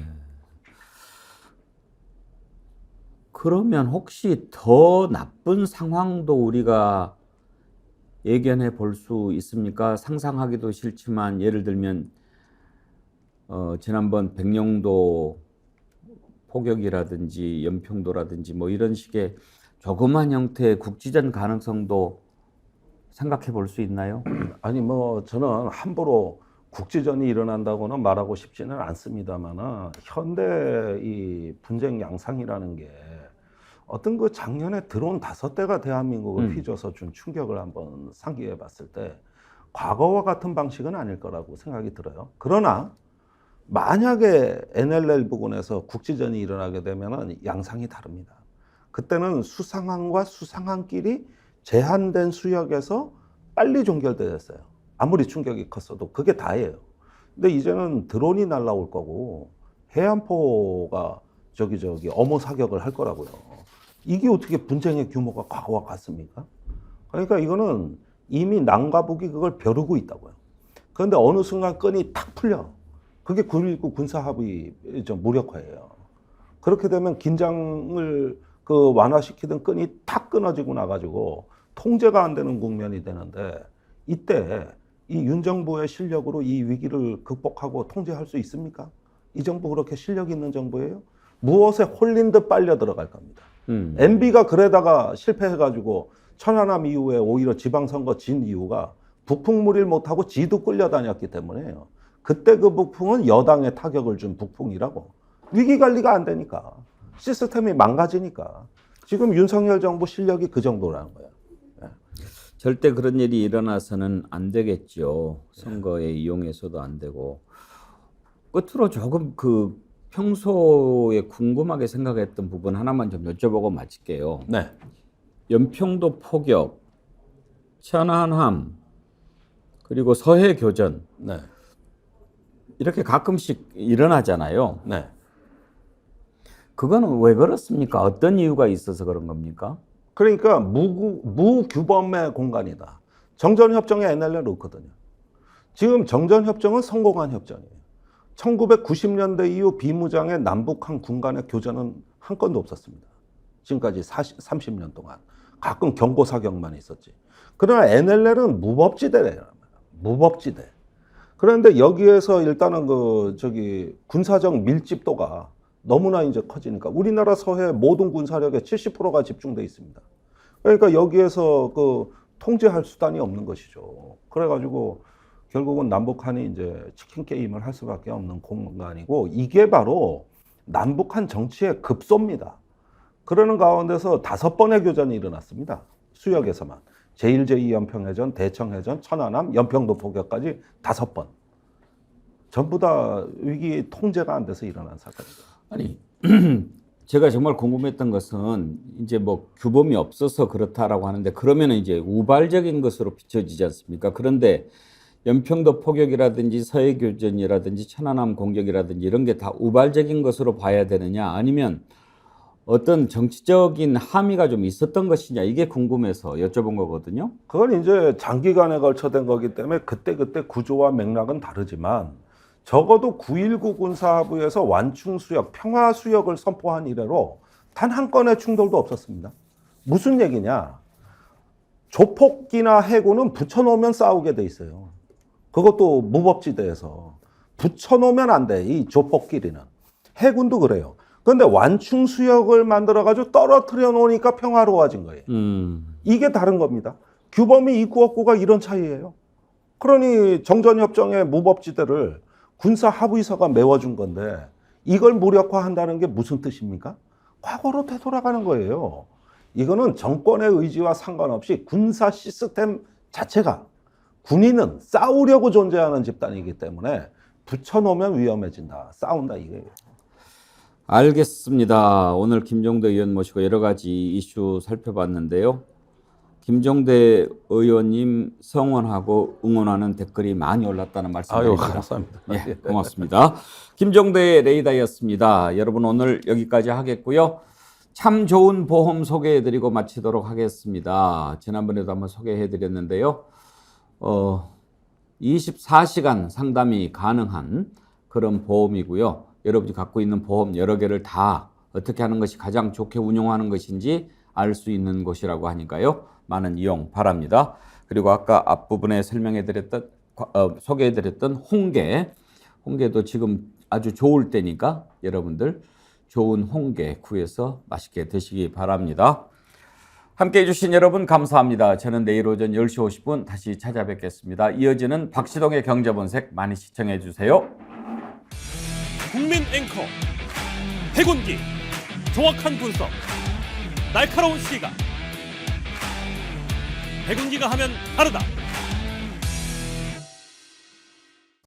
그러면 혹시 더 나쁜 상황도 우리가 예견해 볼 수 있습니까? 상상하기도 싫지만 예를 들면 지난번 백령도 포격이라든지 연평도라든지 뭐 이런 식의 조그만 형태의 국지전 가능성도 생각해 볼 수 있나요? 아니 뭐 저는 함부로 국지전이 일어난다고는 말하고 싶지는 않습니다만 현대 이 분쟁 양상이라는 게 어떤 그 작년에 드론 5대가 대한민국을 휘저어서 준 충격을 한번 상기해 봤을 때 과거와 같은 방식은 아닐 거라고 생각이 들어요. 그러나 만약에 NLL 부근에서 국지전이 일어나게 되면 양상이 다릅니다. 그때는 수상항과 수상항끼리 제한된 수역에서 빨리 종결됐어요. 아무리 충격이 컸어도 그게 다예요. 근데 이제는 드론이 날라올 거고 해안포가 저기 어모 사격을 할 거라고요. 이게 어떻게 분쟁의 규모가 과거와 같습니까? 그러니까 이거는 이미 남과 북이 그걸 벼르고 있다고요. 그런데 어느 순간 끈이 탁 풀려. 그게 9.19 군사합의 무력화예요. 그렇게 되면 긴장을 그 완화시키던 끈이 탁 끊어지고 나가지고 통제가 안 되는 국면이 되는데 이때 이 윤 정부의 실력으로 이 위기를 극복하고 통제할 수 있습니까? 이 정부 그렇게 실력 있는 정부예요? 무엇에 홀린 듯 빨려 들어갈 겁니다. MB가 그러다가 실패해가지고 천안함 이후에 오히려 지방선거 진 이유가 북풍무리를 못하고 지도 끌려다녔기 때문에요. 그때 그 북풍은 여당에 타격을 준 북풍이라고. 위기관리가 안 되니까. 시스템이 망가지니까. 지금 윤석열 정부 실력이 그 정도라는 거예요. 네. 절대 그런 일이 일어나서는 안 되겠죠. 선거에 이용해서도 안 되고. 끝으로 조금 그 평소에 궁금하게 생각했던 부분 하나만 좀 여쭤보고 마칠게요. 네. 연평도 포격, 천안함, 그리고 서해 교전. 네. 이렇게 가끔씩 일어나잖아요. 네. 그거는 왜 그렇습니까? 어떤 이유가 있어서 그런 겁니까? 그러니까 무규범의 공간이다. 정전협정에 NLL 없거든요. 지금 정전협정은 성공한 협정이에요. 1990년대 이후 비무장의 남북한 군간의 교전은 한 건도 없었습니다. 지금까지 30년 동안. 가끔 경고사격만 있었지. 그러나 NLL은 무법지대래요. 무법지대. 그런데 여기에서 일단은 군사적 밀집도가 너무나 이제 커지니까 우리나라 서해 모든 군사력의 70%가 집중돼 있습니다. 그러니까 여기에서 통제할 수단이 없는 것이죠. 그래가지고 결국은 남북한이 이제 치킨 게임을 할 수밖에 없는 공간이고 이게 바로 남북한 정치의 급소입니다. 그러는 가운데서 5번의 교전이 일어났습니다. 수역에서만. 제1, 제2 연평해전, 대청해전, 천안함, 연평도 포격까지 5번. 전부 다 위기 통제가 안 돼서 일어난 사건입니다. 아니, 제가 정말 궁금했던 것은 이제 뭐 규범이 없어서 그렇다라고 하는데 그러면은 이제 우발적인 것으로 비춰지지 않습니까? 그런데 연평도 포격이라든지 서해 교전이라든지 천안함 공격이라든지 이런 게 다 우발적인 것으로 봐야 되느냐 아니면 어떤 정치적인 함의가 좀 있었던 것이냐 이게 궁금해서 여쭤본 거거든요. 그건 이제 장기간에 걸쳐된 거기 때문에 그때그때 구조와 맥락은 다르지만 적어도 9.19 군사합의에서 완충수역, 평화수역을 선포한 이래로 단 한 건의 충돌도 없었습니다. 무슨 얘기냐? 조폭기나 해군은 붙여놓으면 싸우게 돼 있어요. 그것도 무법지대에서. 붙여놓으면 안 돼, 이 조폭끼리는. 해군도 그래요. 그런데 완충수역을 만들어가지고 떨어뜨려 놓으니까 평화로워진 거예요. 이게 다른 겁니다. 규범이 있고 없고가 이런 차이예요. 그러니 정전협정의 무법지대를 군사합의서가 메워준 건데 이걸 무력화한다는 게 무슨 뜻입니까? 과거로 되돌아가는 거예요. 이거는 정권의 의지와 상관없이 군사 시스템 자체가 군인은 싸우려고 존재하는 집단이기 때문에 붙여놓으면 위험해진다. 싸운다 이거예요. 알겠습니다. 오늘 김종대 의원 모시고 여러 가지 이슈 살펴봤는데요. 김종대 의원님 성원하고 응원하는 댓글이 많이 올랐다는 말씀드립니다. 감사합니다. 예, 고맙습니다. 김종대 레이더였습니다. 여러분 오늘 여기까지 하겠고요. 참 좋은 보험 소개해드리고 마치도록 하겠습니다. 지난번에도 한번 소개해드렸는데요. 24시간 상담이 가능한 그런 보험이고요. 여러분이 갖고 있는 보험 여러 개를 다 어떻게 하는 것이 가장 좋게 운용하는 것인지 알 수 있는 곳이라고 하니까요. 많은 이용 바랍니다. 그리고 아까 앞부분에 소개해드렸던 홍게도 지금 아주 좋을 때니까 여러분들 좋은 홍게 구해서 맛있게 드시기 바랍니다. 함께해 주신 여러분 감사합니다. 저는 내일 오전 10시 50분 다시 찾아뵙겠습니다. 이어지는 박시동의 경제본색 많이 시청해 주세요. 국민 앵커 백운기 정확한 분석 날카로운 시각 백운기가 하면 다르다.